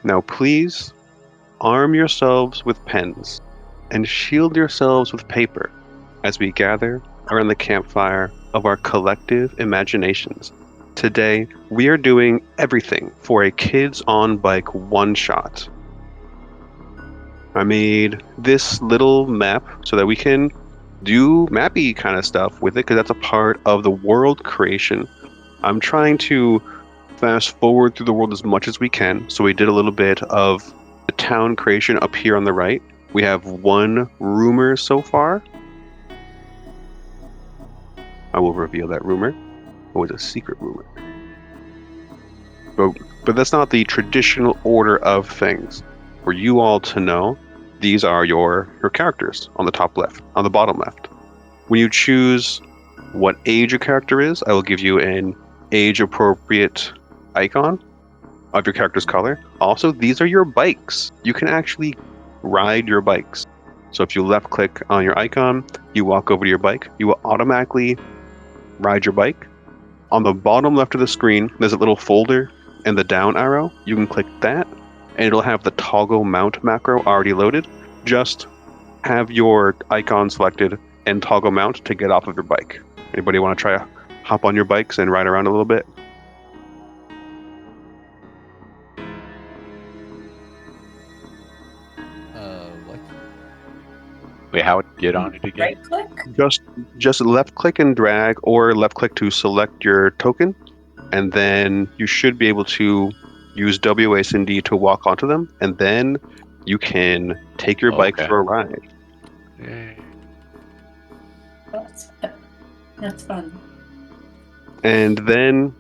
Now please arm yourselves with pens and shield yourselves with paper as we gather around the campfire of our collective imaginations. Today, we are doing everything for a Kids on Bike one-shot. I made this little map so that we can do mappy kind of stuff with it because that's a part of the world creation. I'm trying to fast forward through the world as much as we can. So we did a little bit of the town creation up here on the right. We have one rumor so far. I will reveal that rumor. It was a secret rumor. But that's not the traditional order of things. For you all to know, these are your characters on the top left, on the bottom left. When you choose what age your character is, I will give you an age-appropriate icon of your character's color. Also, these are your bikes. You can actually ride your bikes. So if you left click on your icon, you walk over to your bike, you will automatically ride your bike. On the bottom left of the screen, there's a little folder and the down arrow. You can click that and it'll have the toggle mount macro already loaded. Just have your icon selected and toggle mount to get off of your bike. Anybody want to try to hop on your bikes and ride around a little bit? What? Wait, how would you get on it again? Right click? Just left click and drag, or left click to select your token, and then you should be able to use WASD to walk onto them, and then you can take your bike Okay. for a ride. Oh, that's fun. And then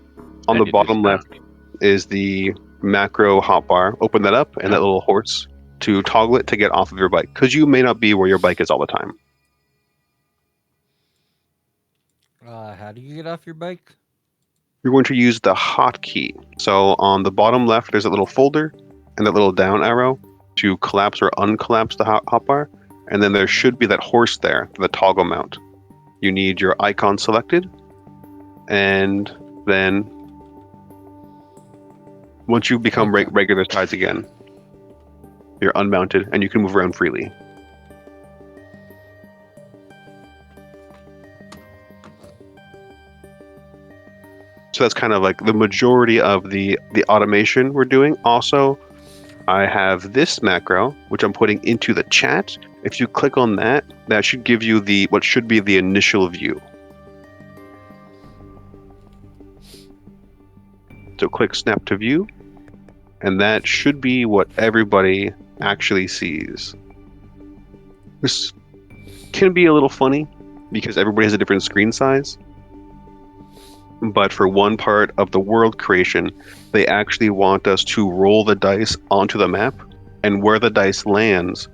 on And the you bottom just left is the macro hotbar. Open that up, and that little horse to toggle it to get off of your bike, because you may not be where your bike is all the time. How do you get off your bike? You're going to use the hotkey. So on the bottom left, there's a little folder and that little down arrow to collapse or uncollapse the hotbar. And then there should be that horse there, the toggle mount. You need your icon selected. And then once you become regular size again, you're unmounted and you can move around freely. So that's kind of like the majority of the automation we're doing. Also, I have this macro, which I'm putting into the chat. If you click on that, that should give you what should be the initial view. So click snap to view, and that should be what everybody actually sees. This can be a little funny because everybody has a different screen size. But for one part of the world creation, they actually want us to roll the dice onto the map, and where the dice lands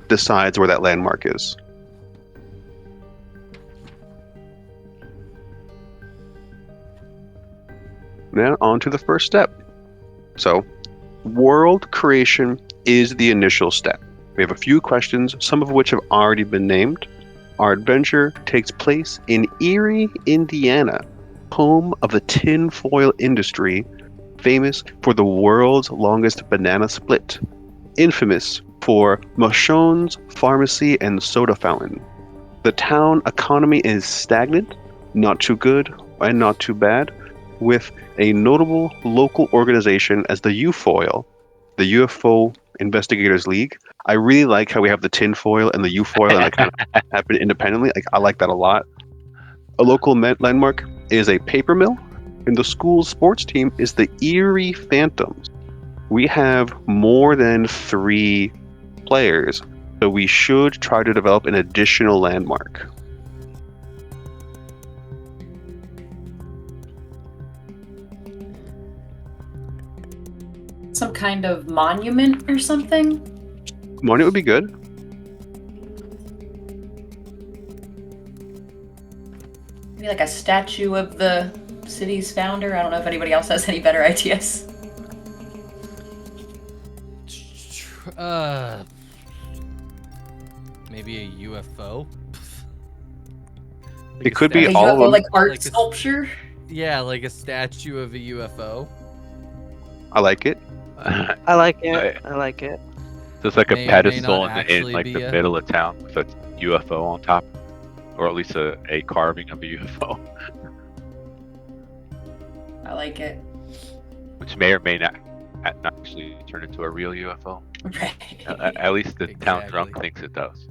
decides where that landmark is. Now on to the first step. So, world creation is the initial step. We have a few questions, some of which have already been named. Our adventure takes place in Erie, Indiana, home of the tinfoil industry, famous for the world's longest banana split, infamous for Machon's pharmacy and soda fountain. The town economy is stagnant, not too good and not too bad, with a notable local organization as the UFOIL, the UFO Investigators League. I really like how we have the tinfoil and the UFOIL and they kind of happen independently. I like that a lot. A local landmark is a paper mill, and the school's sports team is the Erie Phantoms. We have more than 3 players, so we should try to develop an additional landmark. Some kind of monument or something? Monument would be good. Maybe like a statue of the city's founder? I don't know if anybody else has any better ideas. Maybe a UFO? It could be Like a all of UFO, them. like art Like a- sculpture? Yeah, like a statue of a UFO. I like it. I like it. I like it. So it's like a May or may pedestal not in actually like be the a- middle of town with a UFO on top, or at least a carving of a UFO, I like it. which may or may not actually turn into a real UFO. Right. At least the town drunk Exactly. thinks it does.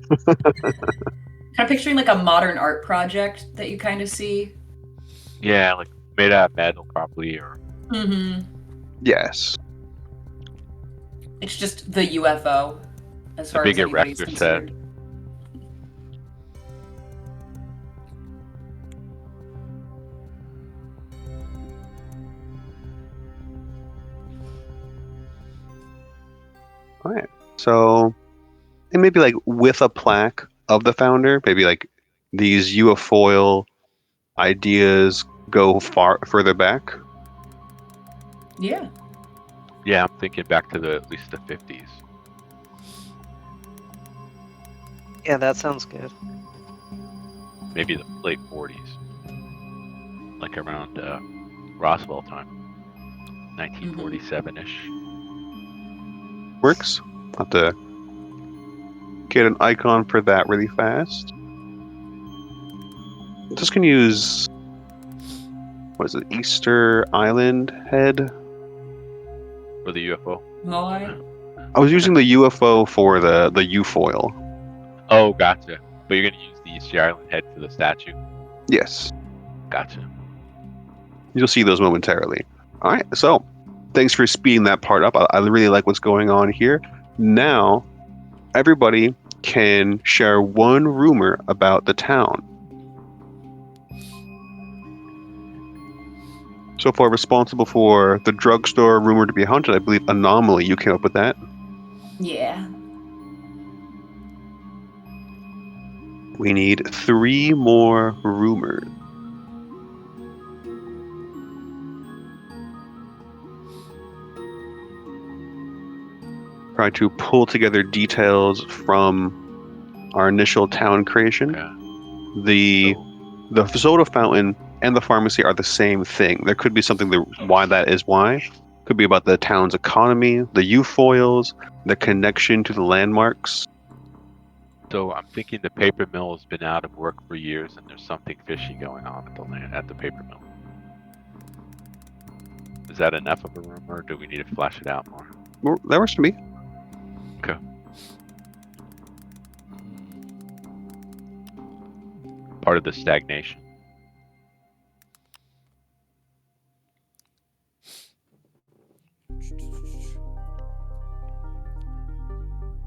Kind of picturing like a modern art project that you kind of see. Yeah, like made out of metal probably, or Mm-hmm. Yes. It's just the UFO, as a far big as anybody's erector set. considered. All right. So, and maybe like with a plaque of the founder, maybe like these UFOil ideas go further back. Yeah. Yeah, I'm thinking back to at least the 50s. Yeah, that sounds good. Maybe the late 40s, like around Roswell time, 1947-ish. Works. Have to get an icon for that really fast. Just gonna use, what is it, Easter Island head? For the UFO. Moai. I was using the UFO for the U-foil. Oh, gotcha. But you're gonna use the Easter Island head for the statue. Yes. Gotcha. You'll see those momentarily. All right, so thanks for speeding that part up. I really like what's going on here. Now, everybody can share one rumor about the town. So far, responsible for the drugstore rumored to be haunted, I believe Anomaly. You came up with that. Yeah. We need 3 more rumors. Try to pull together details from our initial town creation. Okay. The soda fountain and the pharmacy are the same thing. There could be something why that is why. Could be about the town's economy, the U-foils, the connection to the landmarks. So I'm thinking the paper mill has been out of work for years, and there's something fishy going on at the paper mill. Is that enough of a rumor, or do we need to flesh it out more? Well, that works for me. Okay. Part of the stagnation.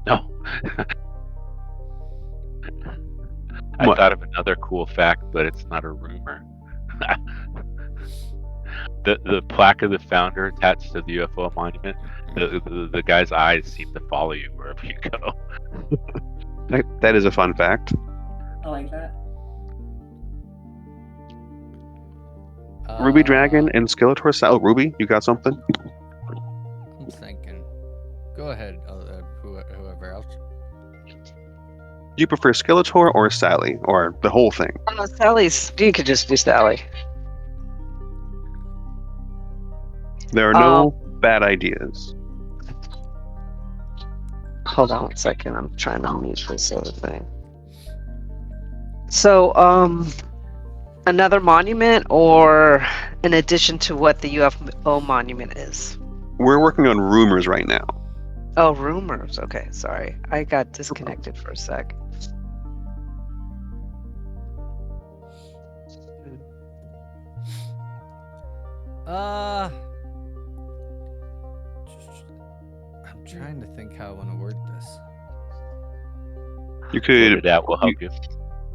No. I What? thought of another cool fact, but it's not a rumor. The plaque of the founder attached to the UFO monument, the guy's eyes seem to follow you wherever you go. That is a fun fact. I like that. Ruby Dragon and SkeletorSally. Oh, Ruby, you got something? I'm thinking. Go ahead, whoever else. Do you prefer Skeletor or Sally, or the whole thing? Sally's. You could just do Sally. There are no bad ideas. Hold on 1 second. I'm trying to mute this other thing. So, another monument, or in addition to what the UFO monument is? We're working on rumors right now. Oh, rumors. Okay, sorry. I got disconnected for a sec. I'm trying to think how I want to word this. You Figure could it out will help you.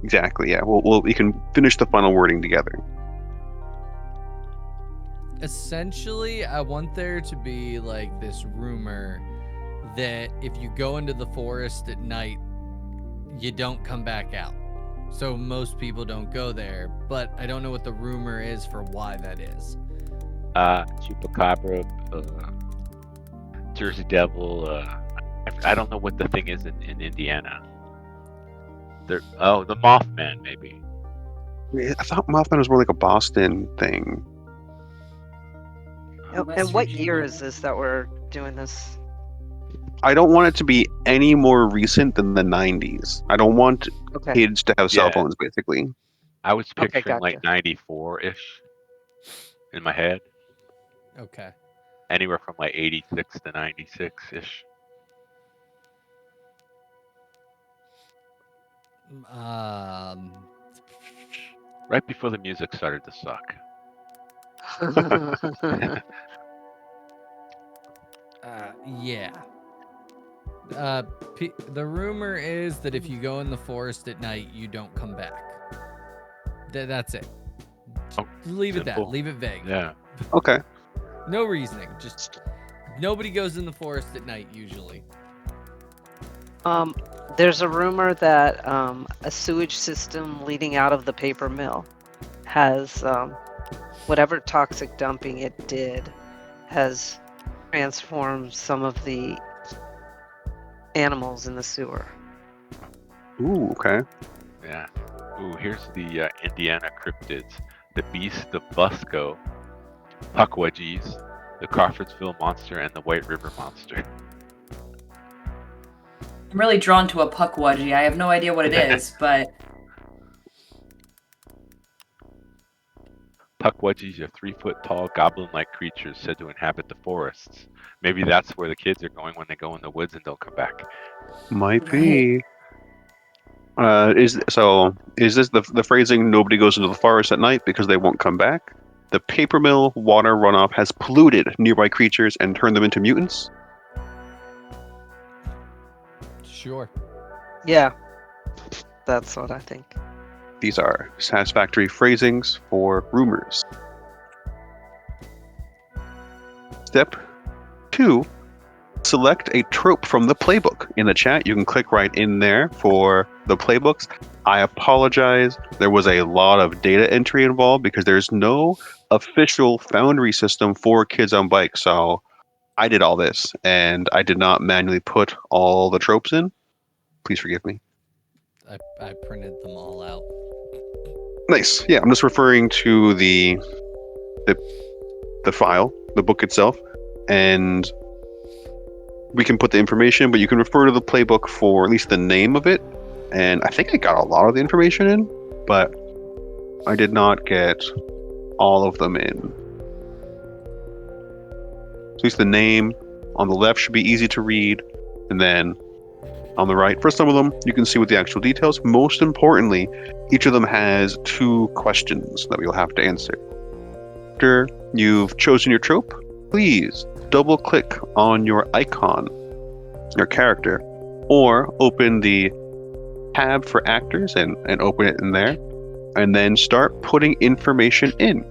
exactly, yeah. We can finish the final wording together. Essentially, I want there to be like this rumor that if you go into the forest at night, you don't come back out. So most people don't go there, but I don't know what the rumor is for why that is. Chupacabra, Jersey Devil. I don't know what the thing is in Indiana. The Mothman maybe. I thought Mothman was more like a Boston thing. And West what Virginia. year is this that we're doing this? I don't want it to be any more recent than the 90s. I don't want Okay. kids to have cell Yeah. phones, basically. I was Okay, picturing gotcha. like 94-ish in my head. Okay. Anywhere from like 86 to 96-ish. Um. Right before the music started to suck. Yeah. The rumor is that if you go in the forest at night, you don't come back. That's it. Oh, Leave it that. simple. Leave it vague. Yeah. Okay. No reasoning. Just nobody goes in the forest at night usually. There's a rumor that a sewage system leading out of the paper mill has whatever toxic dumping it did has transformed some of the animals in the sewer. Ooh, okay. Yeah. Ooh, here's the Indiana cryptids. The Beast of Busco, Puckwudgies, the Crawfordsville Monster, and the White River Monster. I'm really drawn to a puckwudgie. I have no idea what it is, but Puckwudgies are 3-foot-tall, goblin-like creatures said to inhabit the forests. Maybe that's where the kids are going when they go in the woods and don't come back. Might be. Is this the phrasing "nobody goes into the forest at night because they won't come back"? The paper mill water runoff has polluted nearby creatures and turned them into mutants. Sure. Yeah, that's what I think. These are satisfactory phrasings for rumors. Step 2. Select a trope from the playbook. In the chat, you can click right in there for the playbooks. I apologize. There was a lot of data entry involved because there's no official Foundry system for Kids on Bikes. So I did all this, and I did not manually put all the tropes in. Please forgive me. I printed them all out. Nice. Yeah, I'm just referring to the file, the book itself, and we can put the information, but you can refer to the playbook for at least the name of it. And I think I got a lot of the information in, but I did not get all of them in. So at least the name on the left should be easy to read, and then on the right, for some of them, you can see with the actual details. Most importantly, each of them has 2 questions that we'll have to answer. After you've chosen your trope, please double click on your icon, your character, or open the tab for actors and open it in there, and then start putting information in.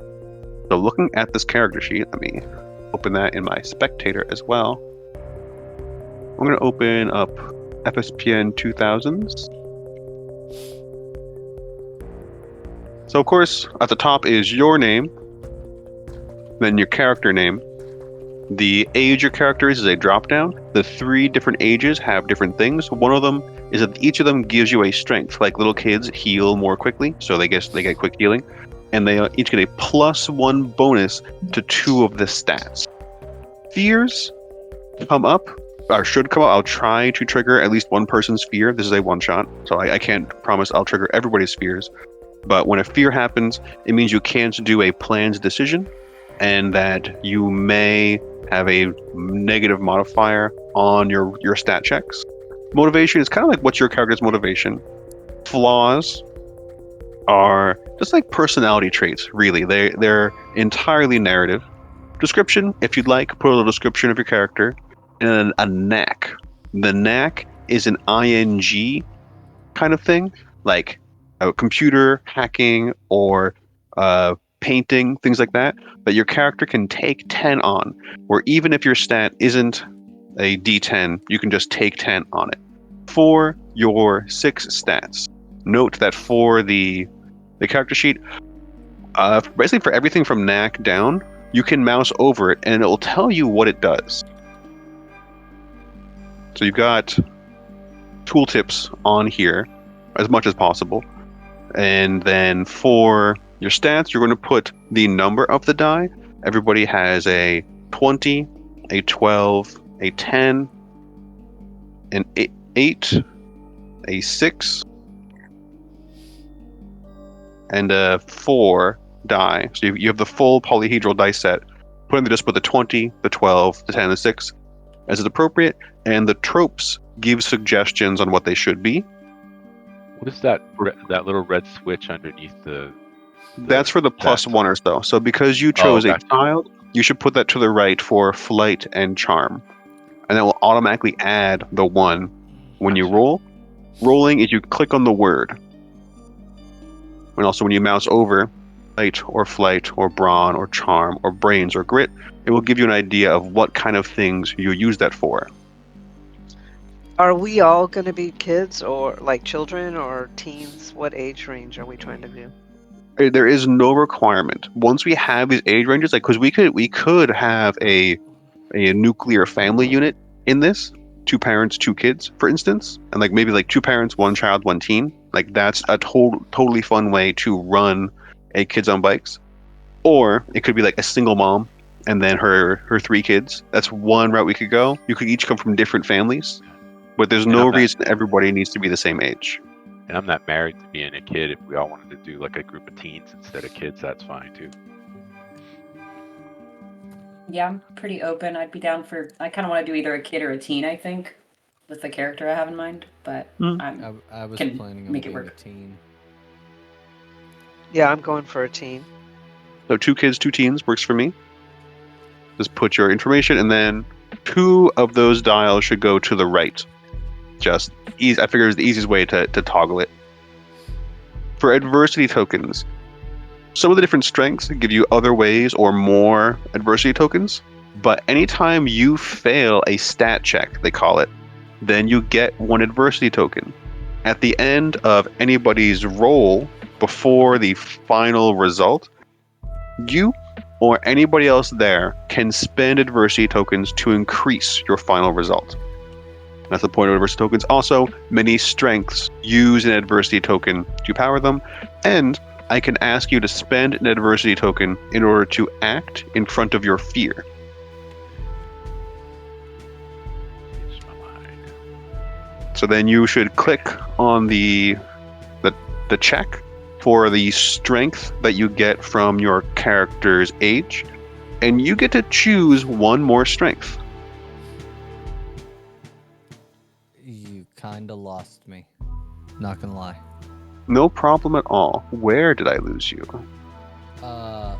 So looking at this character sheet, let me open that in my spectator as well. I'm going to open up FSPN 2000s. So of course, at the top is your name, then your character name. The age your character is a drop down. The 3 different ages have different things. One of them is that each of them gives you a strength. Like little kids heal more quickly, so they get quick healing, and they each get a +1 bonus to 2 of the stats. Fears come up, or should come up. I'll try to trigger at least one person's fear. This is a one shot, so I can't promise I'll trigger everybody's fears. But when a fear happens, it means you can't do a planned decision, and that you may have a negative modifier on your stat checks. Motivation is kind of like what's your character's motivation. Flaws are just like personality traits, really. They're entirely narrative. Description, if you'd like, put a little description of your character. And then a knack. The knack is an ING kind of thing, like a computer hacking or painting, things like that your character can take 10 on, where even if your stat isn't a D10, you can just take 10 on it. For your 6 stats, note that for the character sheet, basically for everything from knack down, you can mouse over it and it will tell you what it does. So you've got tooltips on here as much as possible. And then for your stats, you're going to put the number of the die. Everybody has a 20, a 12, a 10, an 8, a 6, and a 4 die. So you have the full polyhedral dice set. Put in just with the 20, the 12, the 10, and the 6 as is appropriate, and the tropes give suggestions on what they should be. What is that that little red switch underneath the That's for the plus that? one or so. So because you chose a child, you should put that to the right for flight and charm. And that will automatically add the 1 when you Gotcha. roll. Rolling is you click on the word. And also when you mouse over light or flight or brawn or charm or brains or grit, it will give you an idea of what kind of things you use that for. Are we all going to be kids or like children or teens? What age range are we trying to do? There is no requirement. Once we have these age ranges, like because we could have a nuclear family unit in this, 2 parents, 2 kids, for instance, and like maybe like 2 parents, 1 child, 1 teen. Like that's a totally fun way to run a Kids on Bikes. Or it could be like a single mom and then her 3 kids. That's one route we could go. You could each come from different families, but there's no reason everybody needs to be the same age. And I'm not married to being a kid. If we all wanted to do like a group of teens instead of kids, that's fine too. Yeah, I'm pretty open. I'd be down for. I kind of want to do either a kid or a teen. I think, with the character I have in mind. But I was can planning on make it being a work. teen. Yeah, I'm going for a teen. So 2 kids, 2 teens works for me. Just put your information, and then 2 of those dials should go to the right. Just easy. I figure it's the easiest way to toggle it. For adversity tokens, some of the different strengths give you other ways or more adversity tokens. But anytime you fail a stat check, they call it, then you get 1 adversity token. At the end of anybody's roll, before the final result, you or anybody else there can spend adversity tokens to increase your final result. That's the point of adversity tokens. Also, many strengths use an adversity token to power them, and I can ask you to spend an adversity token in order to act in front of your fear. Changed my mind. So then you should click on the check for the strength that you get from your character's age, and you get to choose 1 more strength. You kinda lost me. Not gonna lie. No problem at all. Where did I lose you? I'm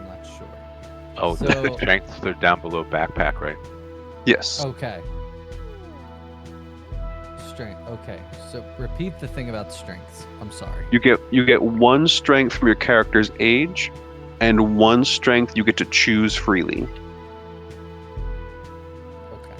not sure. Oh, So- the strengths are down below backpack, right? Yes. Okay. Strength. Okay. So repeat the thing about strengths. I'm sorry. You get 1 strength from your character's age, and 1 strength you get to choose freely. Okay.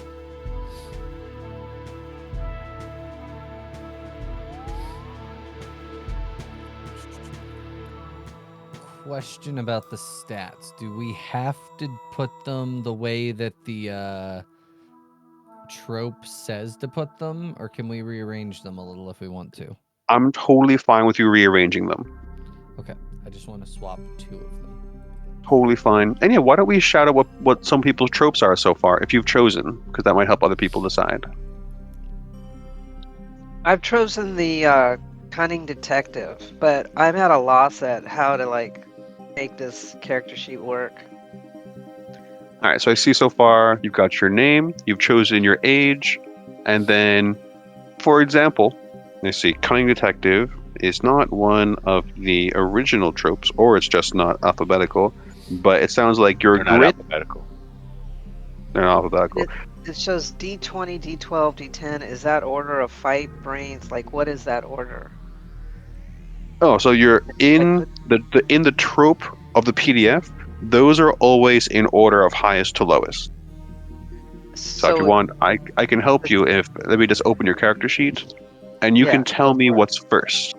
Question about the stats. Do we have to put them the way that the trope says to put them, or can we rearrange them a little if we want to? I'm totally fine with you rearranging them. Okay. I just want to swap 2 of them. Totally fine. And yeah, why don't we shout out what some people's tropes are so far, if you've chosen, because that might help other people decide. I've chosen the cunning detective, but I'm at a loss at how to like make this character sheet work. All right, so I see so far you've got your name, you've chosen your age, and then, for example, let's see, cunning detective is not one of the original tropes, or it's just not alphabetical, but it sounds like your They're not grit. alphabetical. They're not alphabetical. It shows D20, D12, D10. Is that order of fight, brains? Like, what is that order? Oh, so you're in the trope of the PDF. Those are always in order of highest to lowest. So if you want, I can help you. Let me just open your character sheet, and you can tell me what's first.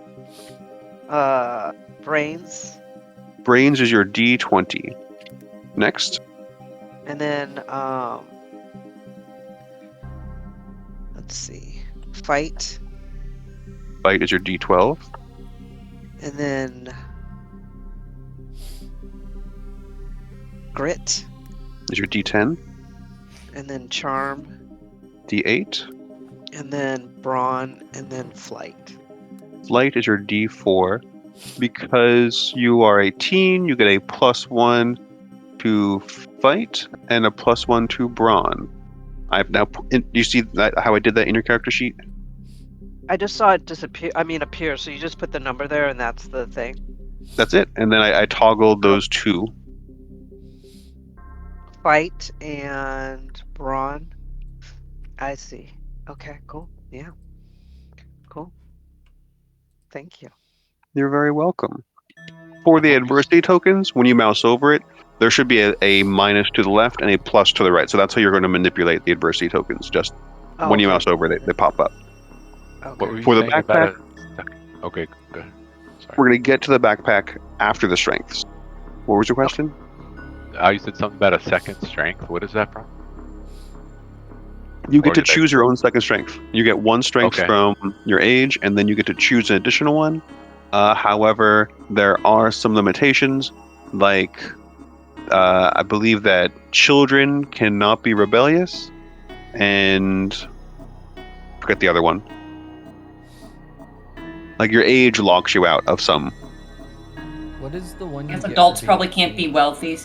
Brains. Brains is your D20. Next. And then let's see, fight. Fight is your D12. And then grit. is your D10. And then charm, D8. and then brawn, and then flight. Flight is your D4. Because you are a teen, you get a +1 to fight and a +1 to brawn. I've now. You see that, how I did that in your character sheet? I just saw it disappear. I mean, appear. So you just put the number there, and that's the thing. That's it. And then I toggled those two. Fight and brawn. I see. Okay, cool. Yeah. Cool. Thank you. You're very welcome. For the I'm always- adversity tokens, when you mouse over it, there should be a minus to the left and a plus to the right. So that's how you're going to manipulate the adversity tokens. Just when you Okay. mouse over it, they pop up. What Okay. were you For the saying about backpack? Okay, go ahead. Sorry. We're going to get to the backpack after the strengths. What was your question? You said something about a second strength. What is that from? You Or get to did I- choose your own second strength. You get one strength Okay. from your age, and then you get to choose an additional one. However, there are some limitations, like I believe that children cannot be rebellious, and forget the other one. Like your age locks you out of some. What is the one you I guess get adults for being probably a can't be teen? wealthy.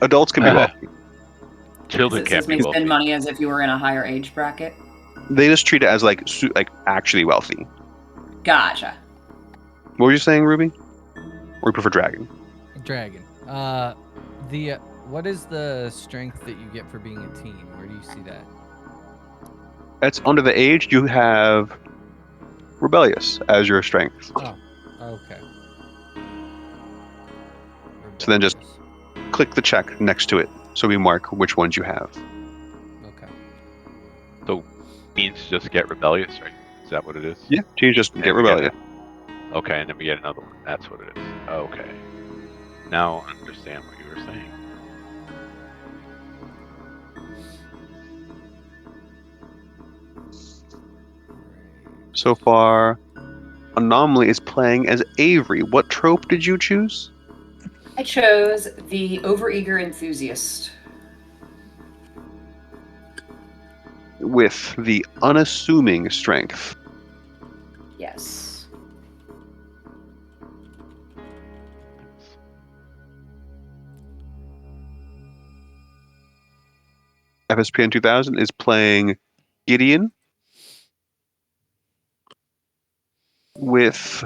Adults can be wealthy. Children It can't says be may wealthy. spend money as if you were in a higher age bracket. They just treat it as like actually wealthy. Gotcha. What were you saying, Ruby? Or you prefer dragon? Dragon. What is the strength that you get for being a teen? Where do you see that? That's under the age. You have rebellious as your strength. Oh, okay. So then just- Rebellious. Click the check next to it so we mark which ones you have. Okay. So means just get rebellious, right? Is that what it is? Yeah, you just And get we get rebellious. Okay, and then we get another one. That's what it is. Okay. Now I understand what you were saying. So far, Anomaly is playing as Avery. What trope did you choose? I chose the overeager enthusiast. With the unassuming strength. Yes. FSPN 2000 is playing Gideon with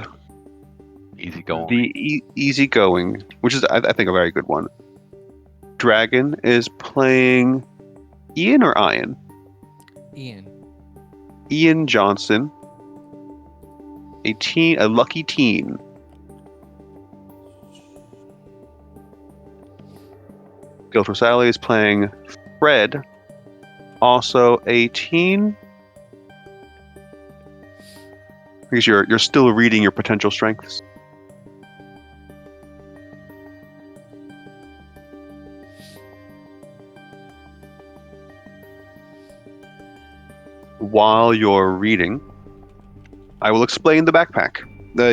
Easy going. the easygoing, which is, I think, a very good one. Dragon is playing Ian or Ian? Ian. Ian Johnson, a lucky teen. SkeletorSally is playing Fred, also a teen. Because you're still reading your potential strengths. While you're reading, I will explain the backpack.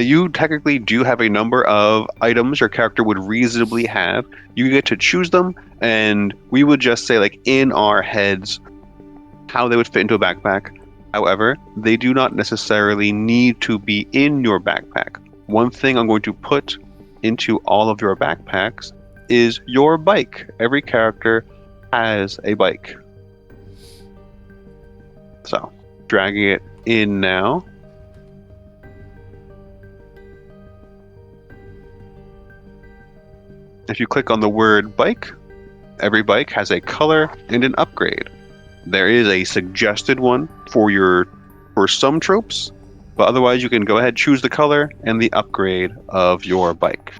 You technically do have a number of items your character would reasonably have. You get to choose them, and we would just say, like, in our heads, how they would fit into a backpack. However, they do not necessarily need to be in your backpack. One thing I'm going to put into all of your backpacks is your bike. Every character has a bike. So, dragging it in now. If you click on the word bike, every bike has a color and an upgrade. There is a suggested one for some tropes, but otherwise you can go ahead, choose the color and the upgrade of your bike.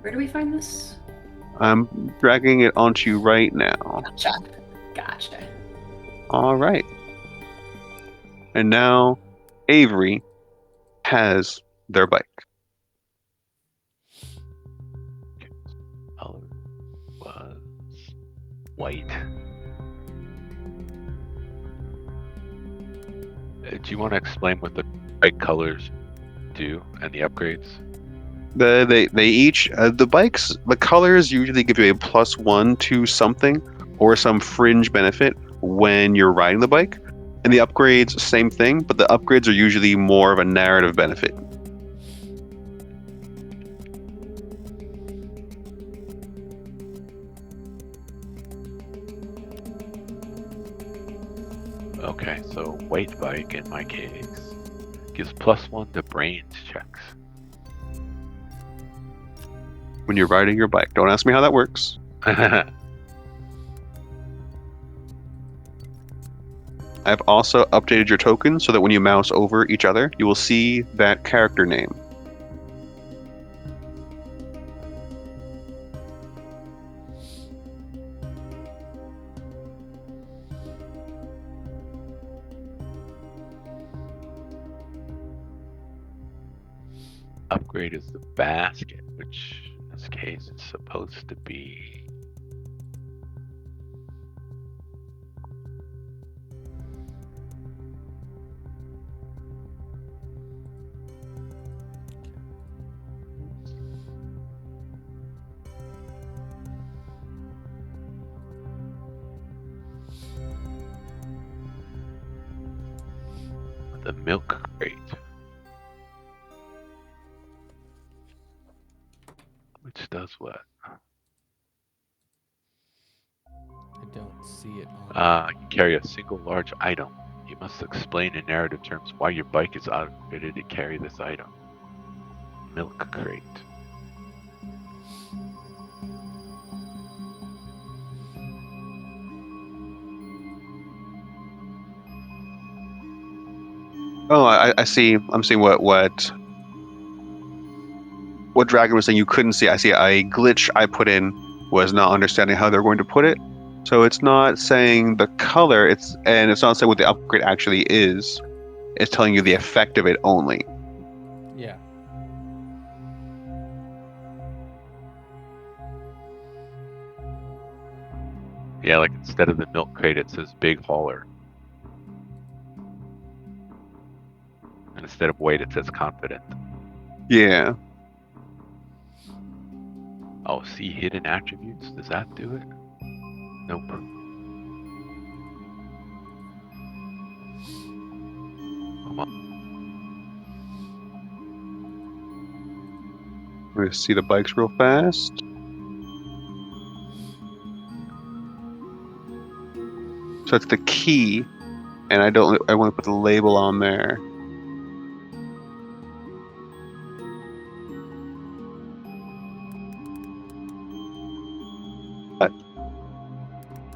Where do we find this? I'm dragging it onto you right now. Gotcha. Gotcha. All right. And now Avery has their bike. Color was white. Do you want to explain what the bright colors do and the upgrades? They each the bikes, the colors usually give you a +1 to something or some fringe benefit when you're riding the bike. And the upgrades, same thing, but the upgrades are usually more of a narrative benefit. Okay, so white bike in my case gives +1 to brains checks. When you're riding your bike. Don't ask me how that works. I've also updated your tokens so that when you mouse over each other, you will see that character name. Upgrade is the basket, which in this case is supposed to be the milk crate. Which does what? I don't see it on. You carry a single large item. You must explain in narrative terms why your bike is outfitted to carry this item. Milk crate. Oh, I see. I'm seeing what Dragon was saying you couldn't see. I see a glitch I put in was not understanding how they're going to put it. So it's not saying the color, it's not saying what the upgrade actually is. It's telling you the effect of it only. Yeah. Yeah, like instead of the milk crate, it says big hauler. And instead of weight, it says confident. Yeah. Oh, see hidden attributes? Does that do it? Nope. Come on. I'm going to see the bikes real fast. So it's the key, and I want to put the label on there. But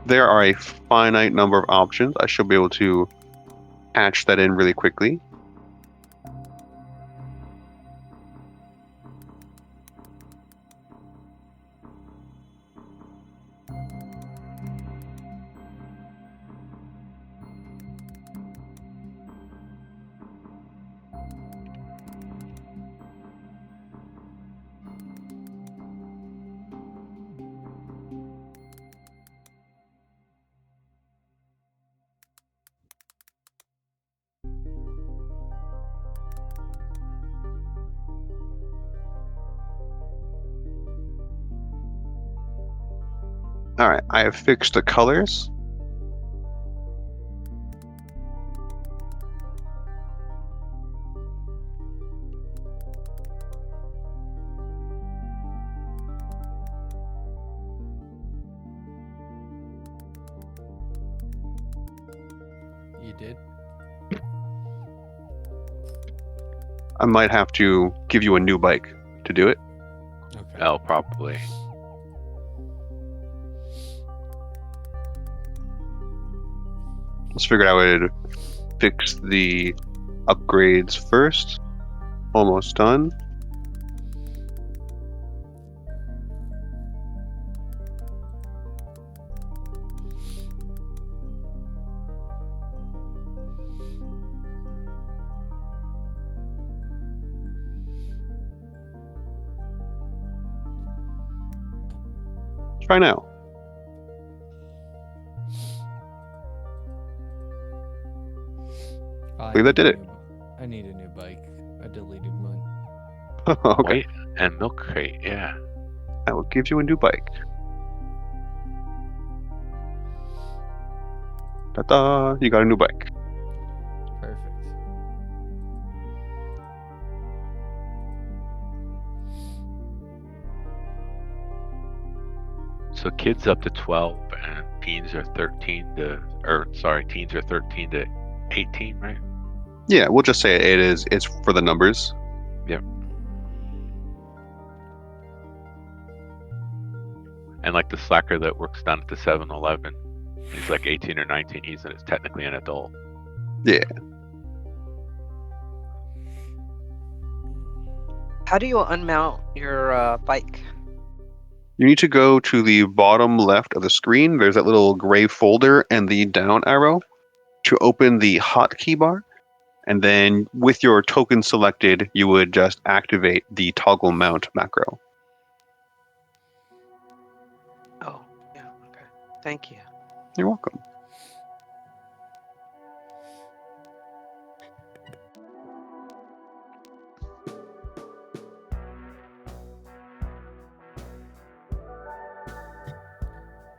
there are a finite number of options. I should be able to patch that in really quickly. All right, I have fixed the colors. You did? I might have to give you a new bike to do it. Okay. Oh, probably. Let's figure out how to fix the upgrades first. Almost done. Try now. I Look, that need did a it. I need a new bike. I deleted mine. Okay. Wait, And milk crate, yeah. That will give you a new bike. Ta-da! You got a new bike. Perfect. So kids up to 12 and teens are 13 to 18, right? Yeah, we'll just say it is. It's for the numbers. And like the slacker that works down at the 7-Eleven, he's like 18 or 19. He's technically an adult. Yeah. How do you unmount your bike? You need to go to the bottom left of the screen. There's that little gray folder and the down arrow to open the hotkey bar. And then with your token selected, you would just activate the toggle mount macro. Oh, yeah, okay. Thank you. You're welcome.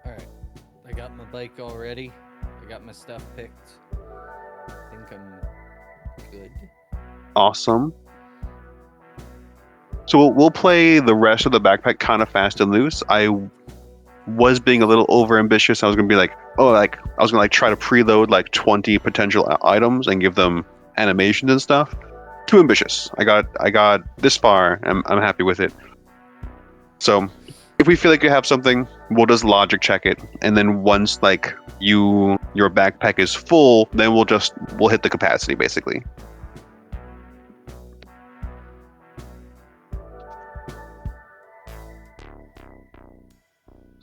Alright. I got my bike already. I got my stuff picked. I think I'm good. Awesome. So we'll play the rest of the backpack kind of fast and loose. I was being a little over ambitious. I was gonna be like, I was gonna try to preload 20 potential items and give them animations and stuff. Too ambitious. I got this far. I'm happy with it. So if we feel like you have something, we'll just logic check it, and then once your backpack is full, then we'll hit the capacity basically.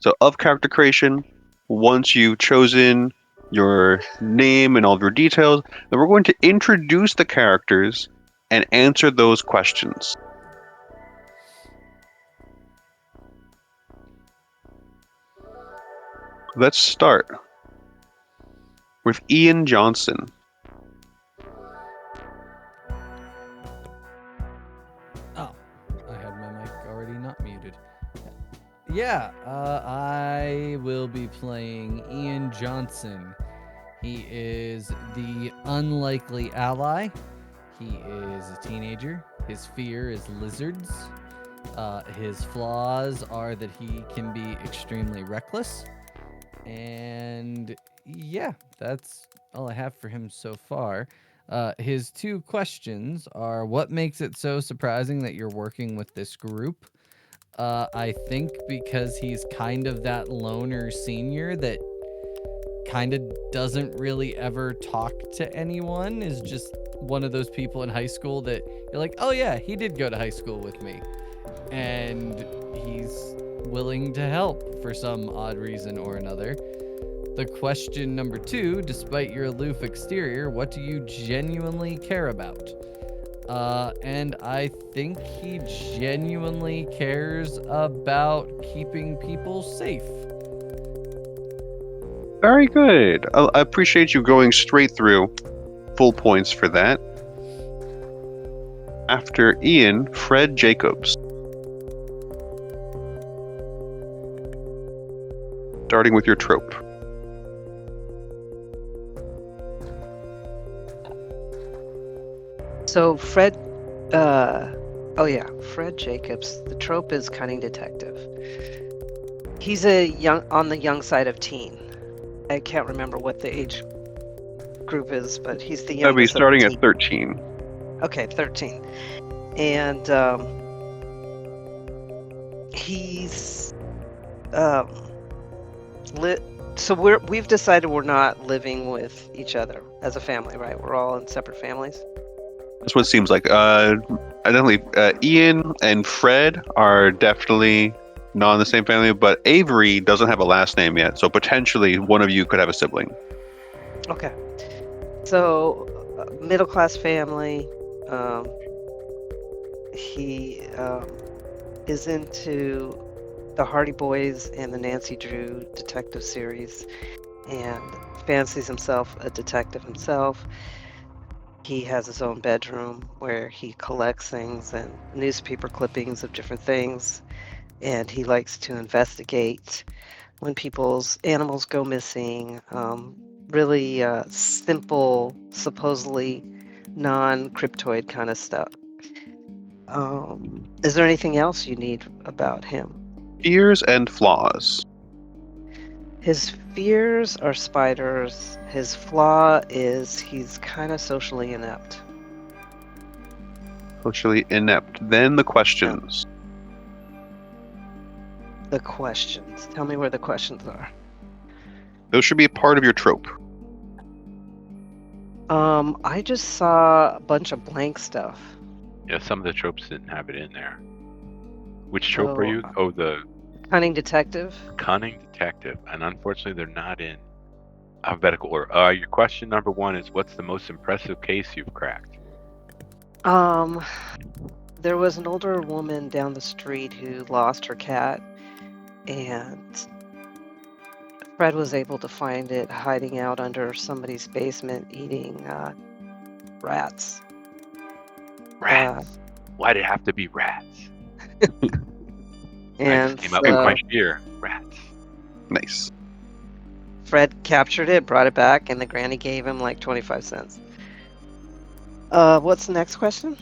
So of character creation, once you've chosen your name and all of your details, then we're going to introduce the characters and answer those questions. Let's start with Ian Johnson. Oh, I had my mic already not muted. Yeah, I will be playing Ian Johnson. He is the unlikely ally. He is a teenager. His fear is lizards. His flaws are that he can be extremely reckless. And yeah, that's all I have for him so far. His two questions are, what makes it so surprising that you're working with this group? I think because he's kind of that loner senior that kind of doesn't really ever talk to anyone, is just one of those people in high school that you're like, oh yeah, he did go to high school with me. And he's willing to help for some odd reason or another. The question number 2, despite your aloof exterior, what do you genuinely care about? And I think he genuinely cares about keeping people safe. Very good. I appreciate you going straight through. Full points for that. After Ian, Fred Jacobs. Starting with your trope. So Fred Jacobs. The trope is cunning detective. He's on the young side of teen. I can't remember what the age group is, but he's the That'll be youngest. starting at 13. Okay, 13. And he's so we've decided we're not living with each other as a family, right? We're all in separate families. That's what it seems like. Definitely, Ian and Fred are definitely not in the same family, but Avery doesn't have a last name yet, so potentially one of you could have a sibling. Okay. So, middle class family. He is into the Hardy Boys and the Nancy Drew detective series, and fancies himself a detective himself. He has his own bedroom where he collects things and newspaper clippings of different things, and he likes to investigate when people's animals go missing. Really simple, supposedly non-cryptoid kind of stuff. Is there anything else you need about him? Fears and flaws. His fears are spiders. His flaw is he's kind of socially inept. Socially inept. Then the questions. The questions. Tell me where the questions are. Those should be a part of your trope. I just saw a bunch of blank stuff. Yeah, some of the tropes didn't have it in there. Which trope are you? Oh, the Cunning detective. cunning detective. And unfortunately, they're not in alphabetical order. Your question number 1 is, what's the most impressive case you've cracked? There was an older woman down the street who lost her cat, and Fred was able to find it hiding out under somebody's basement eating rats. Rats. Why'd it have to be rats? I And just came up with my fear. Rats. Nice. Fred captured it, brought it back, and the granny gave him like 25 cents. What's the next question?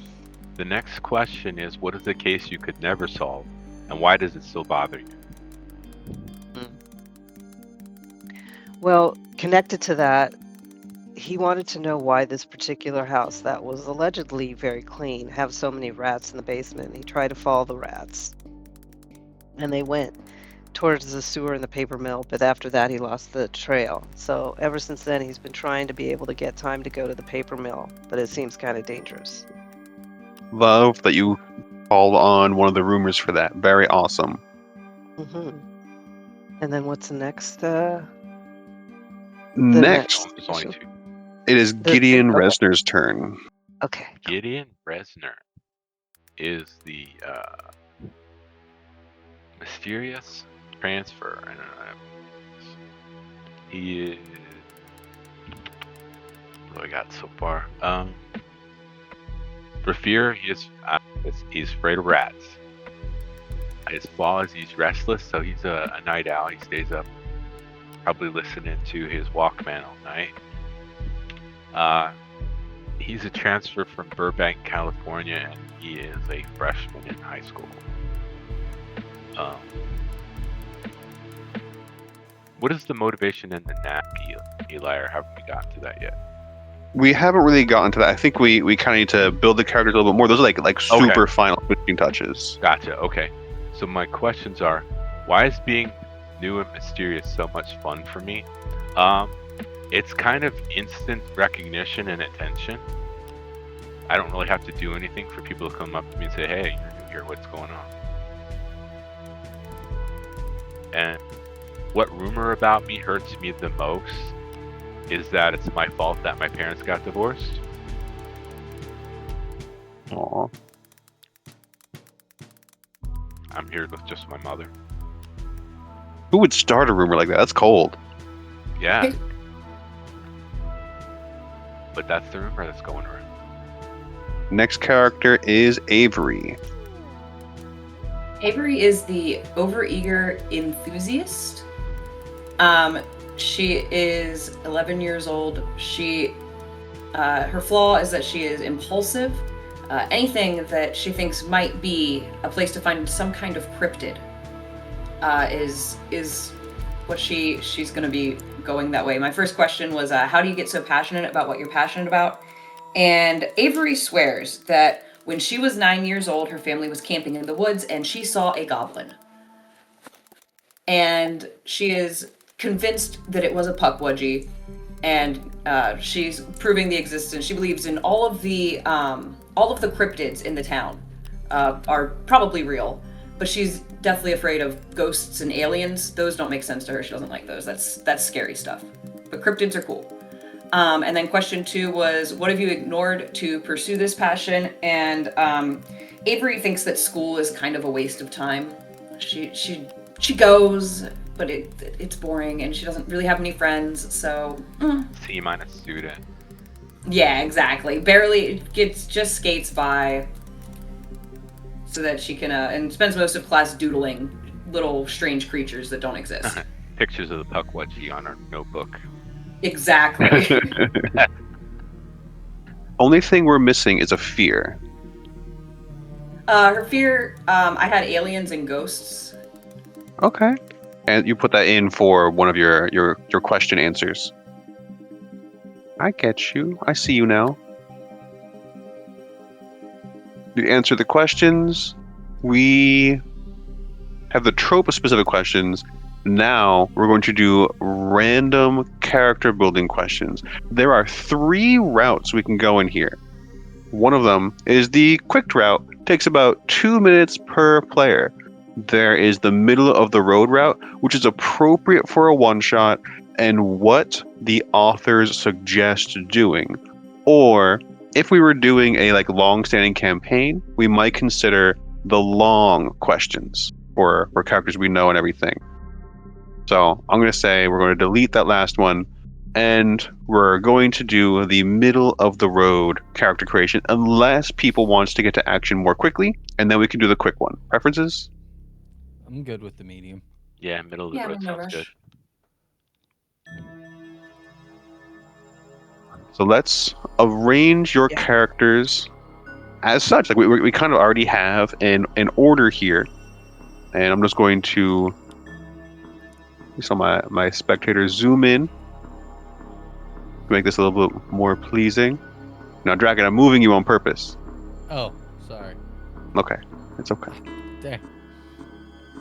The next question is, what is the case you could never solve, and why does it still bother you? Well, connected to that, he wanted to know why this particular house that was allegedly very clean have so many rats in the basement. He tried to follow the rats, and they went towards the sewer and the paper mill, but after that he lost the trail. So ever since then he's been trying to be able to get time to go to the paper mill, but it seems kind of dangerous. Love that you called on one of the rumors for that. Very awesome. And then what's the next? Next, Oh, there's only 2. it is The- Gideon okay. Resner's turn. Okay. Gideon Resner is the mysterious transfer. I don't know. He is. What do I got so far? For fear, he's afraid of rats. His flaw is he's restless, so he's a night owl. He stays up, probably listening to his Walkman all night. He's a transfer from Burbank, California, and he is a freshman in high school. What is the motivation in the knack, Eli, or haven't we gotten to that yet? We haven't really gotten to that. I think we kind of need to build the characters a little bit more. Those are like super final finishing touches. Gotcha. Okay. So my questions are, why is being new and mysterious so much fun for me? It's kind of instant recognition and attention. I don't really have to do anything for people to come up to me and say, hey, you're new here, what's going on? And what rumor about me hurts me the most is that it's my fault that my parents got divorced. Aw. I'm here with just my mother. Who would start a rumor like that? That's cold. Yeah. But that's the rumor that's going around. Next character is Avery. Avery is the overeager enthusiast. She is 11 years old. Her flaw is that she is impulsive. Anything that she thinks might be a place to find some kind of cryptid is what she's going to be going that way. My first question was, how do you get so passionate about what you're passionate about? And Avery swears that when she was 9 years old, her family was camping in the woods and she saw a goblin. And she is convinced that it was a puckwudgie, and she's proving the existence. She believes in all of the cryptids in the town are probably real, but she's deathly afraid of ghosts and aliens. Those don't make sense to her. She doesn't like those. That's scary stuff. But cryptids are cool. And then question 2 was, what have you ignored to pursue this passion? And Avery thinks that school is kind of a waste of time. She goes, but it's boring, and she doesn't really have any friends. So C- student. Yeah, exactly. Barely just skates by, so that she can and spends most of class doodling little strange creatures that don't exist. Pictures of the Pukwudgie on her notebook. Exactly. Only thing we're missing is a fear. Her fear. I had aliens and ghosts. Okay. And you put that in for one of your question answers. I get you. I see you now. You answer the questions. We have the trope of specific questions. Now we're going to do random character building questions. There are 3 routes we can go in here. One of them is the quick route. Takes about 2 minutes per player. There is the middle of the road route, which is appropriate for a one-shot and what the authors suggest doing. Or if we were doing a long-standing campaign, we might consider the long questions for characters we know and everything. So I'm going to say we're going to delete that last one, and we're going to do the middle of the road character creation unless people wants to get to action more quickly, and then we can do the quick one. Preferences? I'm good with the medium. Yeah, middle of the road no sounds rush. good. So let's arrange your characters as such. We kind of already have an order here, and I'm just going to so my spectators zoom in to make this a little bit more pleasing. Now, Dragon, I'm moving you on purpose. Oh, sorry. Okay, it's okay. There.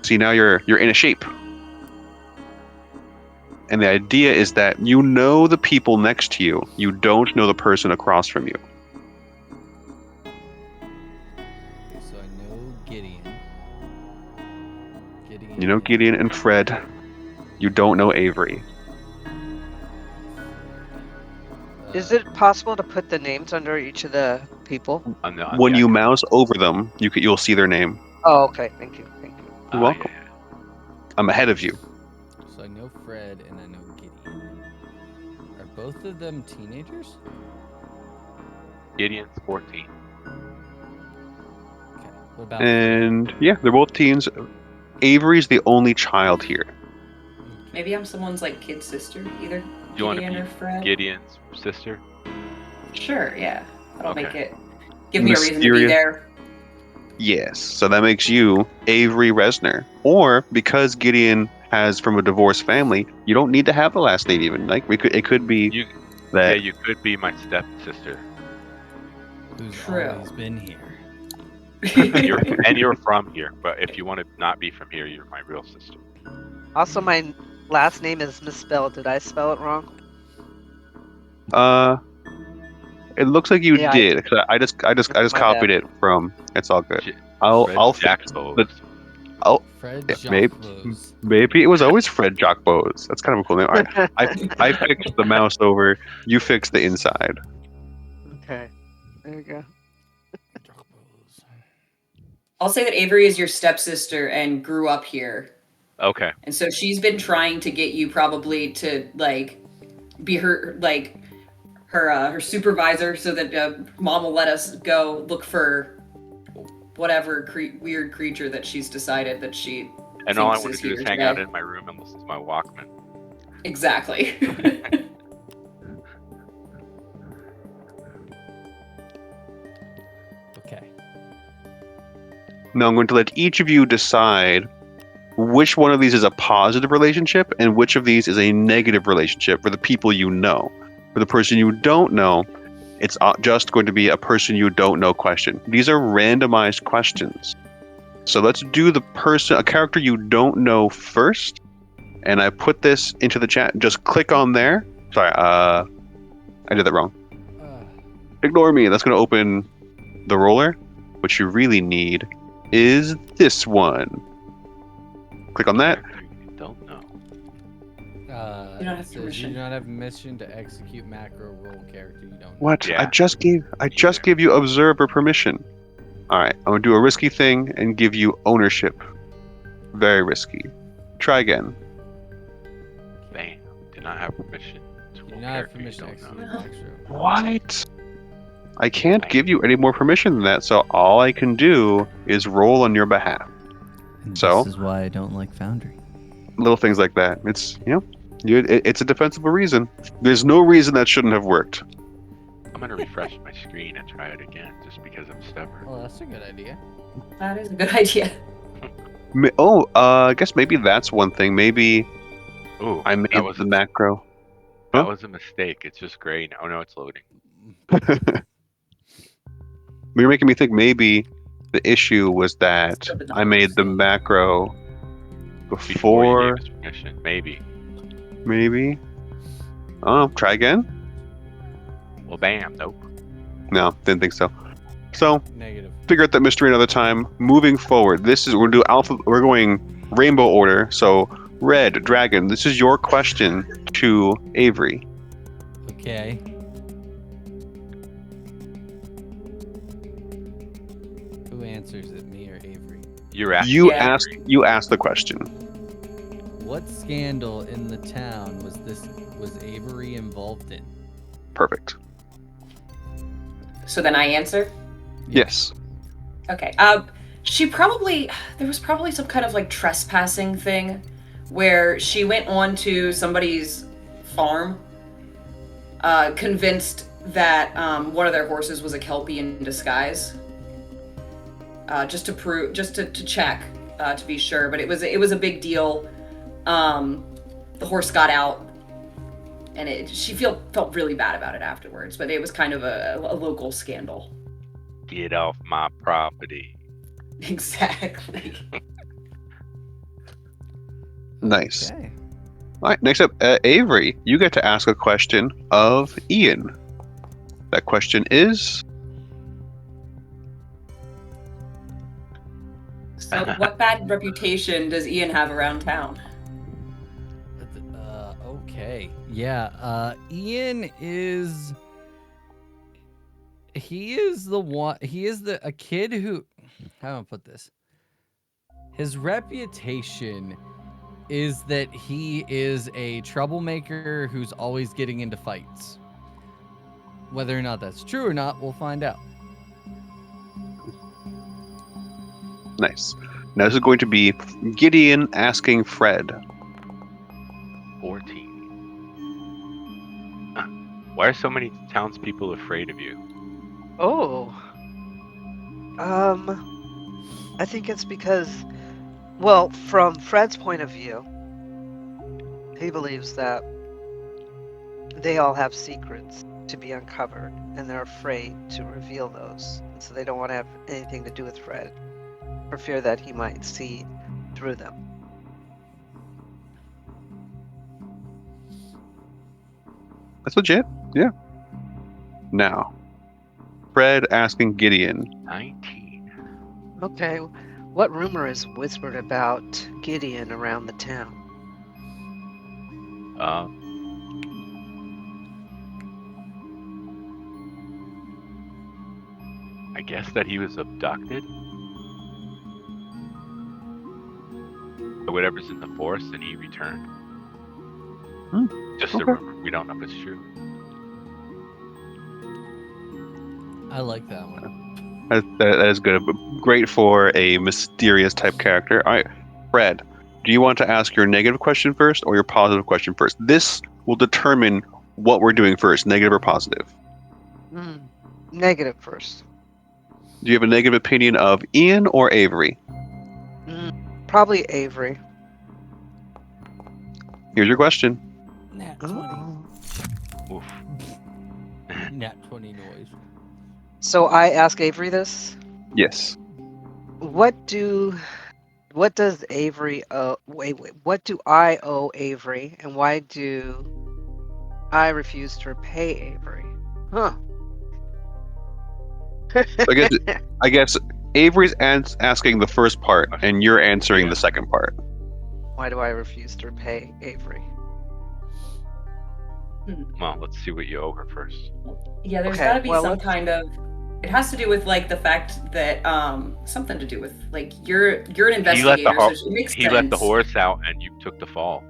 See, now you're in a shape. And the idea is that you know the people next to you. You don't know the person across from you. Okay, so I know Gideon. You know Gideon and Fred. You don't know Avery. Is it possible to put the names under each of the people? When you mouse over them, you'll see their name. Oh, okay. Thank you. You're welcome. Yeah. I'm ahead of you. So I know Fred and I know Gideon. Are both of them teenagers? Gideon's 14. Okay. What about And yeah, they're both teens. Avery's the only child here. Maybe I'm someone's kid sister, either You want to Gideon be or Fred. Gideon's sister? Sure, yeah. That'll make Okay. it give me a reason to be there. Yes, so that makes you Avery Resner. Or because Gideon has from a divorced family, you don't need to have the last name even. It could be that. Yeah, you could be my stepsister. Who's True. always been here. You're from here, but if you want to not be from here, you're my real sister. Also, my last name is misspelled. Did I spell it wrong? It looks like you Yeah, did. I just My copied bad. it from. It's all good. Fred I'll Jack fix Bowes. the. Oh, Fred yeah, maybe. Jockbose. Maybe it was always Fred Jock Bowes. That's kind of a cool name. All right, I fixed the mouse over. You fixed the inside. Okay. There you go. Jockbose. I'll say that Avery is your stepsister and grew up here. Okay. And so she's been trying to get you probably to be her her supervisor, so that mom will let us go look for whatever weird creature that she's decided that she. And all I thinks want is to do is here hang today. out in my room and listen to my Walkman. Exactly. Okay. Now I'm going to let each of you decide which one of these is a positive relationship and which of these is a negative relationship for the people you know. For the person you don't know, it's just going to be a person you don't know question. These are randomized questions. So let's do a character you don't know first. And I put this into the chat. Just click on there. Sorry, I did that wrong. Ignore me. That's going to open the roller. What you really need is this one. Click on that. You don't know. You don't have It says permission. you do not have permission to execute macro roll character you don't know. What? Yeah. I just gave you observer permission. All right, I'm gonna do a risky thing and give you ownership. Very risky. Try again. Bam. Did not have permission to You do not have permission to execute know. the next room. What? I can't give you any more permission than that, so all I can do is roll on your behalf. And So? this is why I don't like Foundry. Little things like that. It's, it's a defensible reason. There's no reason that shouldn't have worked. I'm gonna refresh my screen and try it again, just because I'm stubborn. Well, that's a good idea. That is a good idea. I guess maybe that's one thing. Maybe Ooh, I made that was the macro. that Huh? was a mistake. It's just gray now. Oh no, it's loading. You're making me think maybe the issue was that Still did not I made the Still did. macro Before you before, gave us permission, maybe. maybe. Oh, try again? Well, bam, nope. No, didn't think so. So, Negative. figure out that mystery another time. Moving forward, we're doing we're going rainbow order. So, red dragon. This is your question to Avery. Okay. Who answers it, me or Avery? You're asking. You Yeah. ask the question. What scandal in the town was Avery involved in? Perfect. So then I answer. Yes. Okay. There was probably some kind of like trespassing thing where she went on to somebody's farm, convinced that one of their horses was a Kelpie in disguise. Just to check, to be sure. But it was a big deal. The horse got out, and she felt really bad about it afterwards. But it was kind of a local scandal. Get off my property. Exactly. Nice. Okay. All right, next up, Avery. You get to ask a question of Ian. That question is, So, what bad reputation does Ian have around town? Okay. Yeah. Ian is. He is the one. He is a kid who. How do I put this? His reputation is that he is a troublemaker who's always getting into fights. Whether or not that's true or not, we'll find out. nice. Now this is going to be Gideon asking Fred. 14. Why are so many townspeople afraid of you? Oh. I think it's because, well, from Fred's point of view, he believes that they all have secrets to be uncovered, and they're afraid to reveal those. So they don't want to have anything to do with Fred, for fear that he might see through them. That's legit. Yeah. Now, Fred asking Gideon. 19. Okay, what rumor is whispered about Gideon around the town? I guess that he was abducted. Or whatever's in the forest, and he returned. Just a Okay. rumor. We don't know if it's true. I like that one. That is good. Great for a mysterious type character. All right, Fred, do you want to ask your negative question first or your positive question first? This will determine what we're doing first, negative or positive. Negative first. Do you have a negative opinion of Ian or Avery? Probably Avery. Here's your question. Nat 20. Oof. Nat 20 noise. So I ask Avery this. Yes. What does Avery owe? Wait. What do I owe Avery, and why do I refuse to repay Avery? Huh. I guess Avery's asking the first part, and you're answering the second part. Why do I refuse to repay Avery? Well, let's see what you owe her first. Yeah, there's Okay, got to be well, some let's- kind of. It has to do with like the fact that something to do with like you're an investigator, so it makes He sense. let the horse out, and you took the fall.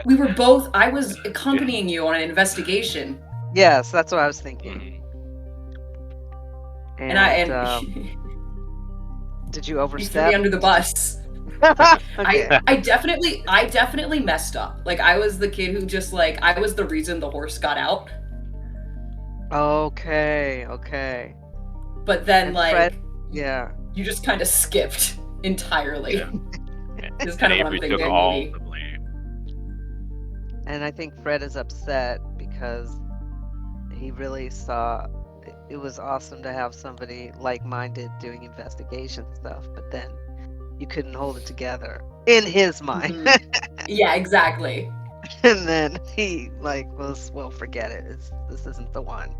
We were both. I was accompanying you on an investigation, Yes, that's what I was thinking. and I did you you threw overstep? me under the bus. Okay. I definitely messed up. Like I was the kid who just like I was the reason the horse got out. Okay. But then And like Fred, yeah. you just kind of skipped entirely. Yeah. Is kind of what I'm Avery thinking. took all maybe. the blame. And I think Fred is upset because he really saw it was awesome to have somebody like-minded doing investigation stuff, but then you couldn't hold it together in his mind. Yeah, exactly. And then he was, well, forget it. This isn't the one.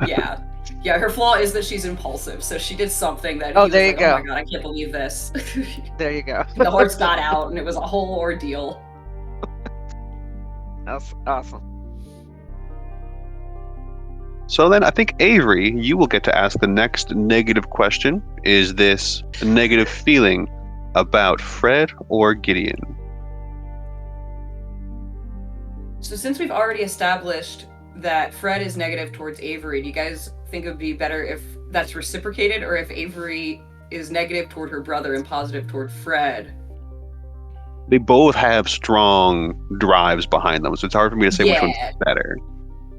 Yeah. Yeah, her flaw is that she's impulsive. So she did something that Oh, he was there you like, go. oh my god, I can't believe this. There you go. The horse got out and it was a whole ordeal. That's awesome. So then I think, Avery, you will get to ask the next negative question. Is this a negative feeling about Fred or Gideon? So since we've already established that Fred is negative towards Avery, do you guys think it would be better if that's reciprocated, or if Avery is negative toward her brother and positive toward Fred? They both have strong drives behind them, so it's hard for me to say which one's Yeah. better.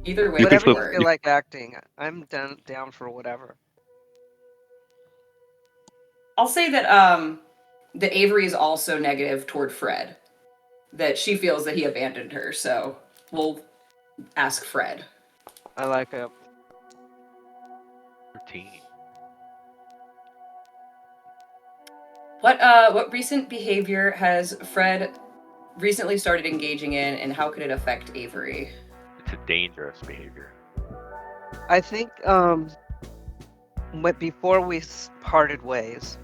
Either way, You can Whatever you flip- work. feel like acting, I'm down for whatever. I'll say that that Avery is also negative toward Fred. That she feels that he abandoned her, so we'll ask Fred. I like it. 13. What recent behavior has Fred recently started engaging in, and how could it affect Avery? It's a dangerous behavior. I think before we parted ways,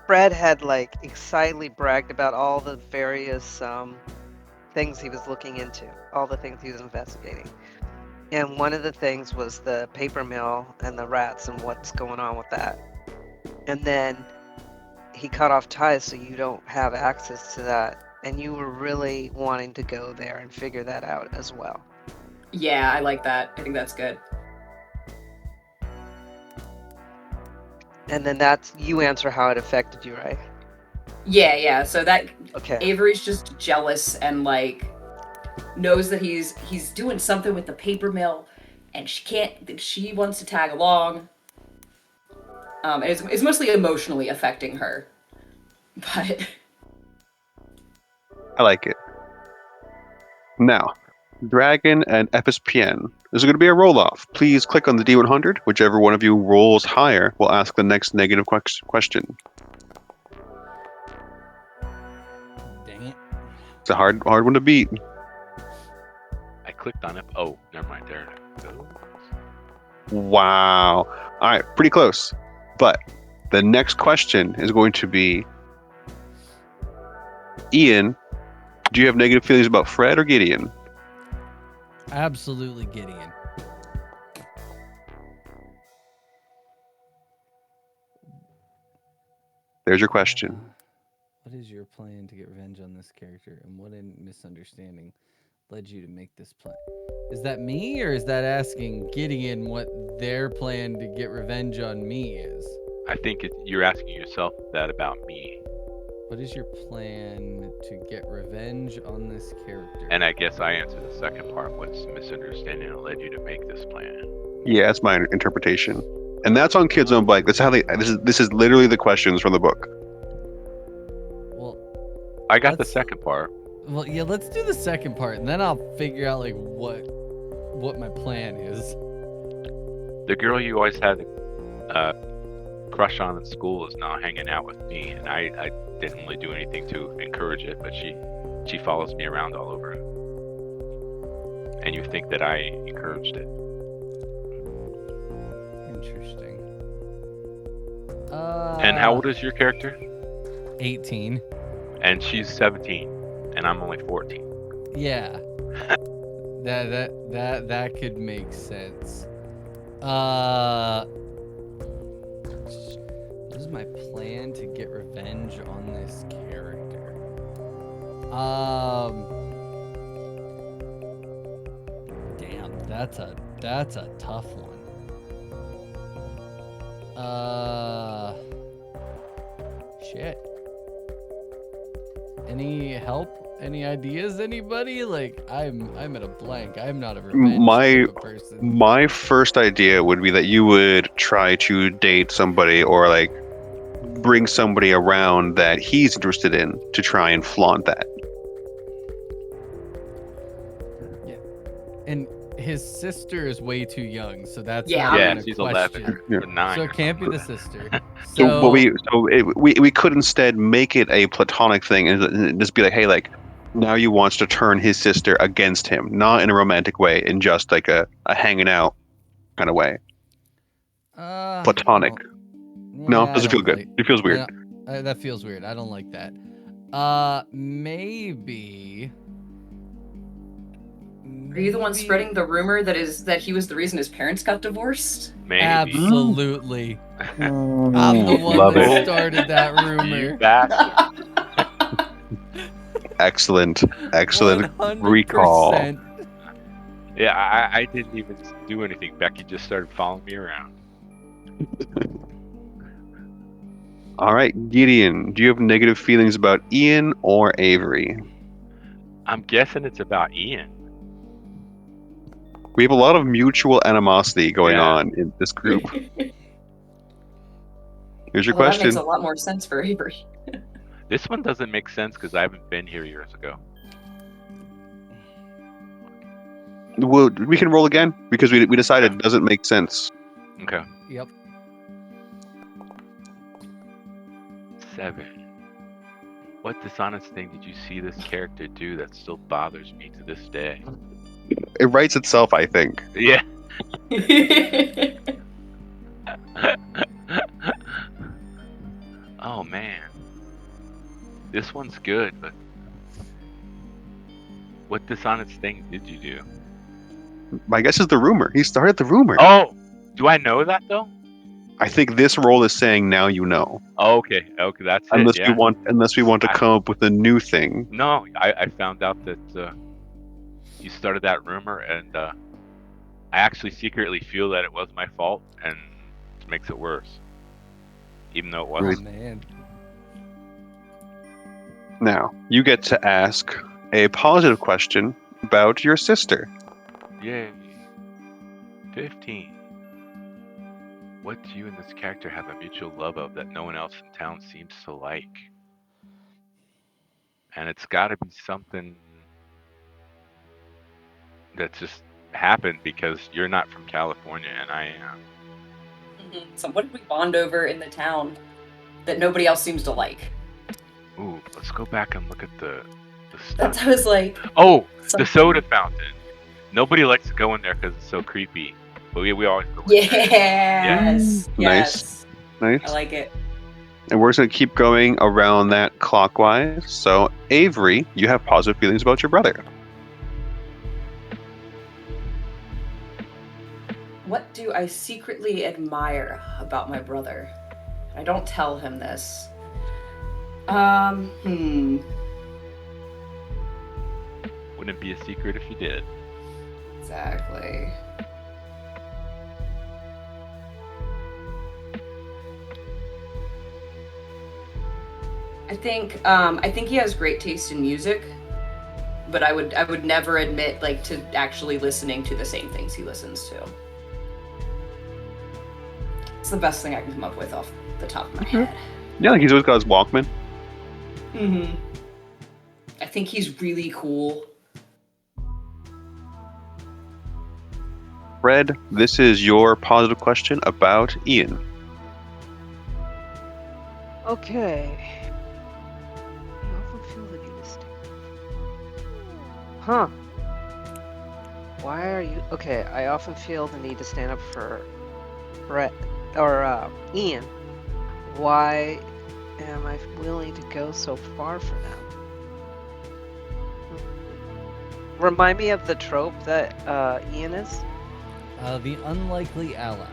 Fred had excitedly bragged about all the various things he was looking into, all the things he was investigating. And one of the things was the paper mill and the rats and what's going on with that. And then he cut off ties so you don't have access to that. And you were really wanting to go there and figure that out as well. Yeah, I like that. I think that's good. And then you answer how it affected you, right? Yeah. So that Okay. Avery's just jealous and knows that he's doing something with the paper mill, and she wants to tag along. It's mostly emotionally affecting her, but I like it. Now, Dragon and FSPN. This is going to be a roll-off. Please click on the D100. Whichever one of you rolls higher will ask the next negative question. Dang it. It's a hard one to beat. I clicked on it. Oh, never mind. There it goes. Wow. All right, pretty close. But the next question is going to be, Ian, do you have negative feelings about Fred or Gideon? Absolutely Gideon. There's your question. What is your plan to get revenge on this character, and what misunderstanding led you to make this plan? Is that me, or is that asking Gideon what their plan to get revenge on me is? I think you're asking yourself that about me. What is your plan to get revenge on this character? And I guess I answered the second part. What's the misunderstanding that led you to make this plan? Yeah, that's my interpretation. And that's on Kids on Bike. That's how this is literally the questions from the book. Well, I got the Let's- second part. well, yeah. Let's do the second part, and then I'll figure out what my plan is. The girl you always had a crush on in school is now hanging out with me, and I didn't really do anything to encourage it, but she follows me around all over. And you think that I encouraged it? Interesting. And how old is your character? 18. And she's 17, and I'm only 14. Yeah. That could make sense. This is my plan to get revenge on this character? Damn, that's a tough one. Shit. Any help? Any ideas, anybody? Like, I'm at a blank. I'm not a revenge type of person. My first idea would be that you would try to date somebody or like bring somebody around that he's interested in to try and flaunt that. And his sister is way too young, so that's Yeah. not Yeah, even a she's question. 11 Yeah. or 9. So or it can't be something. the sister. So we could instead make it a platonic thing and just be like, hey, like now you wants to turn his sister against him, not in a romantic way, in just like a hanging out kind of way. Platonic. No, Yeah, I doesn't feel don't good. like- It feels I weird. don't- that feels weird. I don't like that. Maybe. Are you the one maybe- spreading the rumor that he was the reason his parents got divorced? Maybe. Absolutely. I'm the one Love that it. started that You rumor. bastard. Excellent recall. 100%. Yeah, I didn't even do anything. Becky just started following me around. All right, Gideon, do you have negative feelings about Ian or Avery? I'm guessing it's about Ian. We have a lot of mutual animosity going Yeah. on in this group. Here's your Well, that makes question. a lot more sense for Avery. This one doesn't make sense because I haven't been here years ago. We can roll again because we decided it doesn't make sense. Okay. Yep. 7. What dishonest thing did you see this character do that still bothers me to this day? It writes itself, I think. Yeah. Oh man. This one's good, but what dishonest thing did you do? My guess is the rumor. He started the rumor. Oh, do I know that though? I think this roll is saying now you know. Oh, okay, that's Unless it. Yeah. we want to come up with a new thing. No, I found out that you started that rumor, and I actually secretly feel that it was my fault, and it makes it worse, even though it Oh, wasn't. man. Now, you get to ask a positive question about your sister. Yay. 15. What do you and this character have a mutual love of that no one else in town seems to like? And it's got to be something that just happened because you're not from California and I am. So what did we bond over in the town that nobody else seems to like? Ooh, let's go back and look at the That stuff. was like, Oh, the something. soda fountain. Nobody likes to go in there because it's so creepy. But we always go in there. Yes. Nice. Nice. I like it. And we're just going to keep going around that clockwise. So, Avery, you have positive feelings about your brother. What do I secretly admire about my brother? I don't tell him this. Wouldn't be a secret if you did. Exactly. I think he has great taste in music, but I would never admit like to actually listening to the same things he listens to. It's the best thing I can come up with off the top of my head. Yeah, like he's always got his Walkman. Mm-hmm. I think he's really cool. Fred, this is your positive question about Ian. Okay. You often feel the need to stand up. Huh. Why are you... Okay, I often feel the need to stand up for Brett, or Ian. Why am I willing to go so far for them? Remind me of the trope that Ian is? The unlikely ally.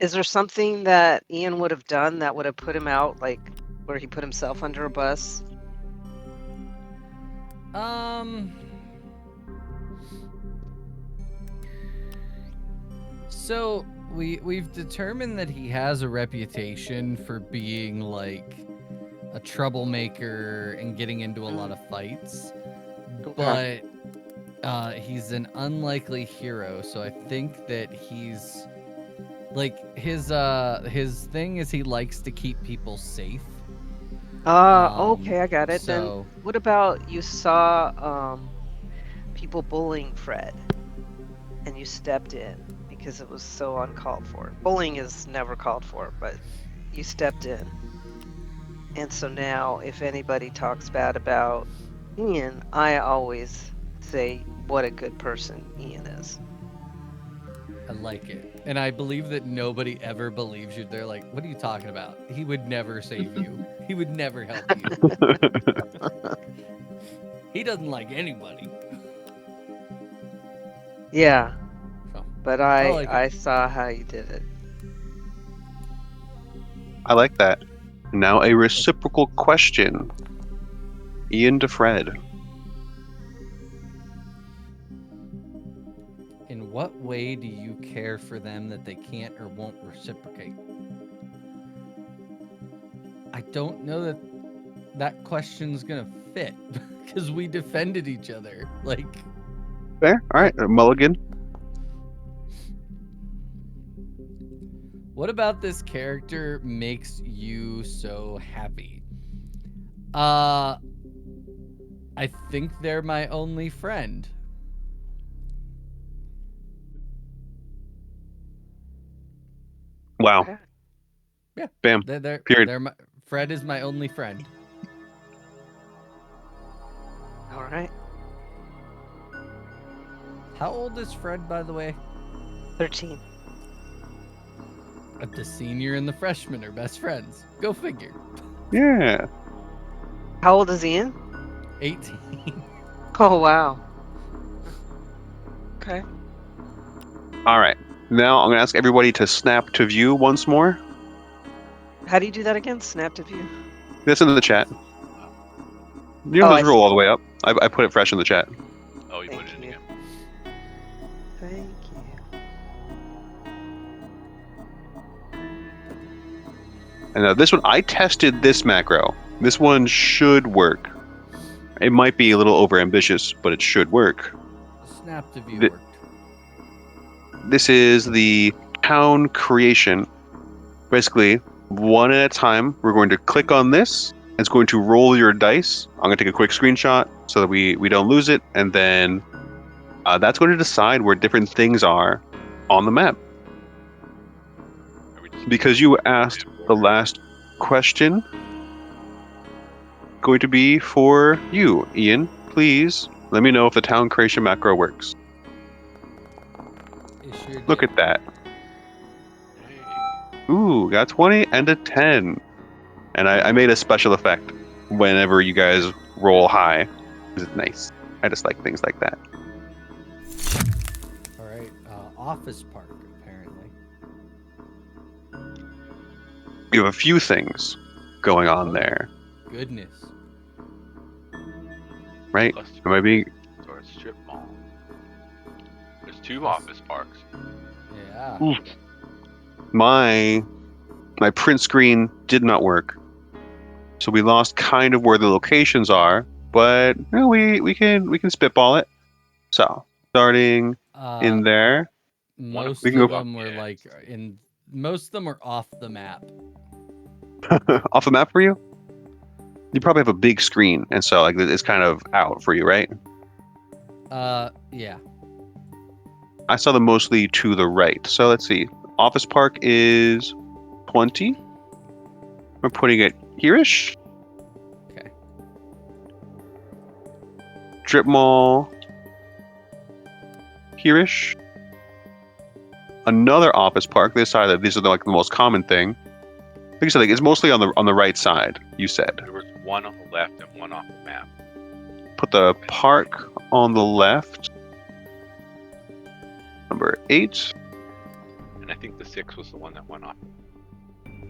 Is there something that Ian would have done that would have put him out, like where he put himself under a bus? So we've determined that he has a reputation for being like a troublemaker and getting into a lot of fights, Okay. but he's an unlikely hero. So I think that he's like his thing is he likes to keep people safe. Okay, I got it. So Then what about you saw people bullying Fred and you stepped in because it was so uncalled for. Bullying is never called for, but you stepped in. And so now if anybody talks bad about Ian, I always say what a good person Ian is. I like it. And I believe that nobody ever believes you. They're like, what are you talking about? He would never save you. He would never help you. He doesn't like anybody. Yeah. So, But I like I it. saw how you did it. I like that. Now a reciprocal question. Ian to Fred. In what way do you care for them that they can't or won't reciprocate? I don't know that that question's gonna fit because we defended each other. Like, Fair. All right. Mulligan. what about this character makes you so happy? I think they're my only friend. Wow. Okay. Yeah. Bam. They're Period. Fred is my only friend. All right. How old is Fred, by the way? 13. The senior and the freshman are best friends. Go figure. Yeah. How old is Ian? 18. Oh, wow. Okay. All right. Now I'm going to ask everybody to snap to view once more. How do you do that again? Snap to view. This in the chat. You don't Oh, have I to scroll see. all the way up. I put it fresh in the chat. Oh, you put Thank it in you. again. Thank you. And this one, I tested this macro. This one should work. It might be a little overambitious, but it should work. Snap to view Th- worked. This is the town creation. Basically, one at a time, we're going to click on this. It's going to roll your dice. I'm going to take a quick screenshot so that we don't lose it. And then that's going to decide where different things are on the map. Are we just Because you asked the last question, going to be for you, Ian. Please let me know if the town creation macro works. It sure Look did. at that. Hey. Ooh, got 20 and a 10. And I made a special effect whenever you guys roll high. This is nice. I just like things like that. All right. Office Park, apparently. You have a few things going on there, Goodness. right? Cluster Am I being... or a strip mall. There's 2 office parks. Yeah. Ooh. My print screen did not work. So we lost kind of where the locations are, but you know, we can spitball it. So starting in there, Most we can of go them were like most of them are off the map. off the map for you. You probably have a big screen, and so like it's kind of out for you, right? Yeah. I saw them mostly to the right. So let's see. Office Park is 20. We're putting it here-ish. Okay. Strip Mall here-ish. Another office park. These are like the most common thing. Like you said, like, it's mostly on the right side. You said. There was 1 on the left and 1 off the map. Put the park on the left. Number 8. And and I think the 6 was the one that went off.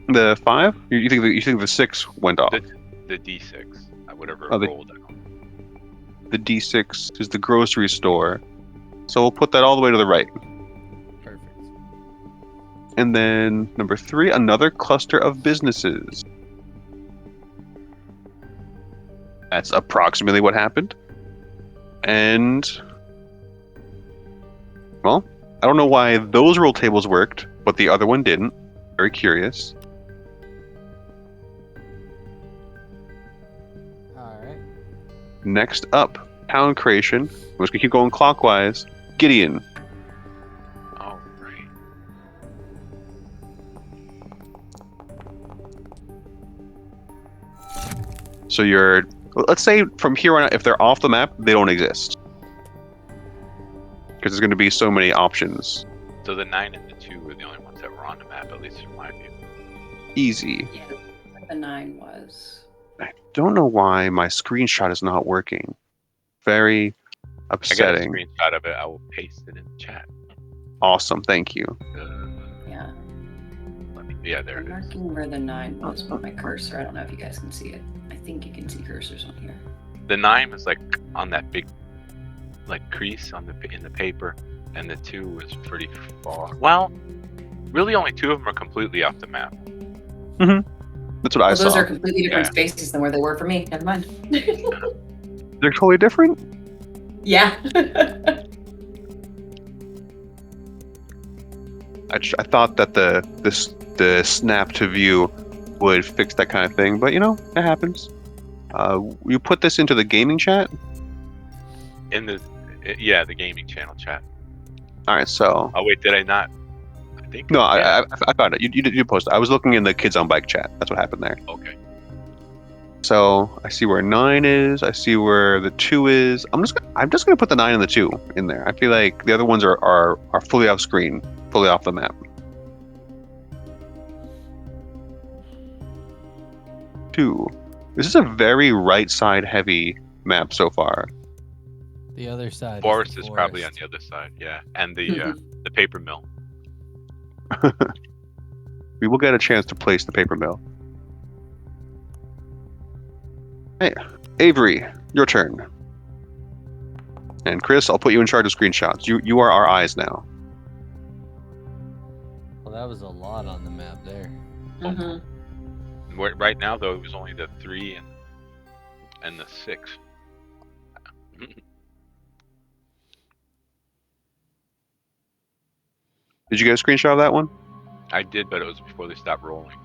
The 5? You think the 6 went off? The D6, whatever Oh, it rolled out. The D6 is the grocery store. So we'll put that all the way to the right. Perfect. And then number 3, another cluster of businesses. That's approximately what happened. And, well, I don't know why those roll tables worked, but the other one didn't. Very curious. All right. Next up, town creation. We're just gonna keep going clockwise. Gideon. Oh, right. So let's say from here on out, if they're off the map, they don't exist. Because there's going to be so many options. So the 9 and the 2 were the only ones that were on the map, at least from my view. Easy. Yeah, the 9 was. I don't know why my screenshot is not working. Very I got a upsetting. screenshot of it. I will paste it in the chat. Awesome, thank you. Yeah. Yeah, there I'm it is. marking where the 9 was with my cursor. I don't know if you guys can see it. I think you can see cursors on here. The 9 was like on that big, like crease in the paper, and the 2 was pretty far. Well, really, only 2 of them are completely off the map. That's what I Those saw. are completely different Yeah. spaces than where they were for me. Never mind. They're totally different? Yeah. I thought that the snap to view would fix that kind of thing, but it happens. You put this into the gaming chat? In the gaming channel chat. All right, so Oh wait, did I not? I think. no, Yeah. I found it. You post it. I was looking in the Kids on Bike chat. That's what happened there. Okay. So I see where 9 is. I see where the 2 is. I'm just gonna put the 9 and the 2 in there. I feel like the other ones are fully off screen, fully off the map. 2. This is a very right side heavy map so far. The other side. Forest is is the probably on forest. the other side. Yeah, and the paper mill. We will get a chance to place the paper mill. Hey, Avery, your turn. And Chris, I'll put you in charge of screenshots. You are our eyes now. Well, that was a lot on the map there. Mhm. Right now, though, it was only the 3 and the 6. Did you get a screenshot of that one? I did, but it was before they stopped rolling.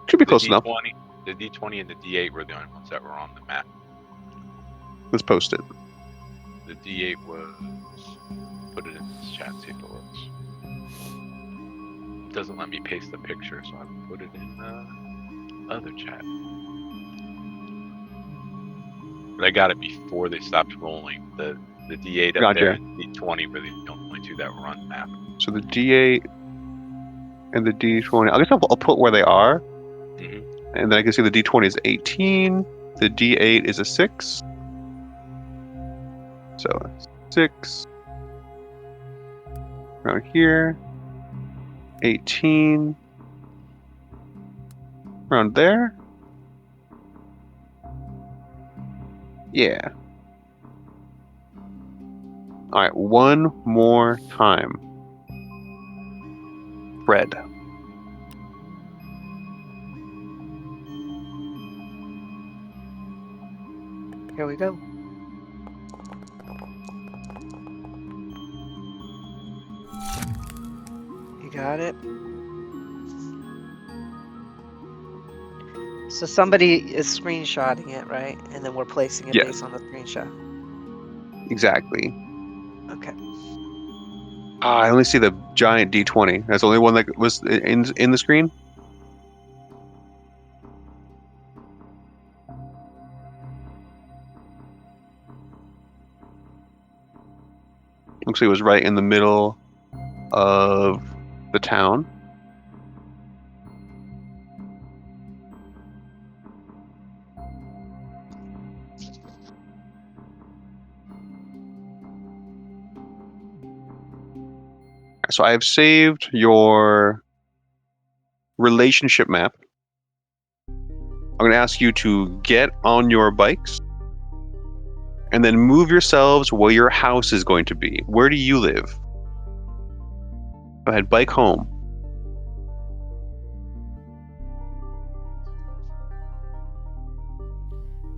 Should be The close enough. the D20 and the D8 were the only ones that were on the map. Let's post it. The D8 was. Put it in this chat, see if it works. It doesn't let me paste the picture, so I put it in the other chat. But I got it before they stopped rolling. The D8 up there Gotcha. and D20 were the only 2 that were on the map. So the D8 and the D20. I guess I'll put where they are. Mhm. And then I can see the D20 is 18. The D8 is a 6. So 6. Around here. 18. Around there. Yeah. Alright, one more time. Fred. Here we go. You got it? So somebody is screenshotting it, right? And then we're placing it Yes. based on the screenshot. Exactly. Okay. I only see the giant D20. That's the only one that was in the screen. Looks like it was right in the middle of the town. So I have saved your relationship map. I'm going to ask you to get on your bikes and then move yourselves where your house is going to be. Where do you live? Go ahead, bike home.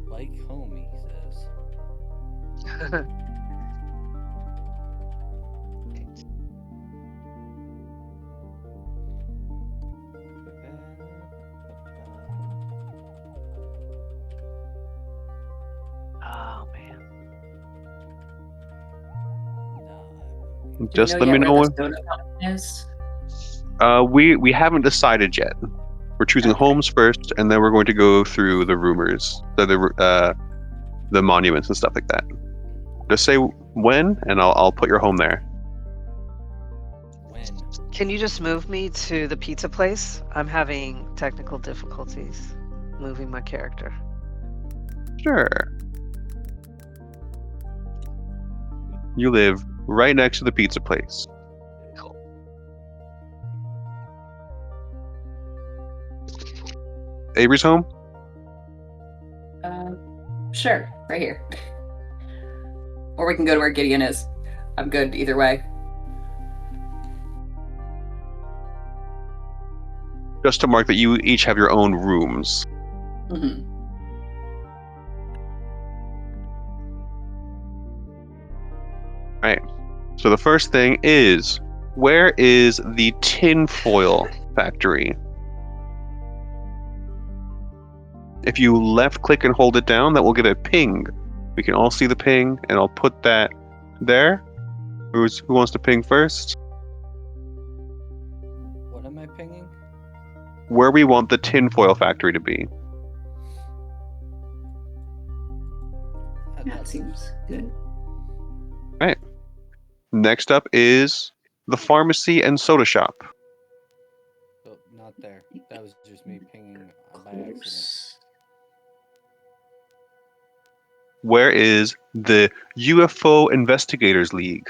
Bike home, he says. Oh man. Just Do let we me know know where when. the soda fountain is? We haven't decided yet. We're choosing Okay. homes first, and then we're going to go through the rumors, the monuments and stuff like that. Just say when, and I'll put your home there. When? Can you just move me to the pizza place? I'm having technical difficulties moving my character. Sure. You live right next to the pizza place. Avery's home? Sure, right here. Or we can go to where Gideon is. I'm good either way. Just to mark that you each have your own rooms. Mm-hmm. Right. So the first thing is, where is the tinfoil factory? If you left click and hold it down, that will give a ping. We can all see the ping, and I'll put that there. Who wants to ping first? What am I pinging? Where we want the tinfoil factory to be. That seems good. Right. Next up is the pharmacy and soda shop. Oh, not there. That was just me pinging by accident. Close. Where is the UFO Investigators League?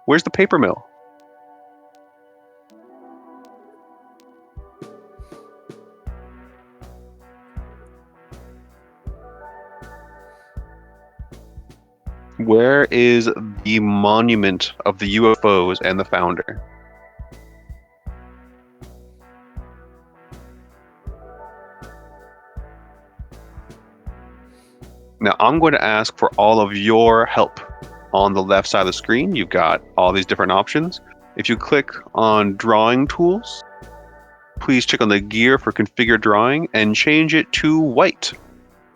Where's the paper mill? Where is the monument of the UFOs and the founder? Now I'm going to ask for all of your help. On the left side of the screen, you've got all these different options. If you click on drawing tools, please check on the gear for configure drawing and change it to white.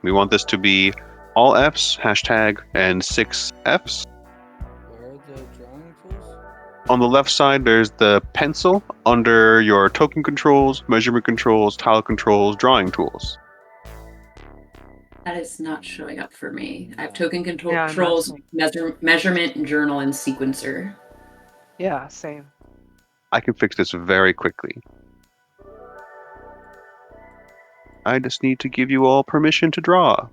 We want this to be all Fs, hashtag, and 6 Fs. Where are the drawing tools? On the left side, there's the pencil under your token controls, measurement controls, tile controls, drawing tools. That is not showing up for me. I have token Yeah, I'm controls, not measurement, journal, and sequencer. Yeah, same. I can fix this very quickly. I just need to give you all permission to draw.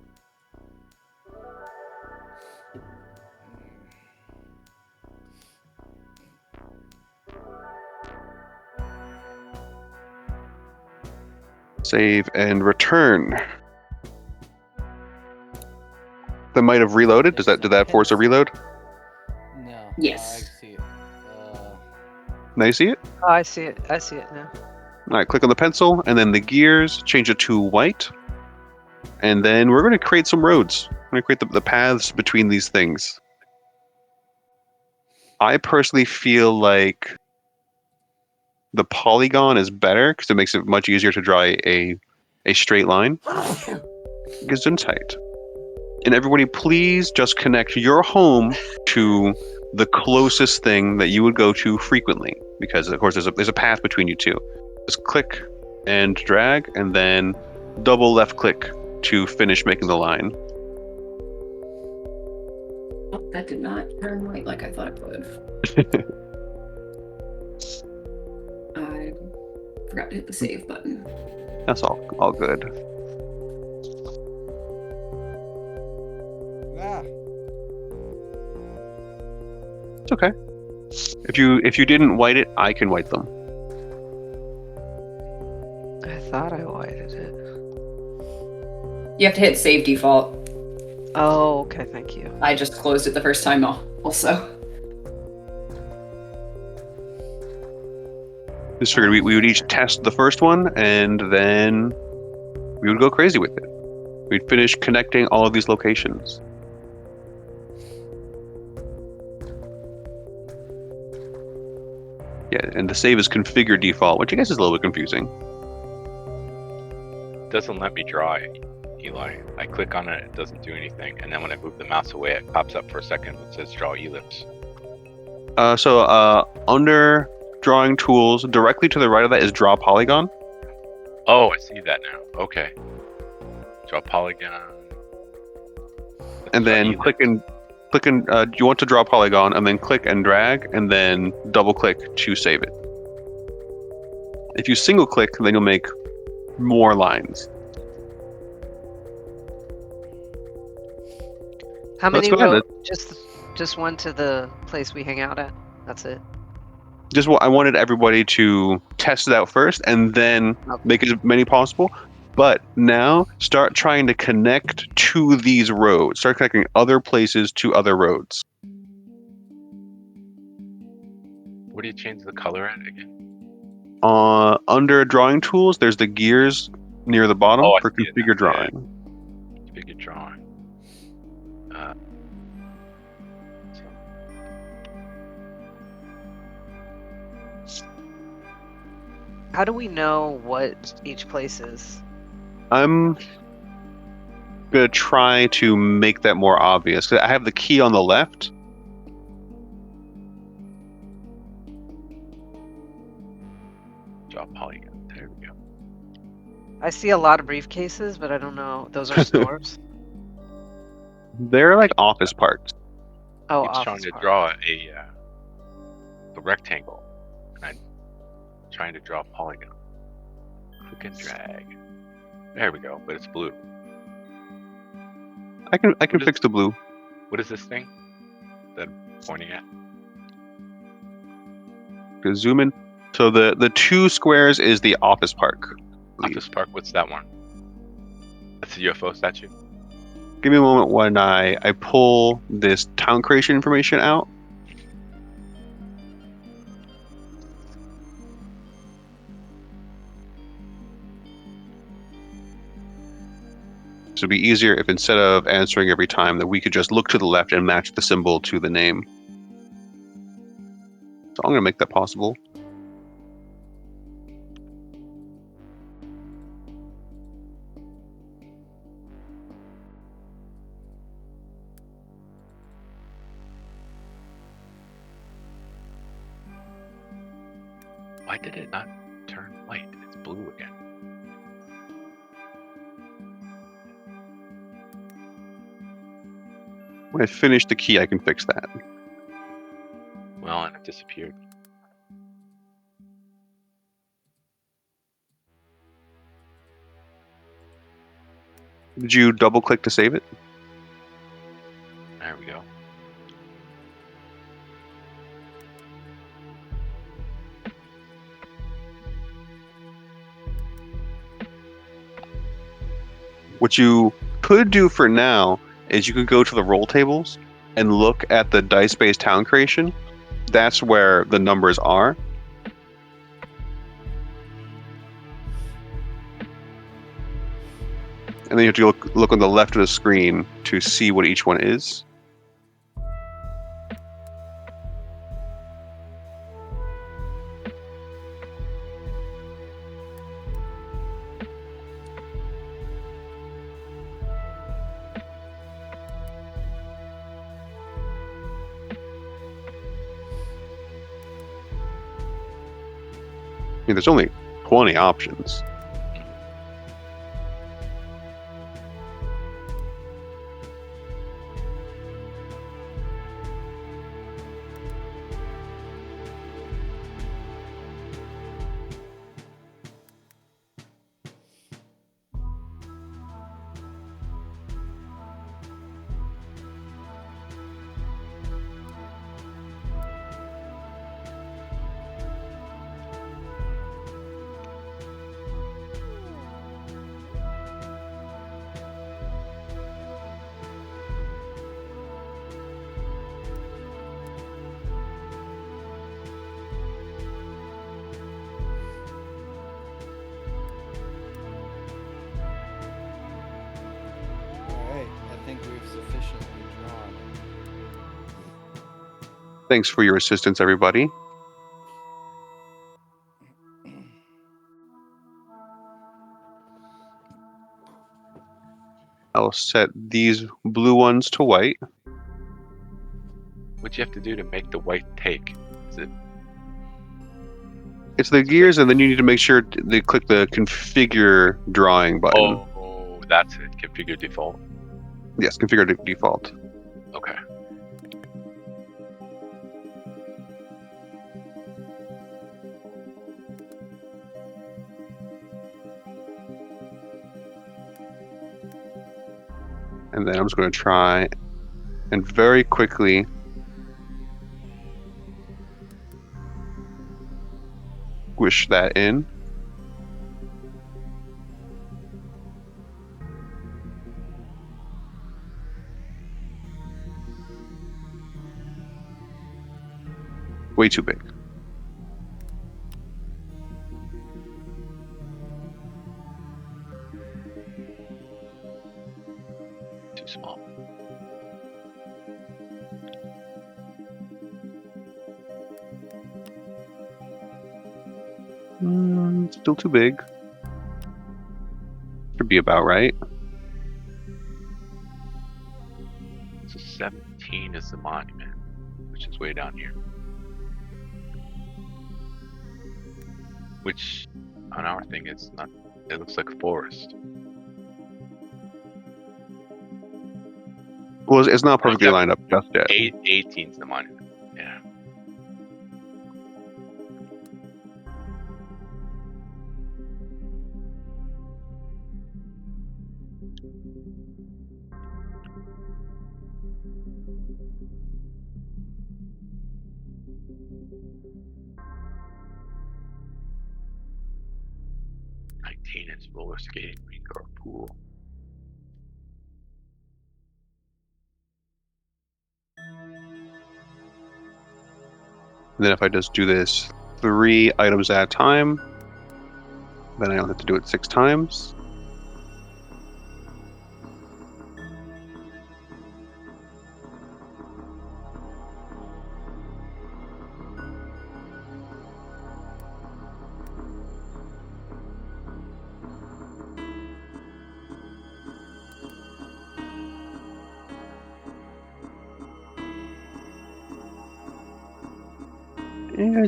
Save and return. That might have reloaded. Did that force a reload? No. Yes. I see it. Now you see it? Oh, I see it. I see it now. All right, click on the pencil and then the gears, change it to white. And then we're going to create some roads. We're going to create the paths between these things. I personally feel like the polygon is better because it makes it much easier to draw a straight line. Gesundheit. And everybody, please just connect your home to the closest thing that you would go to frequently, because of course there's a path between you two. Just click and drag, and then double left click to finish making the line. Oh, that did not turn white like I thought it would. I forgot to hit the save button. That's all good. Ah. It's okay. If you didn't white it, I can white them. I thought I whited it. You have to hit save default. Oh, okay, thank you. I just closed it the first time also. Just figured we would each test the first one, and then we would go crazy with it. We'd finish connecting all of these locations. Yeah, and the save is configure default, which I guess is a little bit confusing. It doesn't let me draw it, Eli. I click on it, it doesn't do anything, and then when I move the mouse away, it pops up for a second and says draw ellipse. So under drawing tools, directly to the right of that is draw polygon. Oh, I see that now. Okay. Draw polygon. And then click and you want to draw polygon, and then click and drag, and then double click to save it. If you single click, then you'll make more lines. How Let's many go ahead. just one to the place we hang out at? That's it. Just I wanted everybody to test it out first, and then make as many possible. But now start trying to connect to these roads. Start connecting other places to other roads. What do you change the color at again? Under drawing tools, there's the gears near the bottom Oh, I for see it configure now. drawing. Configure drawing. How do we know what each place is? I'm gonna try to make that more obvious. 'Cause I have the key on the left. Draw polygon. There we go. I see a lot of briefcases, but I don't know. Those are stores. They're like office parks. Oh, Keeps trying office to park. draw a rectangle, and I'm trying to draw a polygon. Click and drag. There we go, but it's blue. I can What is- fix the blue. What is this thing that I'm pointing at? To zoom in. So the two squares is the office park. Office Park, what's that one? That's a UFO statue? Give me a moment when I pull this town creation information out. So it'd be easier if instead of answering every time that we could just look to the left and match the symbol to the name. So I'm gonna make that possible. Why did it not turn white? It's blue again. When I finish the key, I can fix that. Well, and it disappeared. Did you double click to save it? There we go. What you could do for now is you could go to the roll tables and look at the dice-based town creation. That's where the numbers are. And then you have to look on the left of the screen to see what each one is. I mean, there's only 20 options. sufficiently drawn. Thanks for your assistance, everybody. I'll set these blue ones to white. What you have to do to make the white take? Is it It's the gears, and then you need to make sure they click the configure drawing button. Oh, that's it. Configure default. Yes, configure default. Okay. And then I'm just going to try and very quickly squish that in. Way too big. Too small. Still too big. Should be about right. So 17 is the monument, which is way down here. Which, on our thing, it's not. It looks like a forest. Well, it's not perfectly Yep. lined up just yet. 18 is the monument. Yeah. Is roller skating rink or pool. And then if I just do this 3 items at a time, then I don't have to do it 6 times.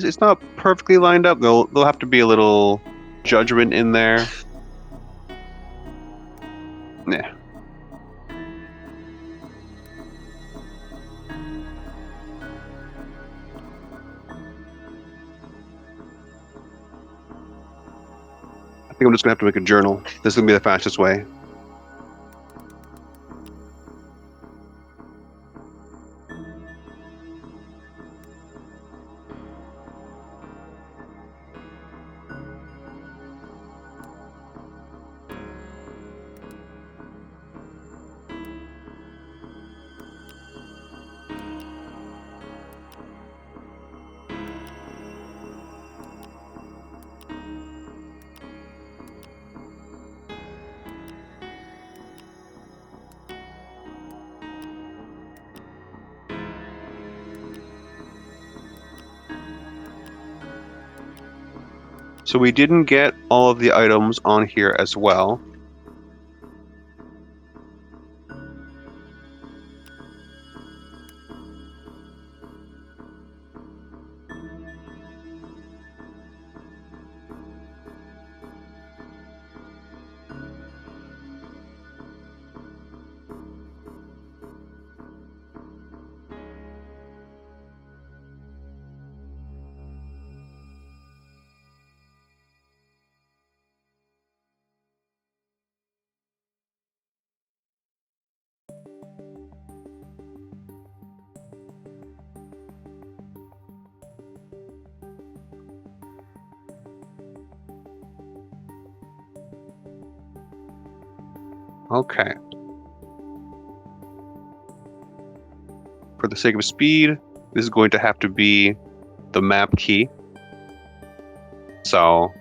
It's not perfectly lined up. There'll have to be a little judgment in there. Yeah. I think I'm just gonna have to make a journal. This is gonna be the fastest way. So we didn't get all of the items on here as well. Okay. For the sake of speed, this is going to have to be the map key. So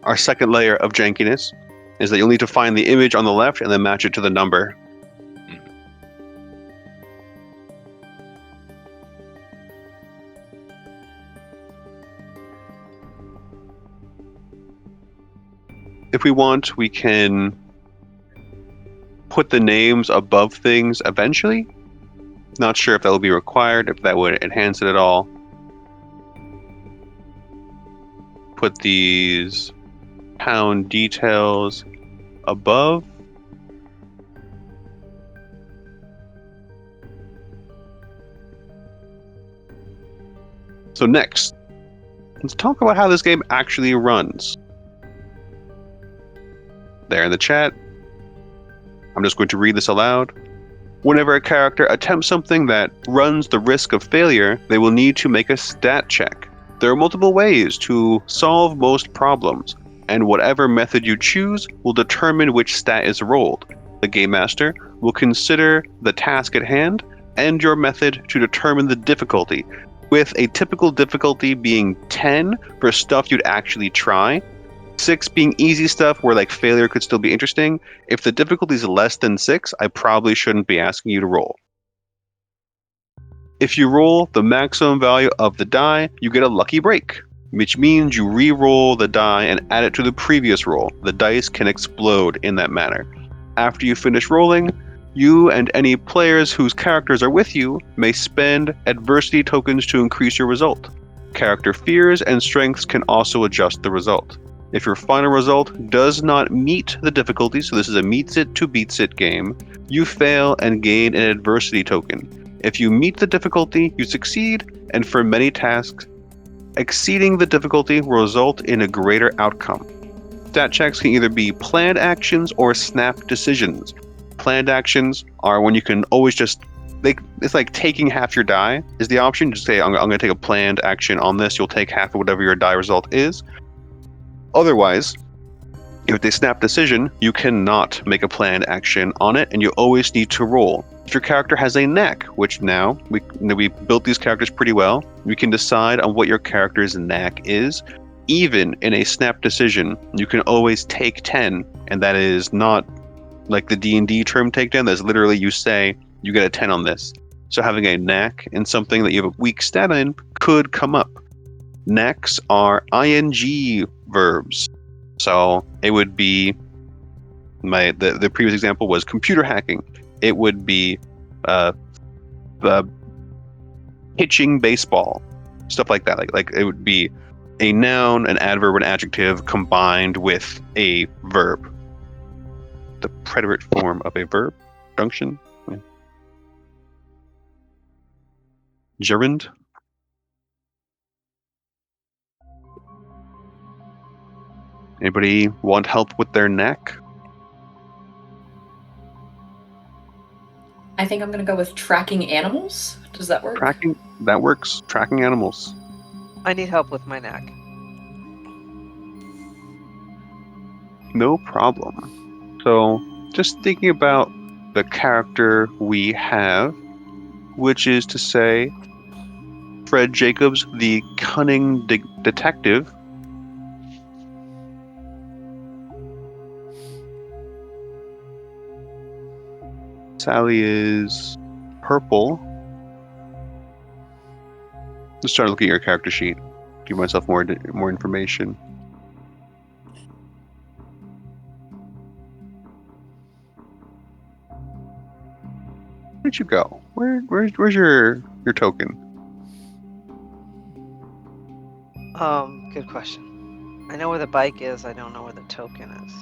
our second layer of jankiness is that you'll need to find the image on the left and then match it to the number. If we want, we can put the names above things eventually. Not sure if that will be required, if that would enhance it at all. Put these town details above. So next, let's talk about how this game actually runs. There in the chat. I'm just going to read this aloud. Whenever a character attempts something that runs the risk of failure, they will need to make a stat check. There are multiple ways to solve most problems, and whatever method you choose will determine which stat is rolled. The game master will consider the task at hand and your method to determine the difficulty, with a typical difficulty being 10 for stuff you'd actually try, 6 being easy stuff where like failure could still be interesting. If the difficulty is less than 6, I probably shouldn't be asking you to roll. If you roll the maximum value of the die, you get a lucky break, which means you re-roll the die and add it to the previous roll. The dice can explode in that manner. After you finish rolling, you and any players whose characters are with you may spend adversity tokens to increase your result. Character fears and strengths can also adjust the result. If your final result does not meet the difficulty, so this is a meets it to beats it game, you fail and gain an adversity token. If you meet the difficulty, you succeed, and for many tasks, exceeding the difficulty will result in a greater outcome. Stat checks can either be planned actions or snap decisions. Planned actions are when you can always just, it's like taking half your die is the option. Just say, I'm going to take a planned action on this. You'll take half of whatever your die result is. Otherwise, if it's a snap decision, you cannot make a planned action on it, and you always need to roll. If your character has a knack, which now we built these characters pretty well, we can decide on what your character's knack is. Even in a snap decision, you can always take 10, and that is not like the D&D term takedown. That's literally you say you get a 10 on this. So having a knack in something that you have a weak stat in could come up. Knacks are ing verbs. So it would be the previous example was computer hacking. It would be pitching baseball, stuff like that. Like it would be a noun, an adverb, an adjective combined with a verb. The preterite form of a verb, junction, gerund. Anybody want help with their knack? I think I'm going to go with tracking animals. Does that work? Tracking, that works. Tracking animals. I need help with my knack. No problem. So, just thinking about the character we have, which is to say, Fred Jacobs, the cunning detective. Sally is purple. Just trying to look at your character sheet. Give myself more information. Where'd you go? Where's your token? Good question. I know where the bike is. I don't know where the token is.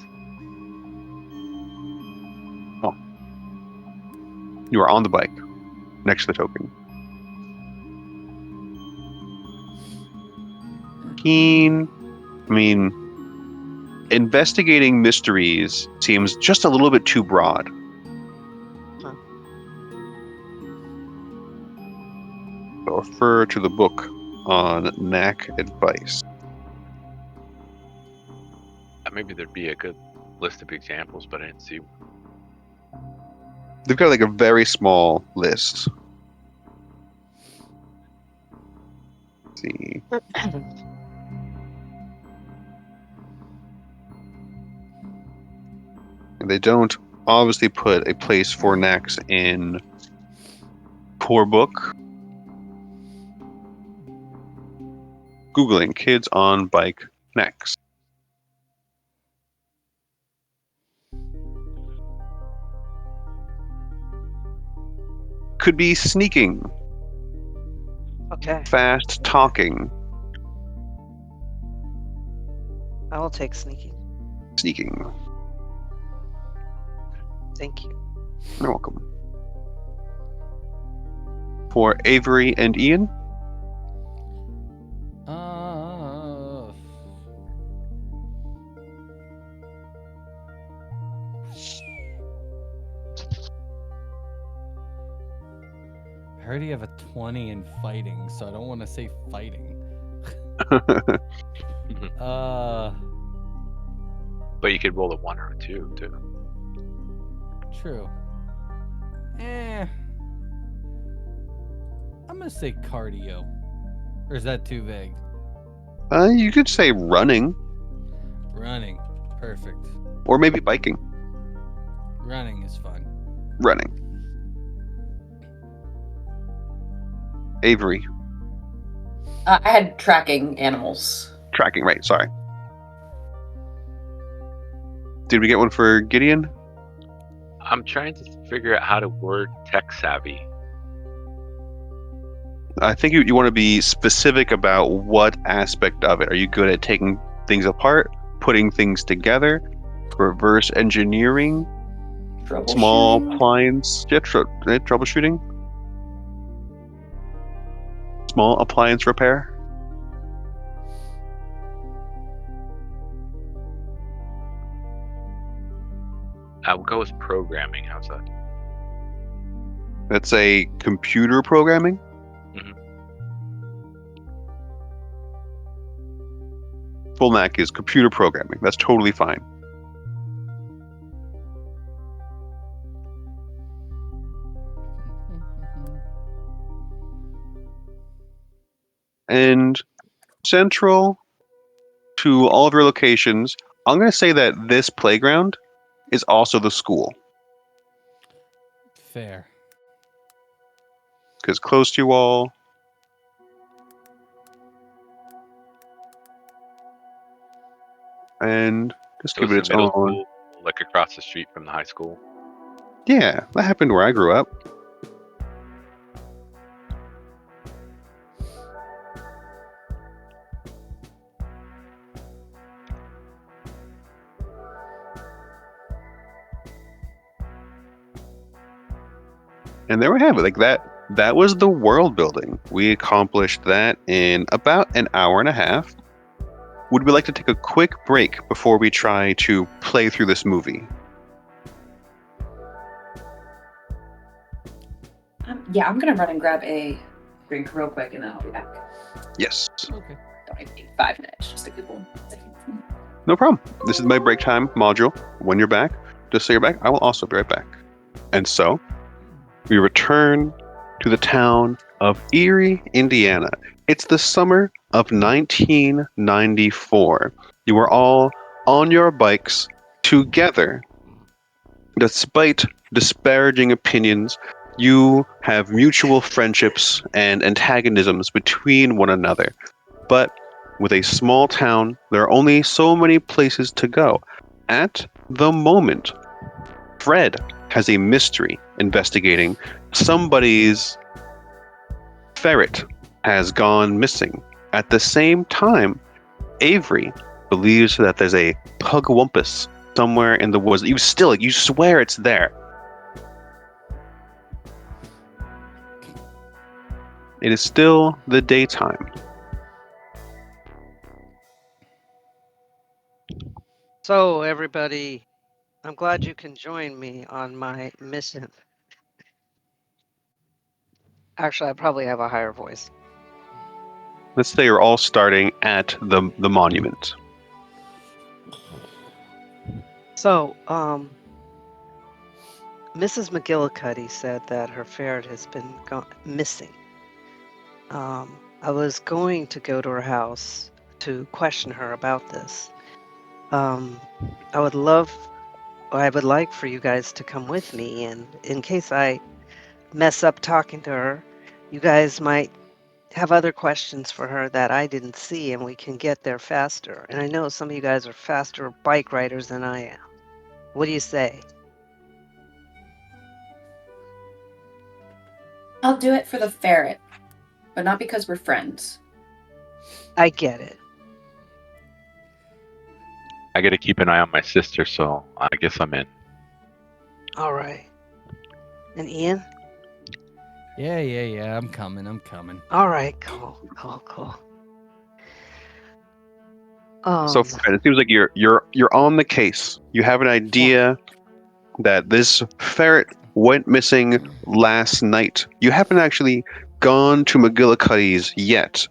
Oh. You are on the bike, next to the token. Keen. I mean, investigating mysteries seems just a little bit too broad. Huh. So refer to the book on knack advice. Maybe there'd be a good list of examples, but I didn't see one. They've got like a very small list. Let's see. They don't obviously put a place for Nax in Poor Book. Googling kids on bike Nax. Could be sneaking, Okay. fast talking, I will take sneaking. sneaking. Thank you. You're welcome. For Avery and Ian, I heard you have a 20 in fighting, so I don't want to say fighting. But you could roll a 1 or a 2 too. True. I'm gonna say cardio. Or is that too vague? you could say running, Running. Perfect. or maybe biking. Running is fun. Running. Avery, I had tracking animals. tracking, right, sorry. Did we get one for Gideon? I'm trying to figure out how to word tech savvy. I think you want to be specific about what aspect of it. Are you good at taking things apart, putting things together, reverse engineering, small Troubleshooting. appliance, troubleshooting, small appliance repair? I will go with programming. How's that? That's a computer programming? Mhm. Full knack is computer programming. That's totally fine. And central to all of your locations, I'm going to say that this playground is also the school. Fair. Because close to you all. And just So give is it the its middle own. school like across the street from the high school? Yeah, that happened where I grew up. And there we have it. Like that was the world building. We accomplished that in about an hour and a half. Would we like to take a quick break before we try to play through this movie? Yeah, I'm gonna run and grab a drink real quick and then I'll be back. Yes. Okay. Don't even need 5 minutes, just a good one. No problem. This is my break time module. When you're back, just say you're back. I will also be right back. And so, we return to the town of Erie, Indiana. It's the summer of 1994. You are all on your bikes together. Despite disparaging opinions, you have mutual friendships and antagonisms between one another. But with a small town, there are only so many places to go. At the moment, Fred has a mystery investigating. Somebody's ferret has gone missing. At the same time, Avery believes that there's a pugwampus somewhere in the woods. You swear it's there. It is still the daytime. So, everybody, I'm glad you can join me on my mission. Actually, I probably have a higher voice. Let's say you're all starting at the monument. So, Mrs. McGillicuddy said that her ferret has been missing. I was going to go to her house to question her about this. I would love I would like for you guys to come with me, and in case I mess up talking to her, you guys might have other questions for her that I didn't see, and we can get there faster. And I know some of you guys are faster bike riders than I am. What do you say? I'll do it for the ferret, but not because we're friends. I get it. I got to keep an eye on my sister, so I guess I'm in. All right. And Ian? Yeah. I'm coming. All right, cool. So Fred, it seems like you're on the case. You have an idea that this ferret went missing last night. You haven't actually gone to McGillicuddy's yet.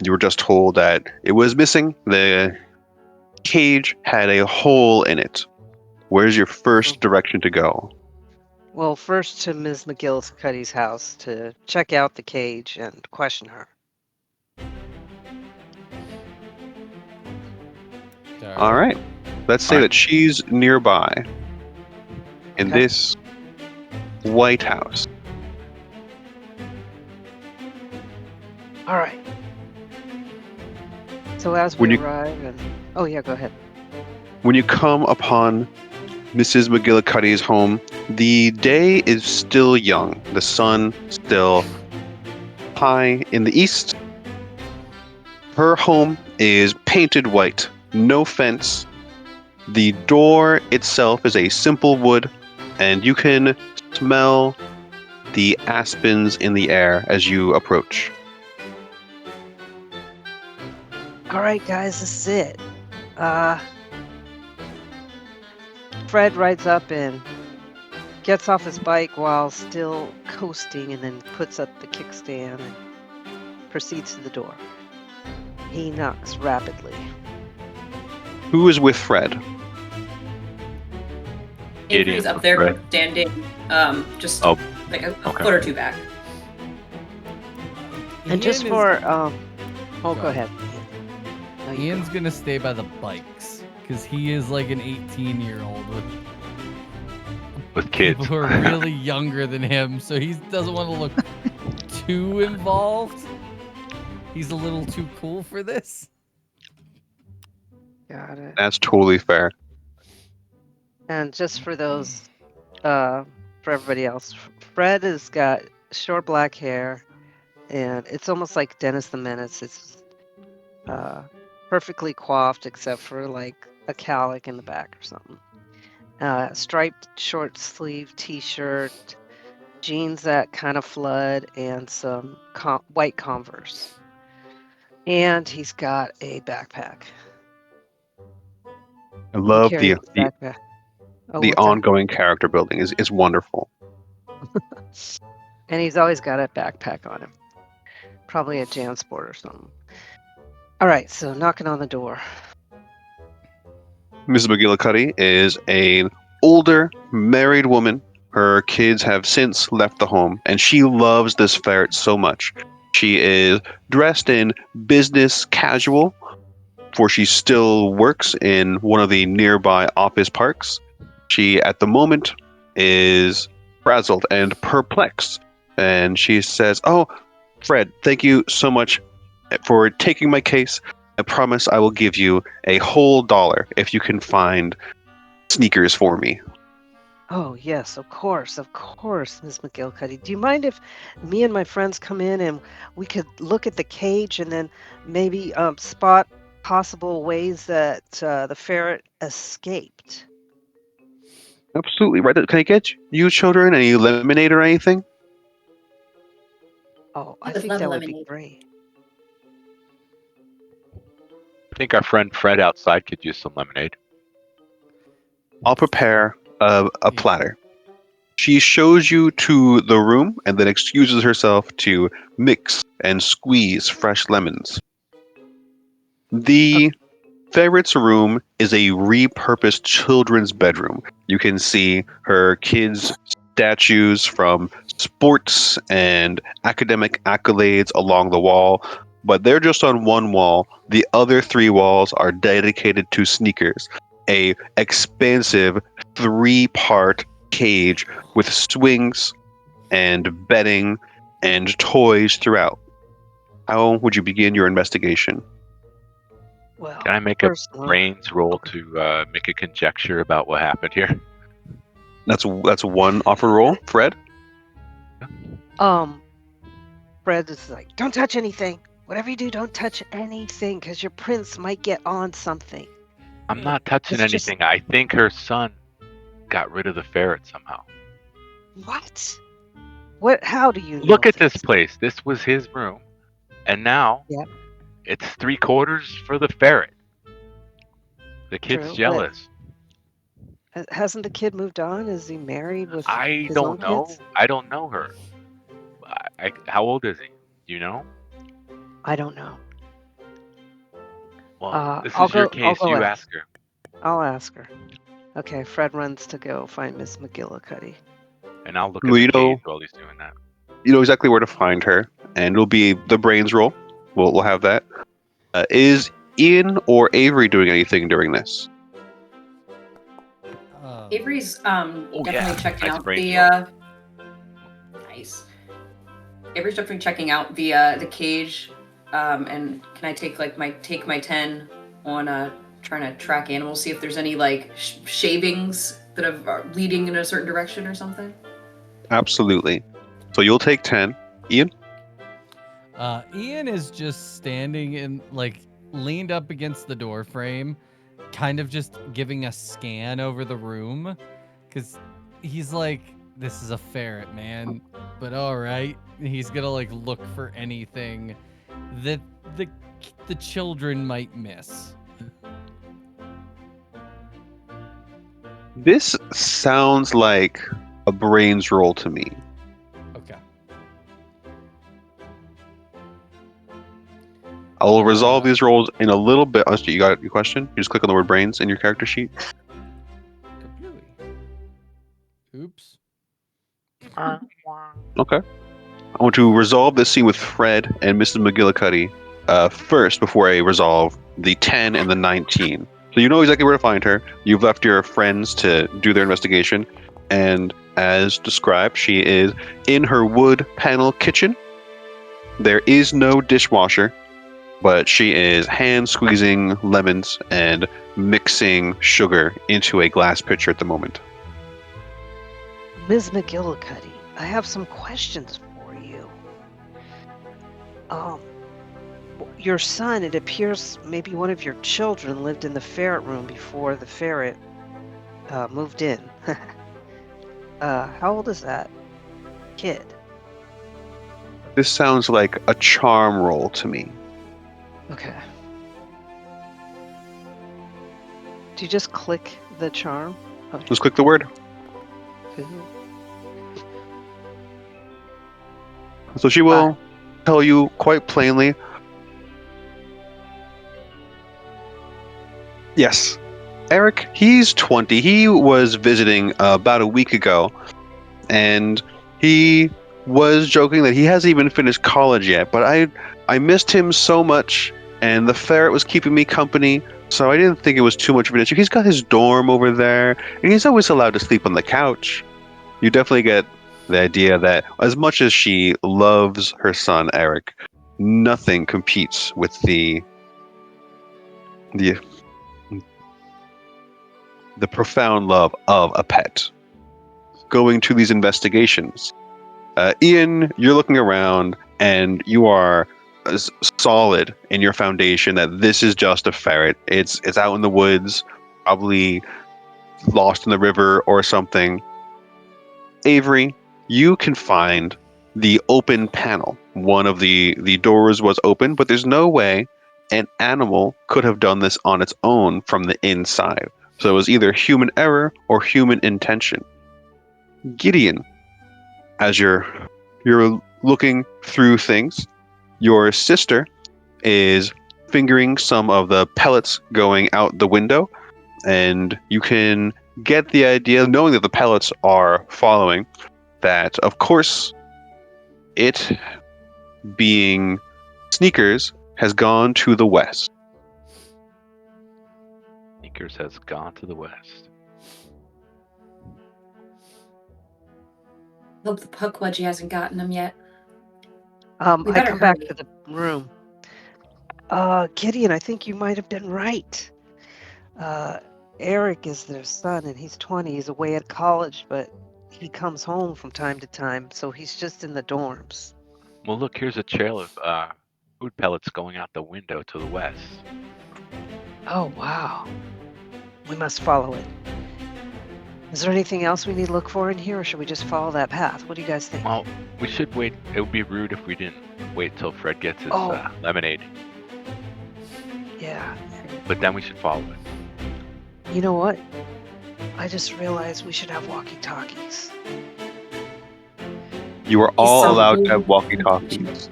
You were just told that it was missing. The cage had a hole in it. Where's your first direction to go? Well, first to Ms. McGillicuddy's house to check out the cage and question her. All right. Let's say that she's nearby in this White House. All right. So as we arrive and... Oh, yeah, go ahead. When you come upon Mrs. McGillicuddy's home, the day is still young. The sun still high in the east. Her home is painted white, no fence. The door itself is a simple wood, and you can smell the aspens in the air as you approach. All right, guys, this is it. Fred rides up and gets off his bike while still coasting, and then puts up the kickstand and proceeds to the door. He knocks rapidly. Who is with Fred? Avery's up there Fred. standing, just like a foot or two back. And just for go ahead. No, Ian's gonna stay by the bikes because he is like an 18-year-old With kids. people who are really younger than him, so he doesn't want to look too involved. He's a little too cool for this. Got it. That's totally fair. And just for those, for everybody else, Fred has got short black hair, and it's almost like Dennis the Menace. It's perfectly coiffed except for like a cowlick in the back or something. Striped short sleeve t-shirt, jeans that kind of flood, and some white Converse. And he's got a backpack. I love He carries the backpack. Oh, the what's that? ongoing character building is wonderful. And he's always got a backpack on him. Probably a JanSport or something. All right, so knocking on the door. Mrs. McGillicuddy is an older married woman. Her kids have since left the home, and she loves this ferret so much. She is dressed in business casual, for she still works in one of the nearby office parks. She, at the moment, is frazzled and perplexed, and she says, "Oh, Fred, thank you so much for taking my case. I promise I will give you a whole $1 if you can find sneakers for me." Oh, yes, of course, Miss McGillicuddy. Do you mind if me and my friends come in and we could look at the cage and then maybe spot possible ways that the ferret escaped? Absolutely. Right. Can I get you children any lemonade or anything? Oh, I would think love that would be lemonade. great. I think our friend Fred outside could use some lemonade. I'll prepare a platter. She shows you to the room and then excuses herself to mix and squeeze fresh lemons. The ferret's room is a repurposed children's bedroom. You can see her kids' statues from sports and academic accolades along the wall, but they're just on one wall. The other 3 walls are dedicated to sneakers. a expansive 3-part cage with swings and bedding and toys throughout. How would you begin your investigation? Well, Can I make a personally, brains roll okay. to make a conjecture about what happened here? That's one offer roll, Fred. Fred is like, don't touch anything. Whatever you do, don't touch anything, because your prince might get on something. I'm not touching It's just- anything. I think her son got rid of the ferret somehow. What? What? How do you know Look at this place. This was his room, and now Yep. it's 3/4 for the ferret. The kid's True, but jealous. hasn't the kid moved on? Is he married with I his own don't know. kids? I don't know her. How old is he? Do you know? I don't know. Well, this I'll is your go. I'll case. go You ask. ask her. I'll ask her. Okay, Fred runs to go find Miss McGillicuddy. And I'll look at Well, the you know, cage while he's doing that. you know exactly where to find her, and it'll be the brains roll. We'll have that. Is Ian or Avery doing anything during this? Avery's definitely yeah. checking Nice out brain the nice. Avery's definitely checking out the cage. And can I take my 10 on trying to track animals, see if there's any like shavings that are leading in a certain direction or something? Absolutely. So you'll take 10. Ian? Ian is just standing in, like, leaned up against the door frame, kind of just giving a scan over the room, because he's like, this is a ferret, man, but all right. He's gonna like look for anything that the children might miss. This sounds like a brains roll to me. Okay. I will resolve these rolls in a little bit. Oh, you got your question? You just click on the word brains in your character sheet. Completely. Oops. Okay. I want to resolve this scene with Fred and Mrs. McGillicuddy first before I resolve the 10 and the 19. So you know exactly where to find her. You've left your friends to do their investigation. And as described, she is in her wood panel kitchen. There is no dishwasher, but she is hand squeezing lemons and mixing sugar into a glass pitcher at the moment. Ms. McGillicuddy, I have some questions for you. Your son, it appears maybe one of your children lived in the ferret room before the ferret moved in. How old is that kid? This sounds like a charm roll to me. Okay. Do you just click the charm? Okay. Just click the word. So she will tell you quite plainly. Yes. Eric, he's 20. He was visiting about a week ago, and he was joking that he hasn't even finished college yet, but I missed him so much, and the ferret was keeping me company, so I didn't think it was too much of an issue. He's got his dorm over there, and he's always allowed to sleep on the couch. You definitely get the idea that as much as she loves her son, Eric, nothing competes with the profound love of a pet. Going to these investigations. Ian, you're looking around and you are solid in your foundation that this is just a ferret. It's out in the woods, probably lost in the river or something. Avery, you can find the open panel. One of the doors was open, but there's no way an animal could have done this on its own from the inside. So it was either human error or human intention. Gideon, as you're looking through things, your sister is fingering some of the pellets going out the window, and you can get the idea, knowing that the pellets are following, that of course it, being Sneakers, has gone to the west. Sneakers has gone to the west. Hope the Puckwudgie hasn't gotten him yet. We I better come back hurry. to the room. Gideon, I think you might have been right. Eric is their son, and he's 20. He's away at college, but he comes home from time to time, so he's just in the dorms. Well, look, here's a trail of food pellets going out the window to the west. Oh, wow. We must follow it. Is there anything else we need to look for in here, or should we just follow that path? What do you guys think? Well, we should wait. It would be rude if we didn't wait till Fred gets his Oh. lemonade. Yeah. But then we should follow it. You know what? I just realized we should have walkie-talkies. You are all sound allowed to really have walkie-talkies.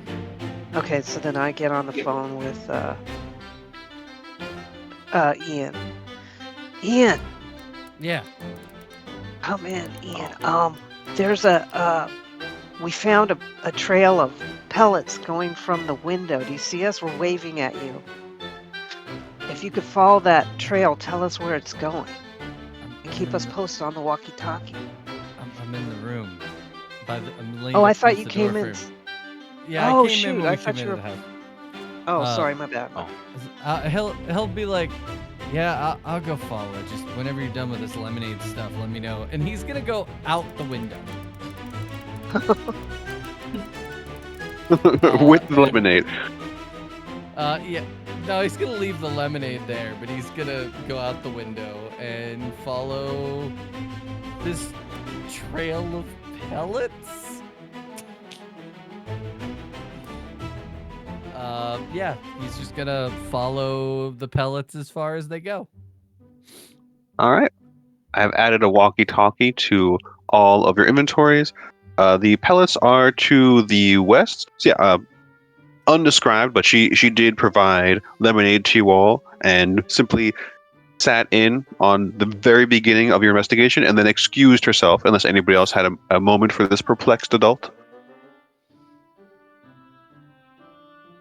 Okay, so then I get on the phone with Ian. Ian, Yeah. come in, Ian. There's we found a trail of pellets going from the window. Do you see us? We're waving at you. If you could follow that trail, tell us where it's going. And keep us posted on the walkie-talkie. I'm in the room. I'm laying Oh, I up thought against you the came door in. frame. Yeah, Oh, I came in shoot, when I we thought came you into were- the house. Oh, sorry, my bad. He'll be like, yeah, I'll go follow it. Just whenever you're done with this lemonade stuff, let me know. And he's gonna go out the window. With the lemonade. Yeah. No, he's gonna leave the lemonade there, but he's gonna go out the window and follow this trail of pellets. Yeah, he's just gonna follow the pellets as far as they go. All right. I have added a walkie-talkie to all of your inventories. The pellets are to the west. So yeah, undescribed, but she did provide lemonade to you all and simply sat in on the very beginning of your investigation and then excused herself unless anybody else had a moment for this perplexed adult.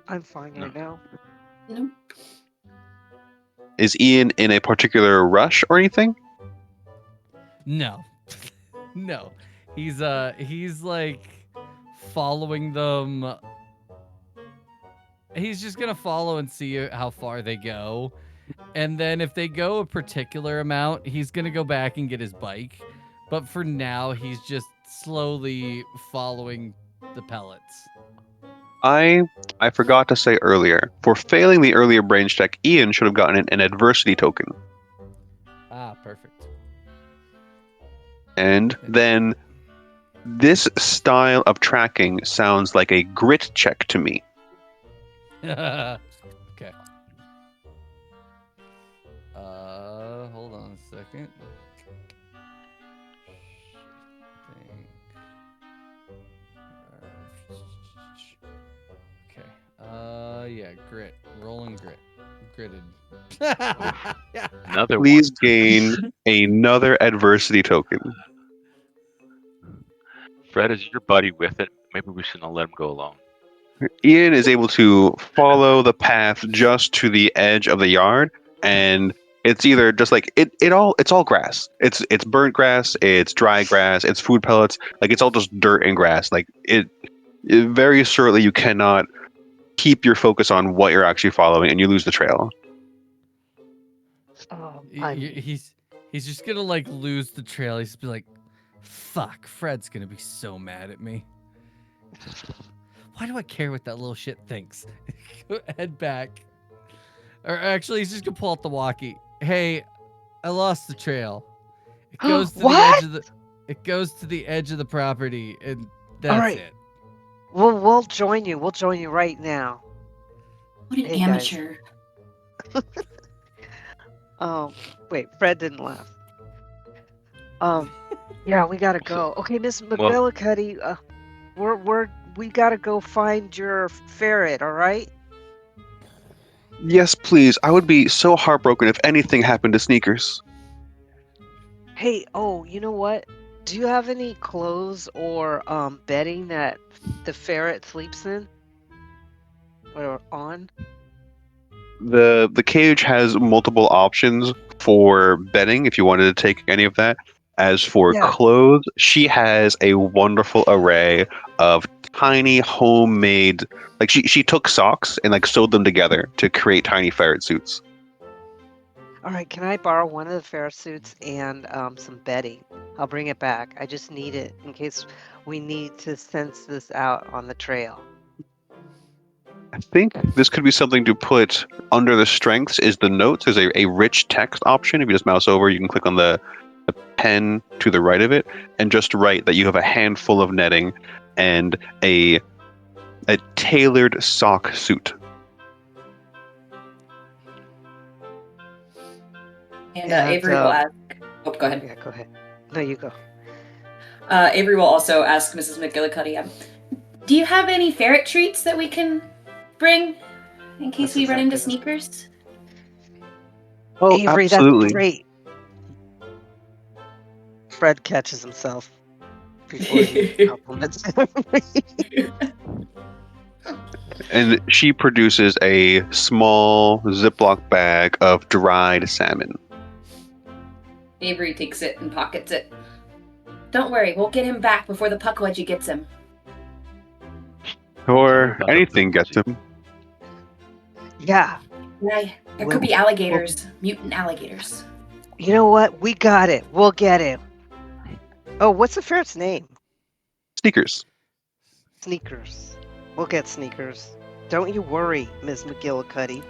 I'm fine right now. No. Is Ian in a particular rush or anything? No. No. He's like following them. He's just gonna follow and see how far they go. And then if they go a particular amount, he's gonna go back and get his bike. But for now, he's just slowly following the pellets. I forgot to say earlier, for failing the earlier brain check, Ian should have gotten an adversity token. Ah, perfect. And then this style of tracking sounds like a grit check to me. Okay. Hold on a second. Okay. Yeah, grit. Rolling grit. Gritted. Another Please gain another adversity token. one. Fred, is your buddy with it? Maybe we shouldn't let him go alone. Ian is able to follow the path just to the edge of the yard, and it's either just like it's all grass. It's burnt grass, it's dry grass, it's food pellets, like it's all just dirt and grass. Like it very certainly you cannot keep your focus on what you're actually following and you lose the trail. He's just gonna like lose the trail. He's be like, fuck, Fred's gonna be so mad at me. Why do I care what that little shit thinks? Head back. Or actually, he's just gonna pull out the walkie. Hey, I lost the trail. It goes to the edge of the. It goes to the edge of the property, and that's right. it. We'll join you. We'll join you right now. What an Hey, guys. amateur. Wait, Fred didn't laugh. Yeah, we gotta go. Okay, Miss McMillicuddy, we gotta go find your ferret. All right? Yes, please. I would be so heartbroken if anything happened to Sneakers. Hey, you know what? Do you have any clothes or bedding that the ferret sleeps in or on? The cage has multiple options for bedding, if you wanted to take any of that. As for Yeah. clothes, she has a wonderful array of tiny homemade, like she took socks and like sewed them together to create tiny ferret suits. All right, can I borrow one of the ferret suits and some bedding? I'll bring it back. I just need it in case we need to sense this out on the trail. I think this could be something to put under the strengths is the notes. There's a rich text option. If you just mouse over, you can click on the pen to the right of it and just write that you have a handful of netting and a tailored sock suit. And Avery will ask. Oh, go ahead. Yeah, go ahead. No, you go. Avery will also ask Mrs. McGillicuddy, do you have any ferret treats that we can bring in case we run into sneakers? Oh, Avery, absolutely. that's great. Fred catches himself before he compliments Avery. And she produces a small Ziploc bag of dried salmon. Avery takes it and pockets it. Don't worry, we'll get him back before the Puckwudgie gets him. Or anything gets him. Yeah. Yeah, there could be alligators, mutant alligators. You know what? We got it. We'll get him. Oh, what's the ferret's name? Sneakers. Sneakers. We'll get Sneakers. Don't you worry, Ms. McGillicuddy.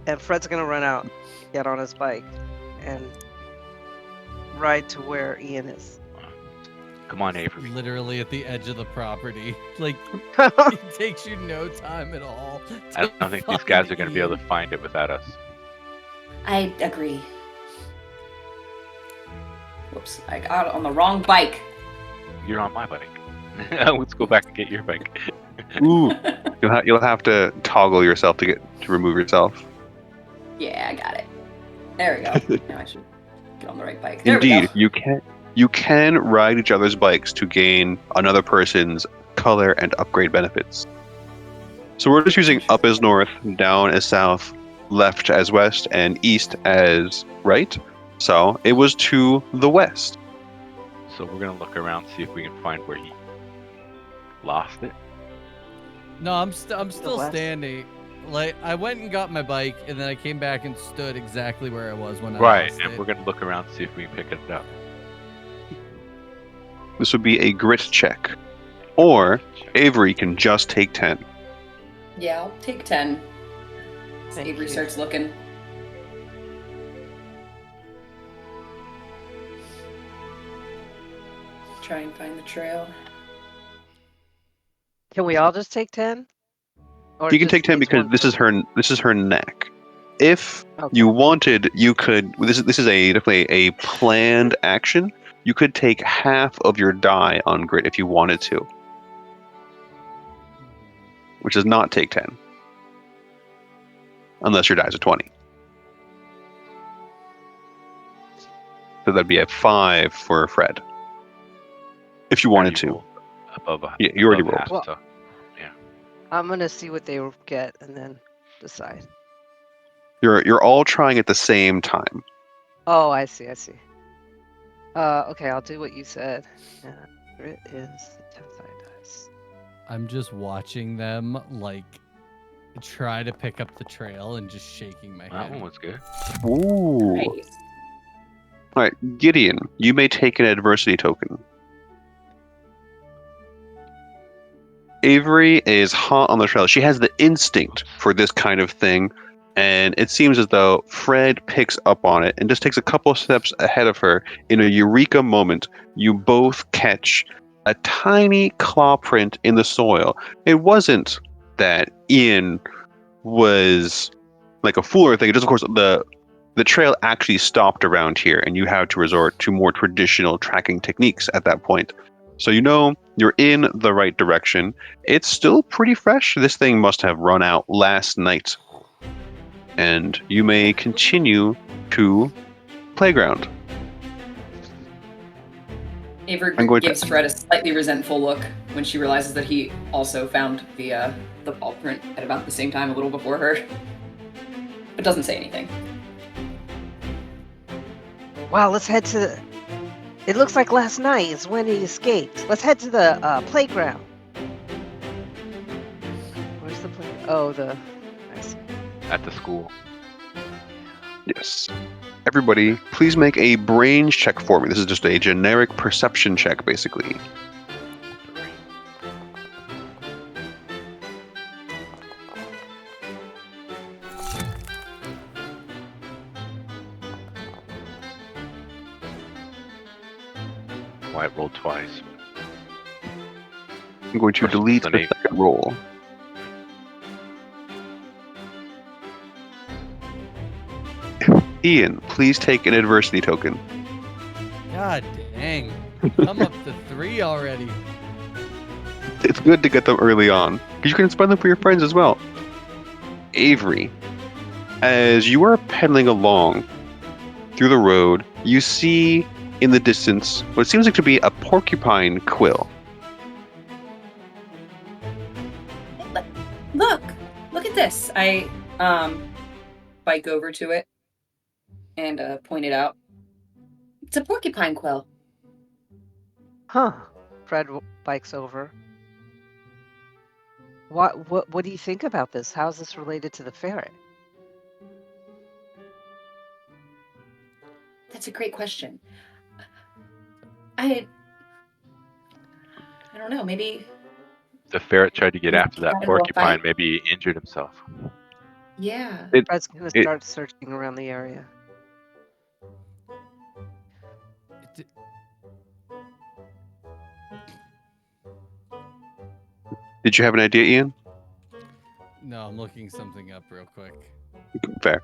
And Fred's gonna run out, get on his bike, and ride to where Ian is. Come on, Avery. Literally at the edge of the property. Like, it takes you no time at all. I don't think these guys are going to be able to find it without us. I agree. Whoops, I got on the wrong bike. You're on my bike. Let's go back and get your bike. Ooh, you'll have to toggle yourself to remove yourself. Yeah, I got it. There we go. Now I should get on the right bike. There Indeed, we go. you can ride each other's bikes to gain another person's color and upgrade benefits. So we're just using up as north, down as south, left as west, and east as right. So it was to the west. So we're going to look around, see if we can find where he lost it. No, I'm still west. standing. Like, I went and got my bike, and then I came back and stood exactly where I was when I Right, lost and it. we're going to look around, see if we can pick it up. This would be a grit check. Or Avery can just take 10. Yeah, I'll take 10. Thank Avery you. starts looking. Try and find the trail. Can we all just take 10? Or You can just take 10 each because one this is her neck. If Okay. you wanted, you could. This is definitely a planned action. You could take half of your die on grit if you wanted to, which does not take 10, unless your dies are 20. So that'd be a 5 for Fred, if you wanted to. Above a, Yeah, you already above half, rolled. so. I'm gonna see what they get and then decide. You're all trying at the same time. Oh, I see. Okay, I'll do what you said. Grit is 10-sided dice. I'm just watching them, like, try to pick up the trail and just shaking my That one head. was good. Ooh. Nice. All right, Gideon, you may take an adversity token. Avery is hot on the trail. She has the instinct for this kind of thing, and it seems as though Fred picks up on it and just takes a couple of steps ahead of her. In a eureka moment, you both catch a tiny claw print in the soil. It wasn't that Ian was like a fool or anything. Just, of course, the trail actually stopped around here, and you had to resort to more traditional tracking techniques at that point. So you know you're in the right direction. It's still pretty fresh. This thing must have run out last night. And you may continue to playground. Avery I'm going to- gives Fred a slightly resentful look when she realizes that he also found the paw print at about the same time, a little before her. But doesn't say anything. Wow, let's head to the... It looks like last night is when he escaped. Let's head to the playground. Where's the playground? Oh, I see. At the school. Yes. Everybody, please make a brains check for me. This is just a generic perception check, basically. Why it rolled twice. I'm going to Versus delete an the 8. second roll. Ian, please take an adversity token. God dang. I'm up to 3 already. It's good to get them early on, because you can spend them for your friends as well. Avery, as you are pedaling along through the road, you see in the distance what seems like to be a porcupine quill. Look at this. I bike over to it and point it out. It's a porcupine quill. Huh. Fred bikes over. What do you think about this? How is this related to the ferret? That's a great question. I don't know. Maybe The ferret tried to get after that Got into a porcupine. fight? Maybe he injured himself. yeah. Fred's gonna it- start searching around the area. Did you have an idea, Ian? No, I'm looking something up real quick. Fair.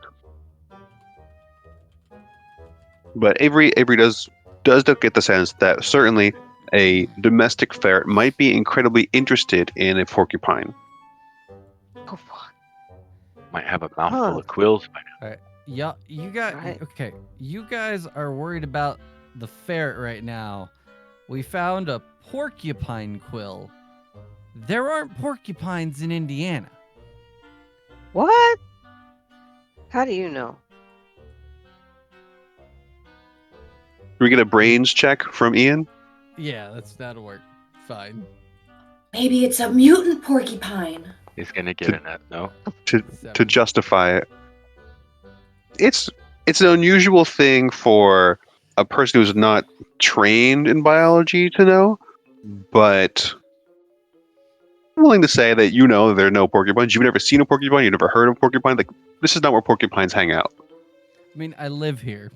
But Avery does get the sense that certainly a domestic ferret might be incredibly interested in a porcupine. Oh, fuck. Might have a mouthful Huh. of quills by now. Yeah, you guys. Right. Okay, you guys are worried about the ferret right now. We found a porcupine quill. There aren't porcupines in Indiana. What? How do you know? Can we get a brains check from Ian? Yeah, that'll work. Fine. Maybe it's a mutant porcupine. He's gonna get a no. To Seven. justify it. It's an unusual thing for a person who's not trained in biology to know, but I'm willing to say that there are no porcupines. You've never seen a porcupine, you've never heard of a porcupine. Like, this is not where porcupines hang out. I mean, I live here.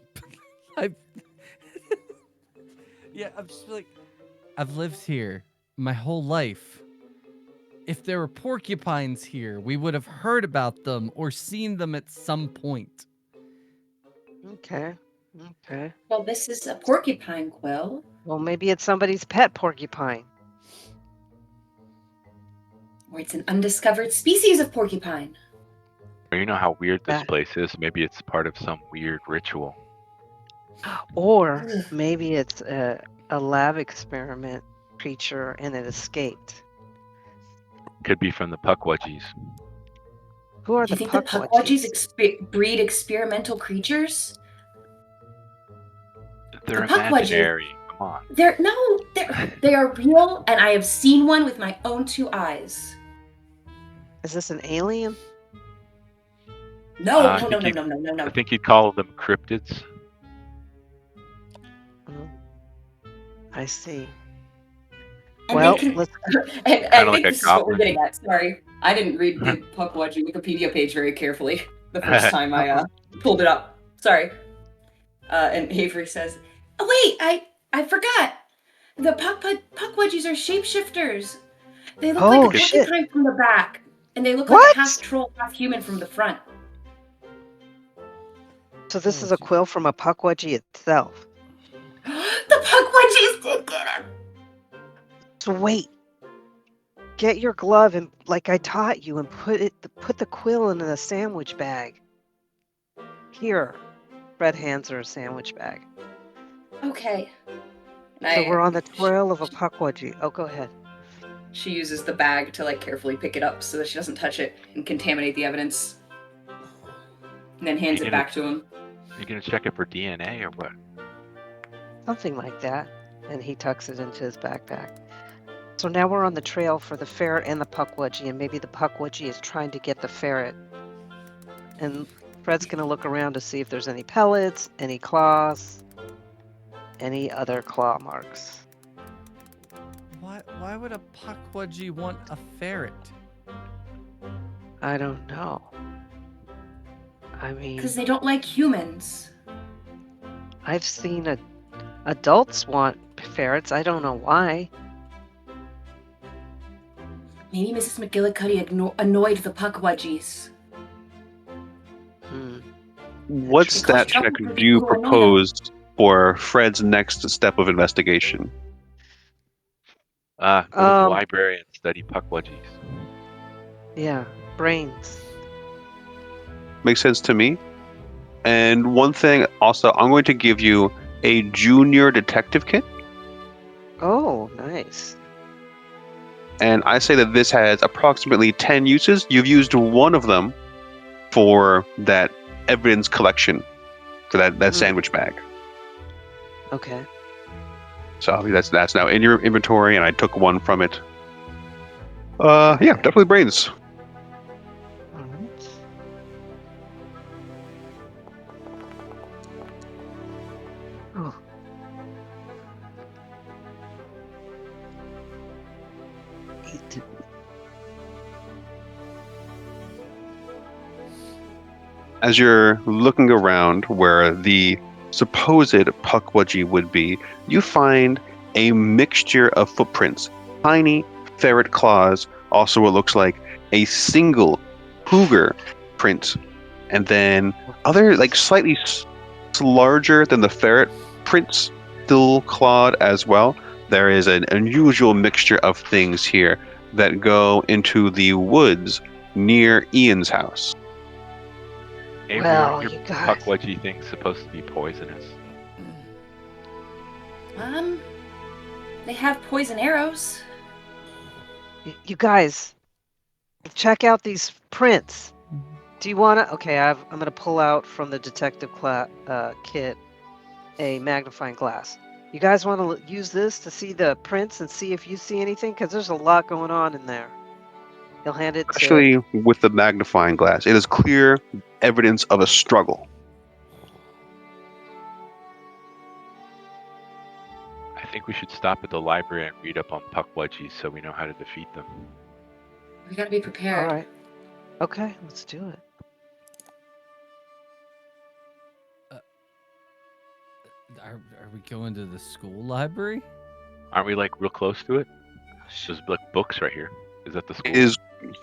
Yeah, I'm just like, I've lived here my whole life. If there were porcupines here, we would have heard about them or seen them at some point. Okay. Well, this is a porcupine quill. Well, maybe it's somebody's pet porcupine. Or it's an undiscovered species of porcupine. Or you know how weird this That- place is? Maybe it's part of some weird ritual. Or maybe it's a lab experiment creature and it escaped. Could be from the Puckwudgies. Who are Do you the think the Puckwudgies? Puckwudgies breed experimental creatures? They're The Puckwudgie. imaginary. Come on. They are real, and I have seen one with my own 2 eyes. Is this an alien? No, I think no. I think you'd call them cryptids. Oh, I see. And Well, they can, let's. and I Kinda think like a this is what we're goblin. getting at. Sorry, I didn't read the Puckwudgie Wikipedia page very carefully the first time I pulled it up. Sorry. And Avery says, "Oh wait, I forgot. The Puckwudgies are shapeshifters. They look Oh, like a shit. porcupine from the back, and they look like What? a half troll, half human from the front." So this is a quill from a Puckwudgie itself. The Puckwudgies did get him. So wait. Get your glove and, like I taught you, and put the quill in a sandwich bag. Here. Fred hands her a sandwich bag. Okay. So we're on the trail of a Puckwudgie. Oh, go ahead. She uses the bag to carefully pick it up so that she doesn't touch it and contaminate the evidence. And then hands it back to him. You gonna check it for DNA or what? Something like that. And he tucks it into his backpack. So now we're on the trail for the ferret and the puckwudgie, and maybe the puckwudgie is trying to get the ferret. And Fred's going to look around to see if there's any pellets, any claws, any other claw marks. Why would a puckwudgie want a ferret? I don't know. I mean, Because they don't like humans. I've seen adults want ferrets. I don't know why. Maybe Mrs. McGillicuddy annoyed the puckwudgies. What Because stat some check people do you annoy them. propose for Fred's next step of investigation? Go to the library and study puckwudgies. Yeah, brains. Makes sense to me. And one thing also, I'm going to give you a junior detective kit. Oh, nice. And I say that this has approximately 10 uses. You've used one of them for that evidence collection, for that sandwich bag. Okay. So I mean, that's now in your inventory, and I took one from it. Yeah, definitely brains. All right. Oh. Eat. As you're looking around where the supposed puckwudgie would be, you find a mixture of footprints, tiny ferret claws, also what looks like a single cougar print, and then other like slightly larger than the ferret prints, still clawed as well. There is an unusual mixture of things here that go into the woods near Ian's house. Avery, Well, aren't your you guys. puckwudgie things supposed to be poisonous? They have poison arrows. You guys, check out these prints. Do you want to? Okay, I'm going to pull out from the detective kit a magnifying glass. You guys want to use this to see the prints and see if you see anything? Because there's a lot going on in there. He'll hand it to... Especially with the magnifying glass, it is clear evidence of a struggle. I think we should stop at the library and read up on puckwudgies so we know how to defeat them. We gotta be prepared. All right. Okay, let's do it. Are we going to the school library? Aren't we like real close to it? There's like books right here. Is that the school?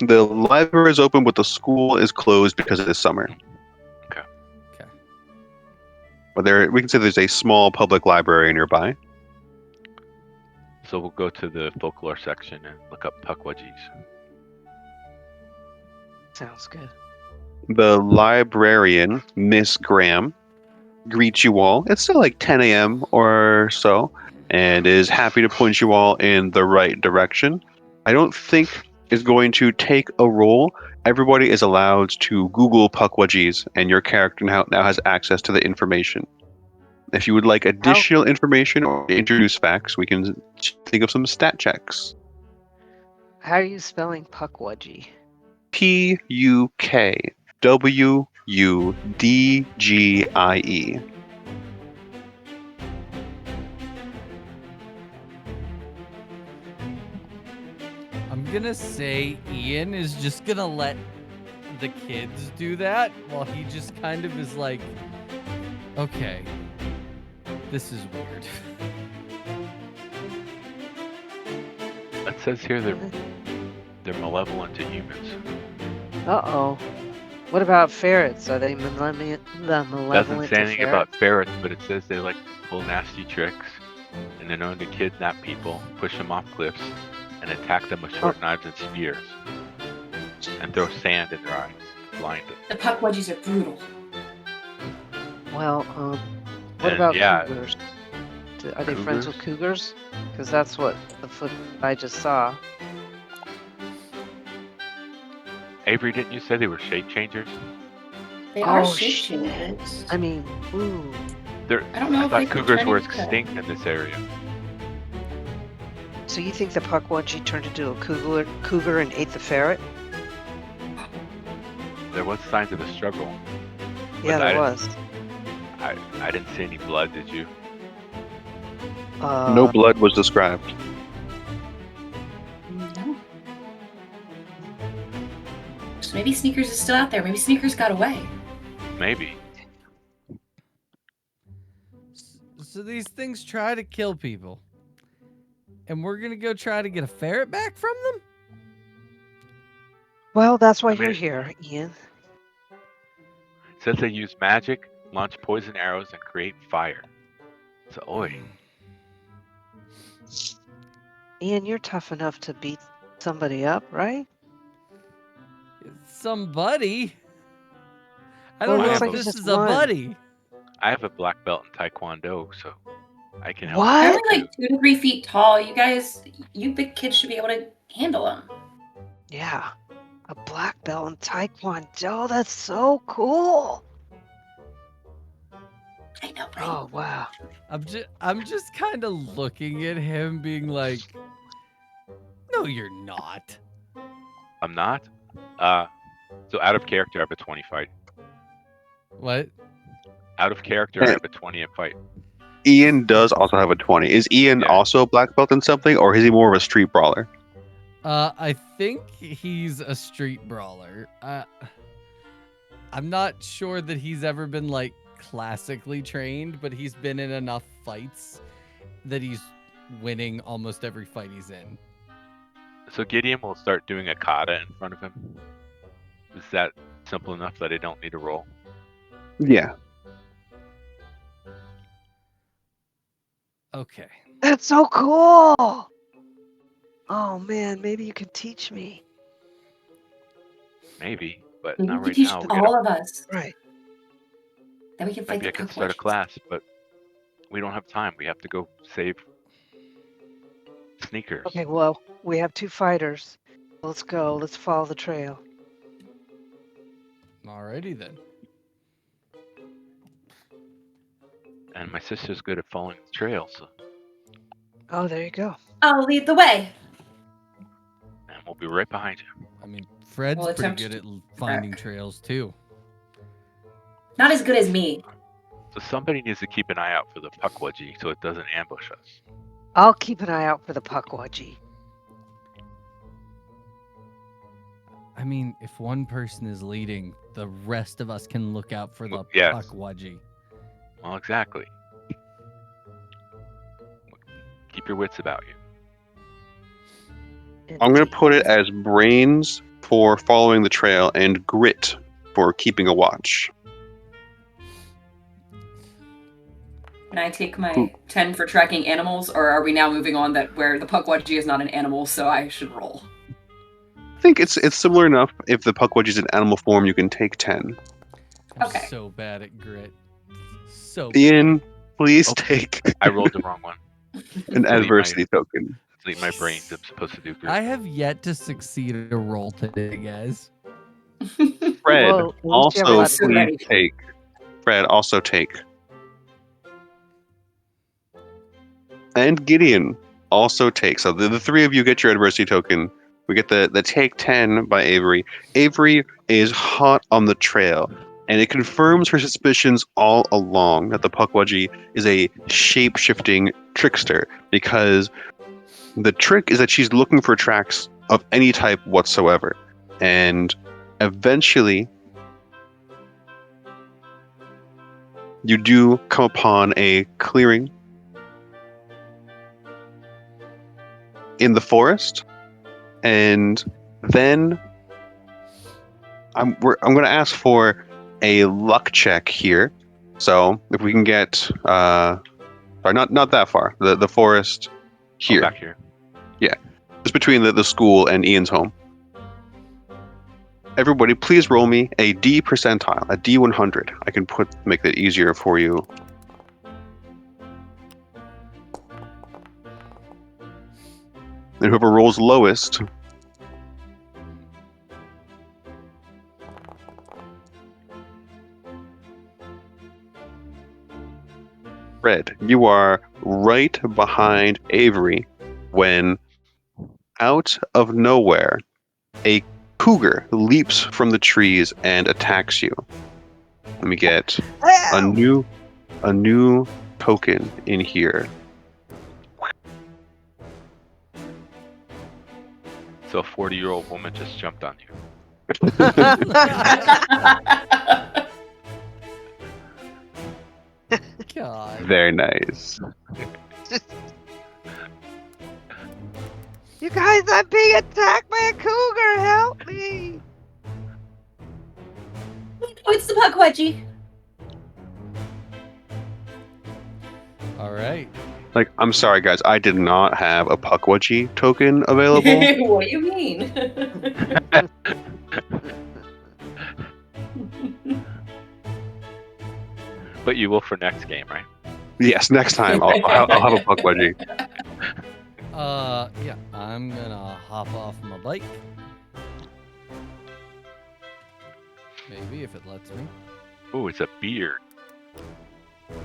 The library is open, but the school is closed because it is summer. Okay. But we can say there's a small public library nearby. So we'll go to the folklore section and look up puckwudgies. Sounds good. The librarian, Miss Graham, greets you all. It's still like 10 a.m. or so, and is happy to point you all in the right direction. I don't think is going to take a roll. Everybody is allowed to Google puckwudgies, and your character now has access to the information. If you would like additional information or introduce facts, we can think of some stat checks. How are you spelling puckwudgie? Puckwudgie. I'm gonna say Ian is just gonna let the kids do that while he just kind of is like, okay, this is weird. It says here they're malevolent to humans. Uh-oh. What about ferrets? Are they malevolent Doesn't to say anything ferrets? about ferrets, but it says they like pull nasty tricks, and they're known to kidnap people, push them off cliffs, and attack them with short knives and spears, and throw sand in their eyes, blind them. The puckwudgies are brutal. Well, what And, about yeah, cougars? Are they friends with cougars? Because that's what the foot I just saw. Avery, didn't you say they were shape changers? They are Oh, shape shit. changers. I mean, ooh. I don't know I if they thought could cougars turn were into- extinct in this area. So you think the Pukwudgie turned into a cougar and ate the ferret? There was signs of a struggle. Yeah, I there didn't- was. I didn't see any blood, did you? No blood was described. No. So maybe Sneakers is still out there. Maybe Sneakers got away. Maybe. So these things try to kill people. And we're going to go try to get a ferret back from them? Well, that's why I mean- you're here, Ian. It says they use magic, launch poison arrows, and create fire. So, oi. Ian, you're tough enough to beat somebody up, right? Somebody? I Well, don't it know looks if like it's this just is a one. buddy. I have a black belt in Taekwondo, so I can help. What? They're only like 2 to 3 feet tall. You big kids should be able to handle them. Yeah. A black belt in Taekwondo. That's so cool. I know, right? Oh, wow. I'm just kind of looking at him being like, no, you're not. I'm not. So out of character, I have a 20 fight. What? Out of character, I have a 20 in fight. Ian does also have a 20. Is Ian Yeah. also a black belt in something, or is he more of a street brawler? I think he's a street brawler. I'm not sure that he's ever been like classically trained, but he's been in enough fights that he's winning almost every fight he's in. So Gideon will start doing a kata in front of him. Is that simple enough that I don't need to roll? Yeah. Okay. That's so cool. Oh, man. Maybe you could teach me. Maybe, but Maybe not you right could teach now. We all gotta- of us. Right. Then we can fight Maybe I the can start a Pukwudgies. class, but we don't have time. We have to go save Sneakers. Okay, well, we have 2 fighters. Let's go. Let's follow the trail. Alrighty then. And my sister's good at following the trail, so Oh, there you go. I'll lead the way. and we'll be right behind you. I mean, Fred's We'll pretty attempt good to at finding trails too. Not as good as me. So somebody needs to keep an eye out for the Pukwudgie so it doesn't ambush us. I'll keep an eye out for the Pukwudgie. I mean, if one person is leading, the rest of us can look out for the Yes. Pukwudgie. Well, exactly. Keep your wits about you. I'm going to put it as brains for following the trail and grit for keeping a watch. Can I take my 10 for tracking animals, or are we now moving on that where the Pukwudgie is not an animal, so I should roll? I think it's similar enough. If the Pukwudgie is in animal form, you can take 10. I'm Okay. so bad at grit. So Ian, please Oh. take I rolled the wrong one. an adversity token. Delete my brains. I'm supposed to do grit. I have yet to succeed at a roll today, guys. Fred, Well, at least you have a also lot to please do. take. Fred, also take. And Gideon, also take. So the 3 of you get your adversity token. We get the take 10 by Avery. Avery is hot on the trail, and it confirms her suspicions all along that the Pukwudgie is a shape-shifting trickster, because the trick is that she's looking for tracks of any type whatsoever. And eventually, you do come upon a clearing in the forest, and then I'm going to ask for a luck check here. So if we can get sorry, not that far, the forest Oh, here, back here. just between the school and Ian's home. Everybody, please roll me a D percentile, a D100. I can make that easier for you. And whoever rolls lowest Red, you are right behind Avery when out of nowhere a cougar leaps from the trees and attacks you. Let me get a Ow! new token in here. So a 40-year-old woman just jumped on you. God. Very nice. You guys, I'm being attacked by a cougar. Help me! Oh, it's the Pukwudgie. All right. Like, I'm sorry, guys. I did not have a Pukwudgie token available. What do you mean? But you will for next game, right? Yes, next time I'll have a Pukwudgie. Yeah, I'm gonna hop off my bike. Maybe if it lets me. Ooh, it's a beard.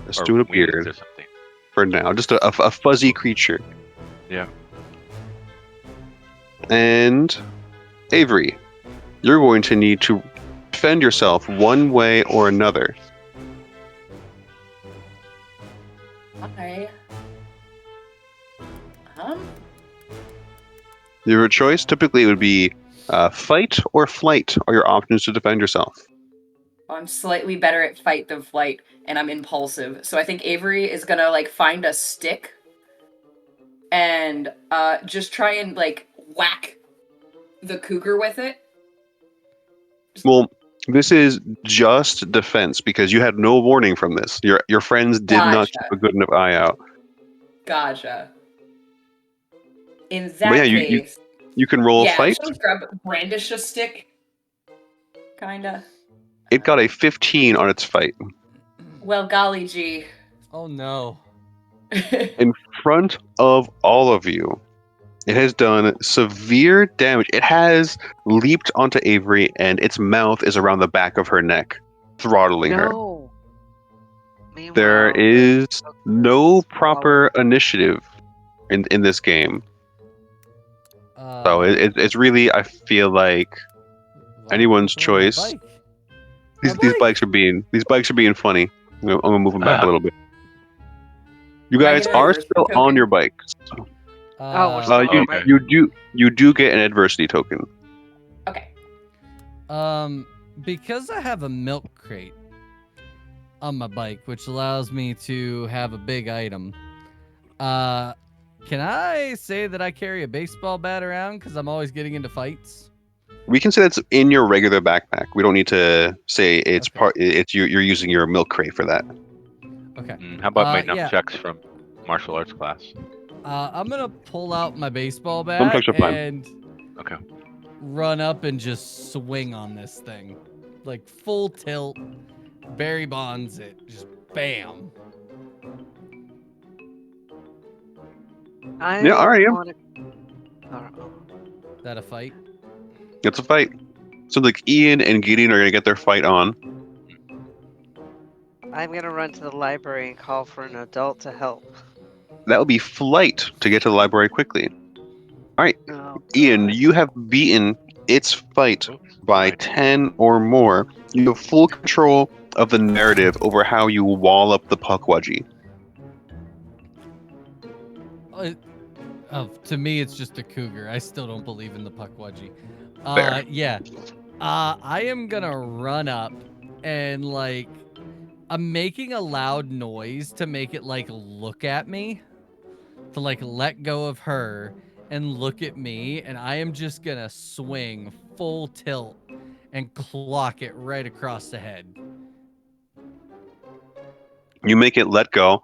Let's Or do a wings beard or something. for now. Just a fuzzy creature. Yeah. And Avery, you're going to need to defend yourself one way or another. Okay. Your choice, typically it would be fight or flight are your options to defend yourself. I'm slightly better at fight than flight, and I'm impulsive. So I think Avery is gonna like find a stick and just try and like whack the cougar with it. Well, this is just defense because you had no warning from this. Your friends did not Gotcha. keep a good enough eye out. Gotcha. In But that yeah, case, you can roll a yeah, fight. just brandish a stick, kinda. It got a 15 on its fight. Well, golly gee. Oh no. In front of all of you, it has done severe damage. It has leaped onto Avery, and its mouth is around the back of her neck, throttling her. No. Meanwhile, There the is cougar no is proper initiative in this game. So it's really, I feel like anyone's choice. These bikes are being funny. I'm gonna move them back a little bit. You Can I guys get an are adversity still on token? your bikes. Oh, we're still on okay. You do get an adversity token. Okay. Because I have a milk crate on my bike, which allows me to have a big item. Can I say that I carry a baseball bat around because I'm always getting into fights? We can say that's in your regular backpack. We don't need to say it's Okay. part. It's you're using your milk crate for that. Okay. How about my yeah. nunchucks from martial arts class? I'm gonna pull out my baseball bat Nunchucks are fine. and Okay. run up and just swing on this thing, like full tilt. Barry Bonds it, just bam. I Yeah, all right, yeah. wanna... That a fight? It's a fight. So like Ian and Gideon are gonna get their fight on. I'm gonna run to the library and call for an adult to help. That will be flight to get to the library quickly. All right, Oh, Ian, God. you have beaten its fight Oops. by Right. 10 or more. You have full control of the narrative over how you wall up the Pukwudgie. To me, it's just a cougar. I still don't believe in the Pukwudgie. Fair. Yeah. I am gonna run up and like, I'm making a loud noise to make it like look at me, to like let go of her and look at me, and I am just gonna swing full tilt and clock it right across the head. You make it let go,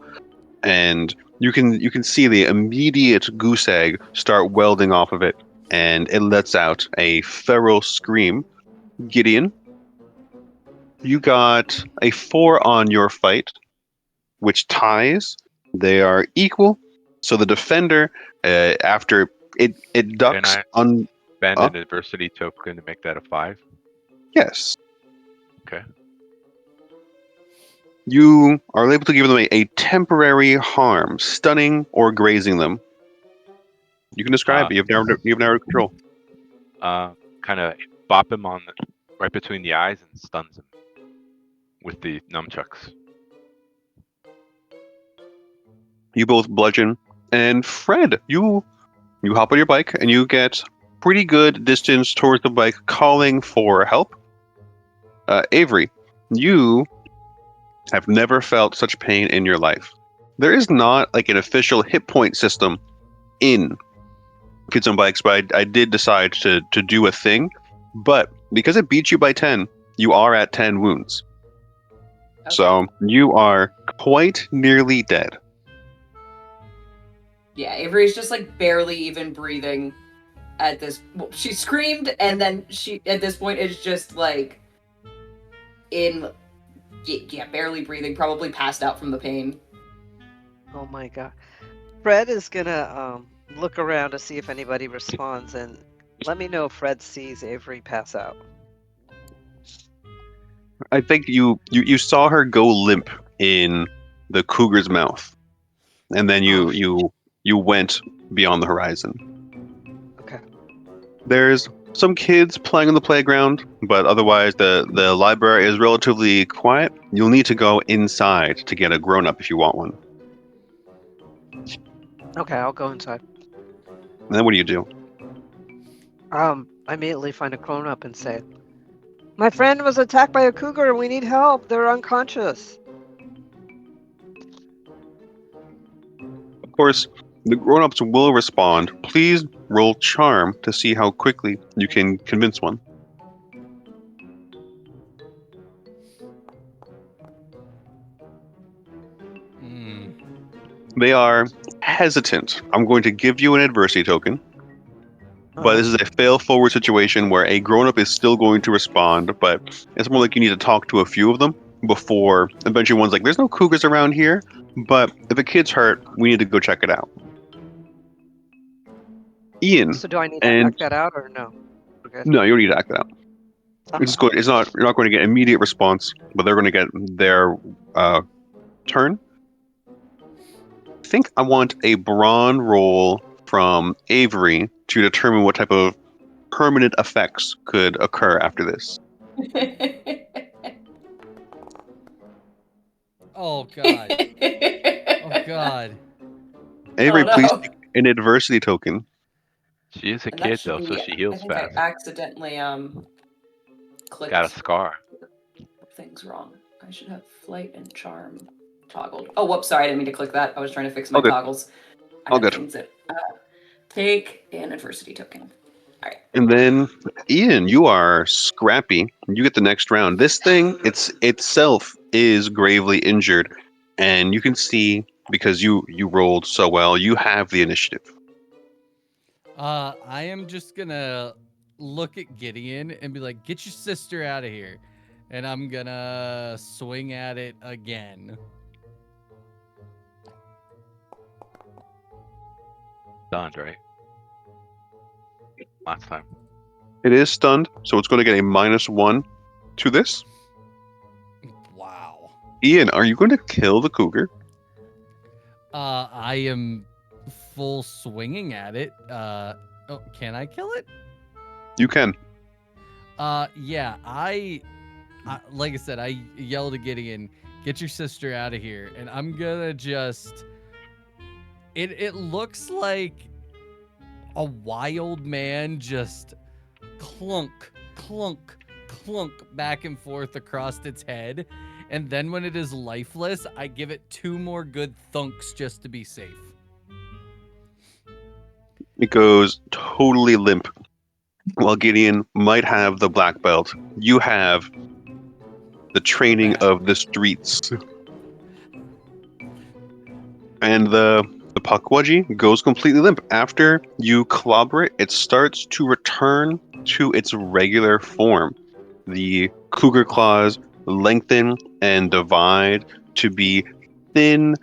and you can see the immediate goose egg start welding off of it, and it lets out a feral scream. Gideon, you got a 4 on your fight, which ties. They are equal. So the defender, after it ducks I on. Spend an adversity token to make that a 5. Yes. Okay. You are able to give them a temporary harm, stunning or grazing them. You can describe it. You have narrowed control. Kind of bop him on right between the eyes and stuns him with the nunchucks. You both bludgeon, and Fred, you hop on your bike and you get pretty good distance towards the bike, calling for help. Avery, you have never felt such pain in your life. There is not like an official hit point system in Kids on Bikes, but I did decide to do a thing. But because it beats you by 10, you are at 10 wounds. Okay. So you are quite nearly dead. Yeah, Avery's just like barely even breathing at this. Well, she screamed, and then she at this point is just like barely breathing, probably passed out from the pain. Oh my god. Fred is gonna look around to see if anybody responds, and let me know if Fred sees Avery pass out. I think you saw her go limp in the cougar's mouth, and then you went beyond the horizon. Okay. There's some kids playing on the playground, but otherwise the library is relatively quiet. You'll need to go inside to get a grown-up if you want one. Okay, I'll go inside. And then what do you do? I immediately find a grown up and say, "My friend was attacked by a cougar. We need help. They're unconscious." Of course, the grown-ups will respond. Please roll charm to see how quickly you can convince one. They are hesitant. I'm going to give you an adversity token. But this is a fail-forward situation where a grown-up is still going to respond, but it's more like you need to talk to a few of them before eventually one's like, there's no cougars around here, but if a kid's hurt, we need to go check it out. Ian. So do I need to act that out or no? Okay. No, you don't need to act that out. It's good. It's not. You're not going to get immediate response, but they're going to get their turn. I think I want a brawn roll from Avery to determine what type of permanent effects could occur after this. Oh god. Oh god. Avery, Oh, no. please take an adversity token. She is a And kid though, so she heals I think fast. I accidentally clicked Got a scar. things wrong. I should have flight and charm toggled. Oh, whoops! Sorry, I didn't mean to click that. I was trying to fix my toggles. All good. Things that, take an adversity token. All right. And then, Ian, you are scrappy. You get the next round. This thing, itself is gravely injured, and you can see because you rolled so well, you have the initiative. I am just gonna look at Gideon and be like, "Get your sister out of here," and I'm gonna swing at it again. Stunned, right? Last time. It is stunned, so it's going to get a -1 to this. Wow. Ian, are you going to kill the cougar? I am full swinging at it. Oh, can I kill it? You can. Yeah, I like I said, I yelled at Gideon, "Get your sister out of here," and I'm gonna just. It looks like a wild man just clunk, clunk, clunk back and forth across its head. And then when it is lifeless, I give it 2 more good thunks just to be safe. It goes totally limp. While Gideon might have the black belt, you have the training of the streets. And the puckwudgie goes completely limp. After you clobber it, it starts to return to its regular form. The cougar claws lengthen and divide to be thin,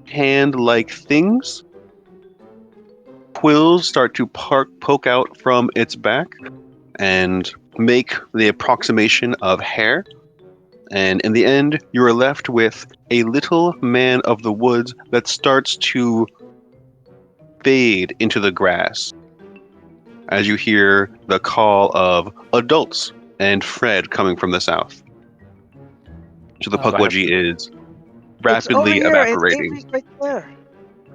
hand-like things. Quills start to poke out from its back and make the approximation of hair. And in the end, you are left with a little man of the woods that starts to fade into the grass as you hear the call of adults and Fred coming from the south. So the Uh, So I have Pukwudgie the, is It's over rapidly here. It's evaporating. Avery's right there.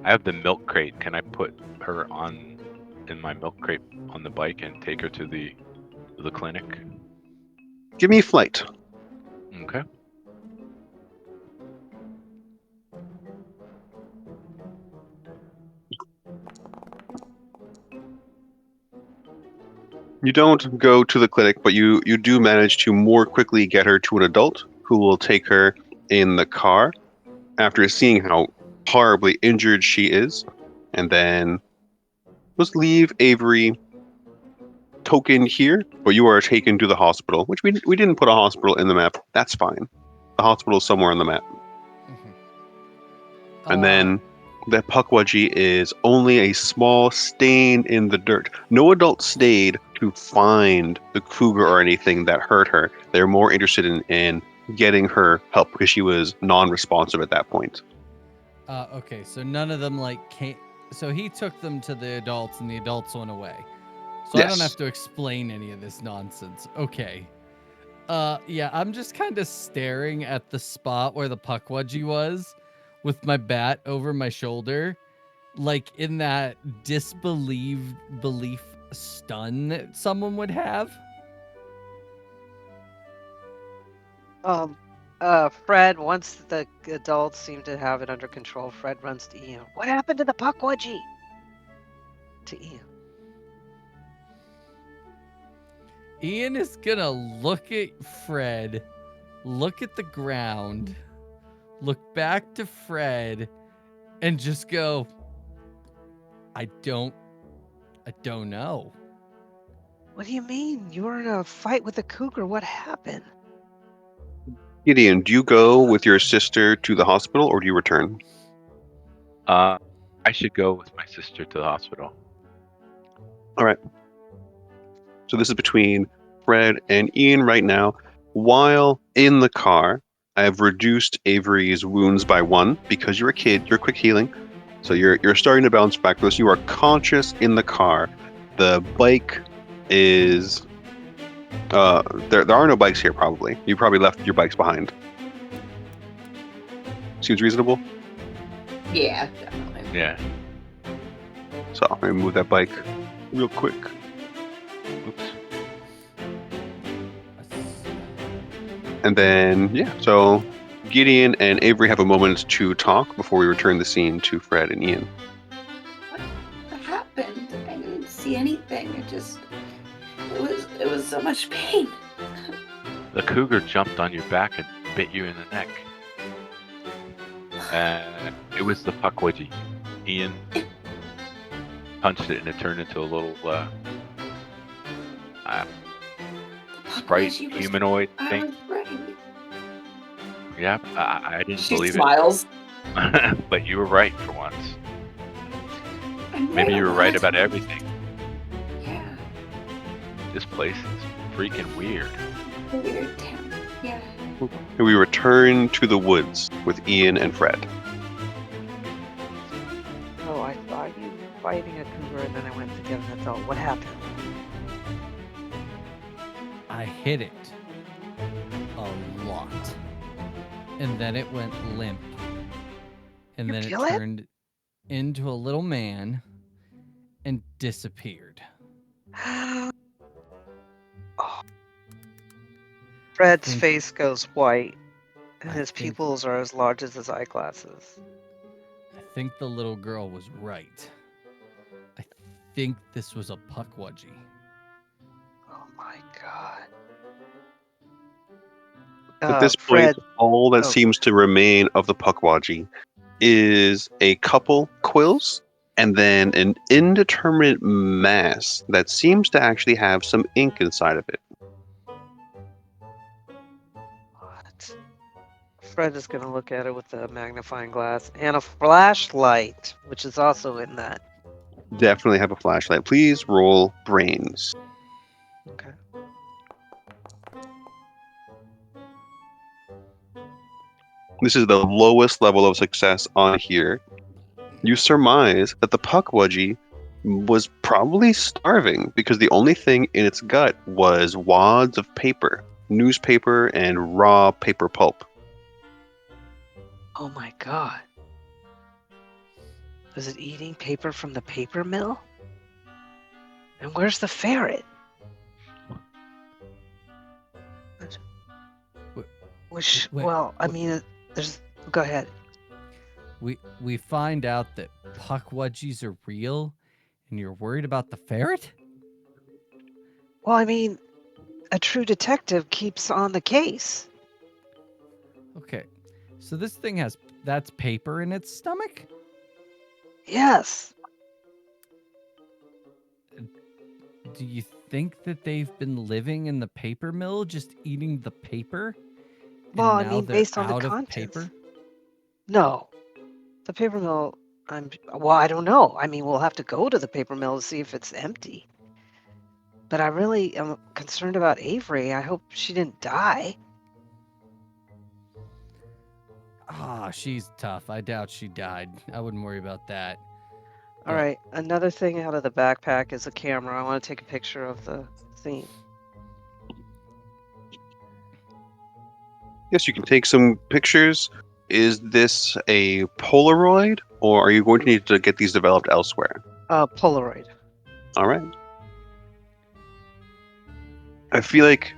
I have the milk crate. Can I put her in my milk crate on the bike and take her to the clinic? Give me flight. Okay. You don't go to the clinic, but you do manage to more quickly get her to an adult who will take her in the car after seeing how horribly injured she is, and then let's leave Avery token here, but you are taken to the hospital, which we didn't put a hospital in the map. That's fine. The hospital is somewhere on the map. And then the Pukwudgie is only a small stain in the dirt. No adult stayed to find the cougar or anything that hurt her. They're more interested in getting her help because she was non-responsive at that point. Okay, so none of them like came. So he took them to the adults, and the adults went away. So I don't Yes. have to explain any of this nonsense. Okay. Yeah, I'm just kind of staring at the spot where the Pukwudgie was, with my bat over my shoulder, like in that belief stun that someone would have. Fred, once the adults seem to have it under control, Fred runs to Ian. What happened to the Pukwudgie? To Ian. Ian is gonna look at Fred, look at the ground, look back to Fred, and just go, I don't know. What do you mean? You were in a fight with a cougar. What happened? Gideon, do you go with your sister to the hospital or do you return? I should go with my sister to the hospital. All right. So this is between Fred and Ian right now. While in the car, I have reduced Avery's wounds by 1 because you're a kid. You're quick healing, so you're starting to bounce back. Plus, you are conscious in the car. The bike is there are no bikes here. Probably you probably left your bikes behind. Seems reasonable. Yeah, definitely. Yeah. So let me move that bike real quick. Oops. And then, yeah, so Gideon and Avery have a moment to talk before we return the scene to Fred and Ian. What happened? I didn't see anything. It was so much pain. The cougar jumped on your back and bit you in the neck. It was the Pukwudgie. Ian punched it and it turned into a little sprite humanoid thing. Yeah, I didn't She believe smiles. it. But you were right for once. Maybe you were right about everything. Yeah. This place is freaking weird. Weird town. Yeah. And we return to the woods with Ian and Fred. Oh, I saw you fighting a cougar, and then I went to get an adult. What happened? I hit it a lot. And then it went limp. And You then kill it it? turned into a little man and disappeared. Oh. Fred's Think- face goes white, and I his think- pupils are as large as his eyeglasses. I think the little girl was right. I think this was a Pukwudgie. Oh my god. At this Fred, point, all that oh. seems to remain of the Pukwudgie is a couple quills and then an indeterminate mass that seems to actually have some ink inside of it. What? Fred is going to look at it with a magnifying glass and a flashlight, which is also in that. Definitely have a flashlight. Please roll brains. Okay. This is the lowest level of success on here. You surmise that the Pukwudgie was probably starving because the only thing in its gut was wads of paper, newspaper, and raw paper pulp. Oh my god. Was it eating paper from the paper mill? And where's the ferret? Well, I mean, there's. Go ahead. We find out that Pukwudgies are real, and you're worried about the ferret? Well, I mean, a true detective keeps on the case. Okay, so this thing that's paper in its stomach? Yes. Do you think that they've been living in the paper mill, just eating the paper? Well, and I now mean, they're based on the out of contents. paper? No. The paper mill, well, I don't know. I mean, we'll have to go to the paper mill to see if it's empty. But I really am concerned about Avery. I hope she didn't die. She's tough. I doubt she died. I wouldn't worry about that. All right. Another thing out of the backpack is a camera. I want to take a picture of the scene. Yes, you can take some pictures. Is this a Polaroid, or are you going to need to get these developed elsewhere? Polaroid. All right. I feel like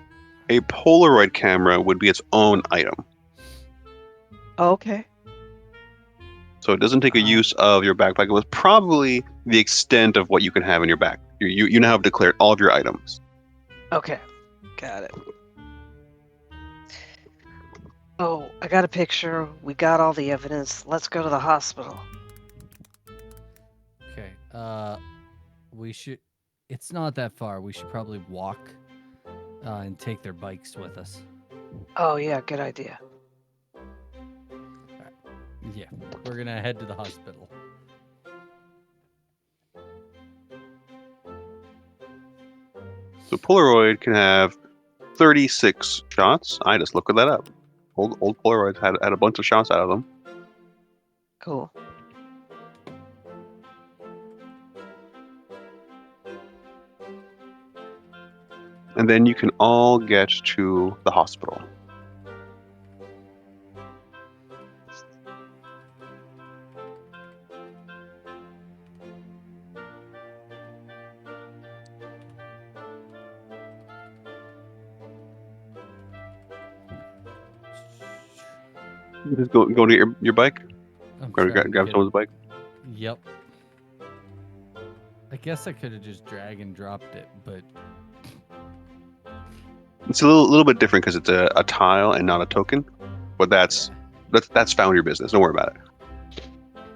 a Polaroid camera would be its own item. Okay. So it doesn't take a use of your backpack. It was probably the extent of what you can have in your back. You now have declared all of your items. Okay. Got it. Oh, I got a picture. We got all the evidence. Let's go to the hospital. Okay. We should. It's not that far. We should probably walk and take their bikes with us. Oh, yeah. Good idea. Yeah, we're gonna head to the hospital. So Polaroid can have 36 shots. I just looked that up. Old Polaroids had a bunch of shots out of them. Cool. And then you can all get to the hospital. You just go to your bike. Grab someone's bike. Yep. I guess I could have just drag and dropped it, but It's a little bit different because it's a tile and not a token. But that's founder business. Don't worry about it.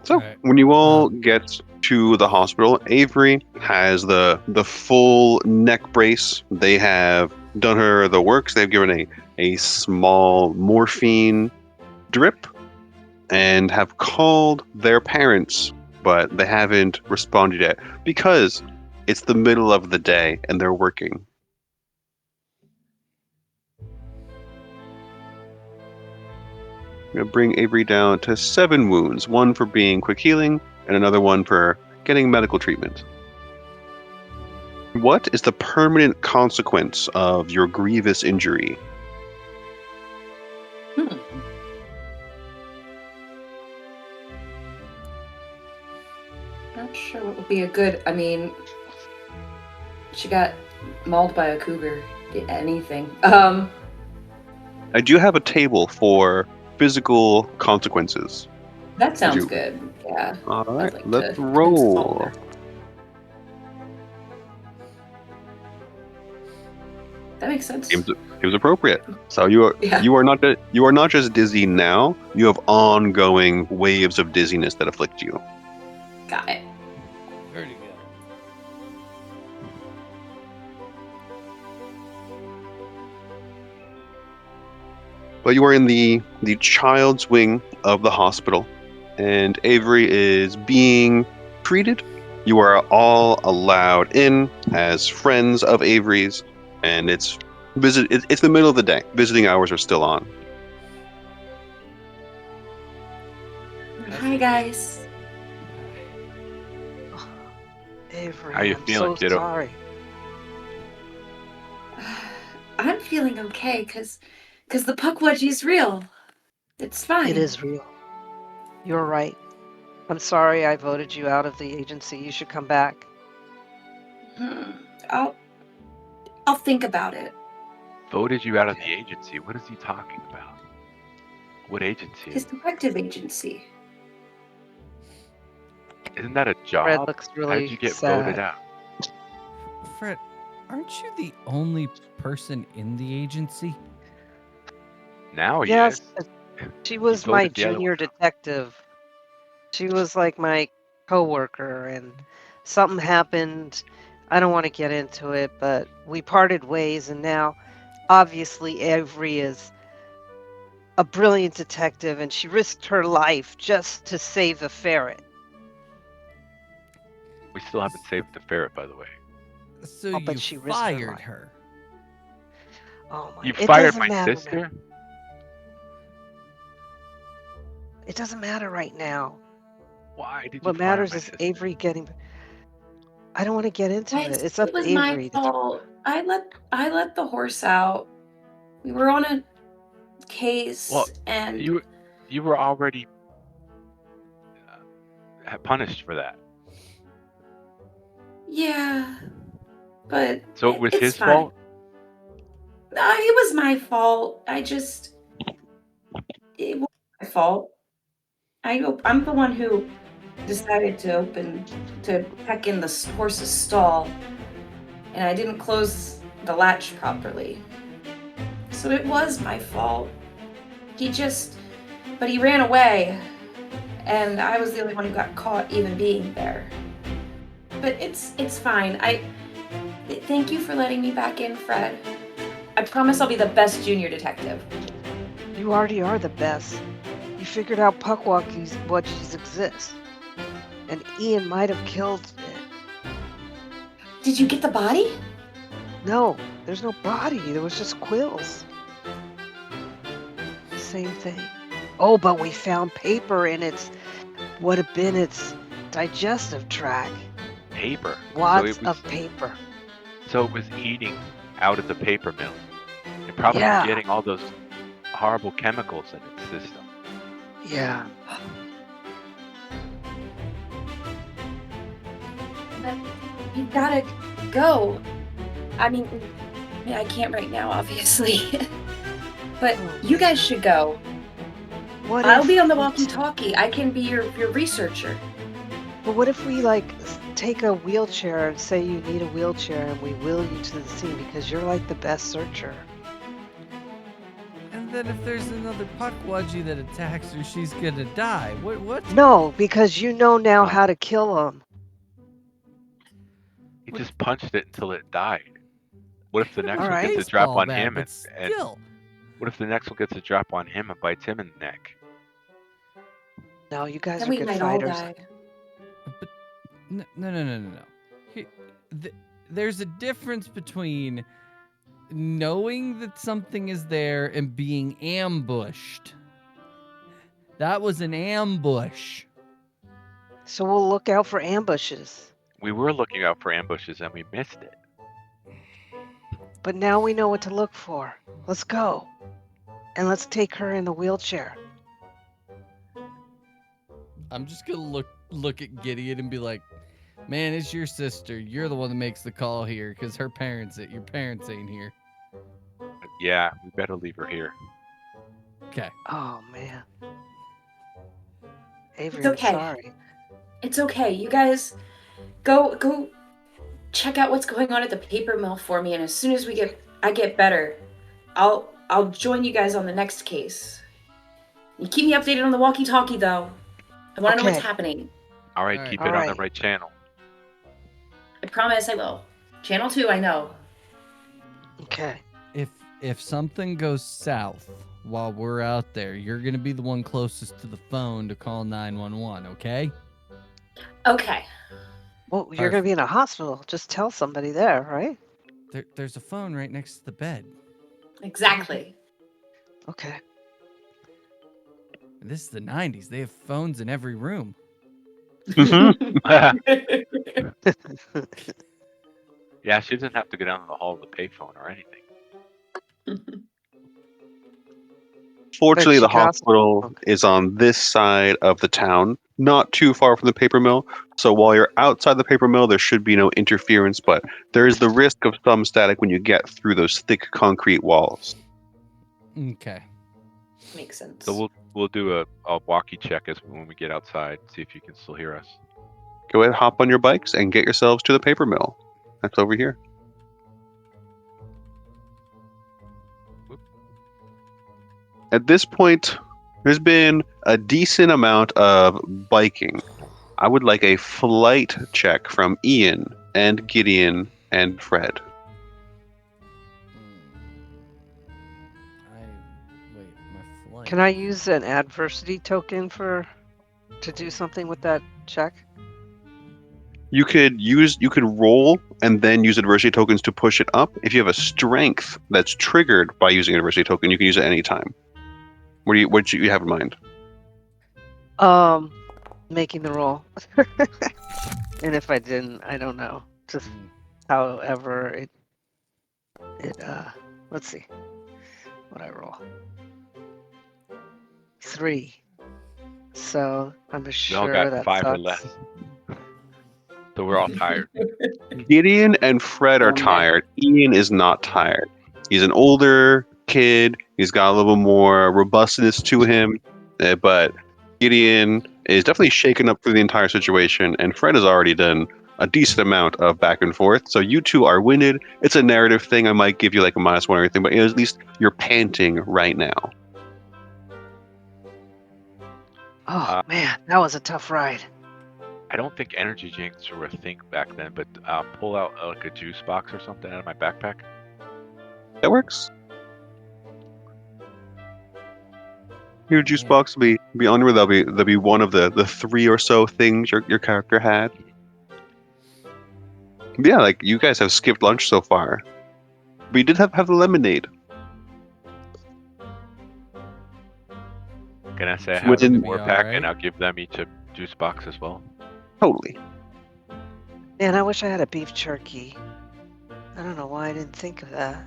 So right. When you all get to the hospital, Avery has the full neck brace. They have done her the works. They've given a small morphine drip and have called their parents, but they haven't responded yet because it's the middle of the day and they're working. I'm going to bring Avery down to 7 wounds, one for being quick healing and another one for getting medical treatment. What is the permanent consequence of your grievous injury? Not sure what would be a good. I mean, she got mauled by a cougar. Anything. I do have a table for physical consequences. That sounds good. Yeah. All right, like let's to roll. consult that makes sense. Seems appropriate. So you are not just dizzy now. You have ongoing waves of dizziness that afflict you. Got it. Very good. But you are in the child's wing of the hospital, and Avery is being treated. You are all allowed in as friends of Avery's, and it's the middle of the day. Visiting hours are still on. you guys. Avery, How you I'm feeling, so kiddo? sorry. I'm feeling okay because the Pukwudgie's real. It's fine. It is real. You're right. I'm sorry I voted you out of the agency. You should come back. I'll think about it. Voted you out of the agency. What is he talking about? What agency? His detective agency. Isn't that a Fred job? looks How really did you get sad. voted out? Fred, aren't you the only person in the agency? Now he Yes, is. but she was voted my the other junior one out. detective. She was like my coworker, and something happened. I don't want to get into it, but we parted ways, and now, obviously, Avery is a brilliant detective, and she risked her life just to save a ferret. We still haven't saved the ferret, by the way. So Oh, but you she risked her fired life. her. Oh my! You It fired doesn't my matter now. sister? It doesn't matter right now. Why did you What fire matters my is sister? Avery getting. I don't want to get into Guys, it. It's up it to was Avery. my fault. I let the horse out. We were on a case, Well, and you were already punished for that. yeah, but So it was it's his fine. fault? No, it was my fault. It was my fault. I'm the one who decided to check in the horse's stall, and I didn't close the latch properly. So it was my fault. But he ran away, and I was the only one who got caught even being there. But it's fine. Thank you for letting me back in, Fred. I promise I'll be the best junior detective. You already are the best. You figured out Pukwudgies exist, and Ian might have killed it. Did you get the body? No, there's no body. There was just quills. Same thing. Oh, but we found paper in its would have been its digestive tract. Paper. Lots of paper. So it was eating out of the paper mill. And probably Yeah. getting all those horrible chemicals in its system. Yeah. But you gotta go. I mean, I can't right now, obviously. But you guys should go. I'll be on the walkie-talkie. I can be your researcher. But what if we take a wheelchair and say you need a wheelchair and we wheel you to the scene because you're like the best searcher? And then if there's another Pukwudgie that attacks her, she's gonna die. What? No, because you know now how to kill them. He just punched it until it died. What if the next All one right. gets a drop on Baseball him bat, and but still. what if the next one gets a drop on him and bites him in the neck? No, you guys Then are we good might all fighters. die. But no. There's a difference between knowing that something is there and being ambushed. That was an ambush. So we'll look out for ambushes. We were looking out for ambushes and we missed it. But now we know what to look for. Let's go. And let's take her in the wheelchair. I'm just gonna look at Gideon and be like, man, it's your sister. You're the one that makes the call here because your parents ain't here. Yeah, we better leave her here. Okay. Oh, man. Avery, It's okay. I'm sorry. It's okay. You guys go check out what's going on at the paper mill for me, and as soon as I get better, I'll join you guys on the next case. You keep me updated on the walkie-talkie though. I want to know what's happening. All right, All keep right. it on the right channel. I promise I will. Channel 2, I know. Okay. If something goes south while we're out there, you're gonna be the one closest to the phone to call 911. Okay? Okay. Well, you're going to be in a hospital. Just tell somebody there, right? There's a phone right next to the bed. Exactly. Okay. This is the 90s. They have phones in every room. Yeah, she doesn't have to go down to the hall of the payphone or anything. Fortunately, But the you could also- hospital is on this side of the town, not too far from the paper mill. So while you're outside the paper mill, there should be no interference, but there is the risk of some static when you get through those thick concrete walls. Okay. Makes sense. So we'll do a walkie check as when we get outside, see if you can still hear us. Go ahead, hop on your bikes, and get yourselves to the paper mill. That's over here. At this point, there's been a decent amount of biking. I would like a flight check from Ian and Gideon and Fred. Wait, my flight. Can I use an adversity token to do something with that check? You could roll and then use adversity tokens to push it up. If you have a strength that's triggered by using an adversity token, you can use it any time. What do you have in mind? Making the roll. And if I didn't, I don't know. Just however it let's see what I roll. 3. So I'm We sure all got that 5 or sucks. less. So we're all tired. Gideon and Fred are Oh, man. tired. Ian is not tired. He's an older kid. He's got a little more robustness to him, but Gideon is definitely shaken up through the entire situation, and Fred has already done a decent amount of back and forth. So you two are winded. It's a narrative thing. I might give you like a -1 or anything, but at least you're panting right now. Oh man, that was a tough ride. I don't think energy drinks were a thing back then, but pull out like a juice box or something out of my backpack. That works. Your juice Yeah. box will be on where there'll be one of the 3 or so things your character had. Yeah, like you guys have skipped lunch so far. But you did have the lemonade. Can I say I Which have a in- 4-pack alright. and I'll give them each a juice box as well? Totally. Man, I wish I had a beef jerky. I don't know why I didn't think of that.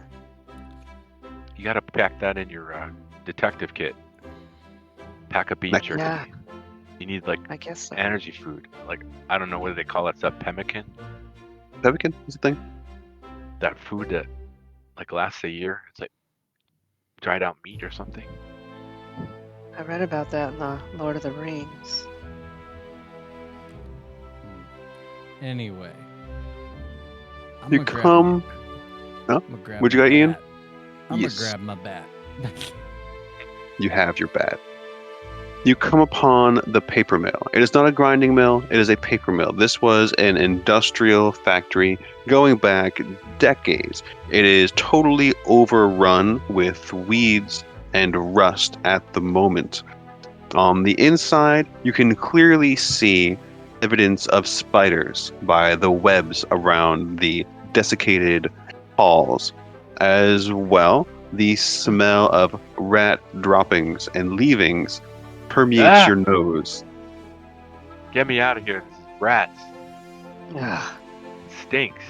You gotta pack that in your detective kit. Pack a beef Like- jerky. Yeah. You need like I guess so. energy food. Like I don't know what do they call that stuff, pemmican. Pemmican is the thing. That food that like lasts a year. It's like dried out meat or something. I read about that in the Lord of the Rings. Anyway. I'm You gonna grab come. my- I'm gonna grab What'd you my got, Ian? bat. I'm Yes. gonna grab my bat. You have your bat. You come upon the paper mill. It is not a grinding mill, it is a paper mill. This was an industrial factory going back decades. It is totally overrun with weeds and rust at the moment. On the inside, you can clearly see evidence of spiders by the webs around the desiccated halls. As well, the smell of rat droppings and leavings permeates Ah! your nose. Get me out of here. This is rats. Ugh. It stinks.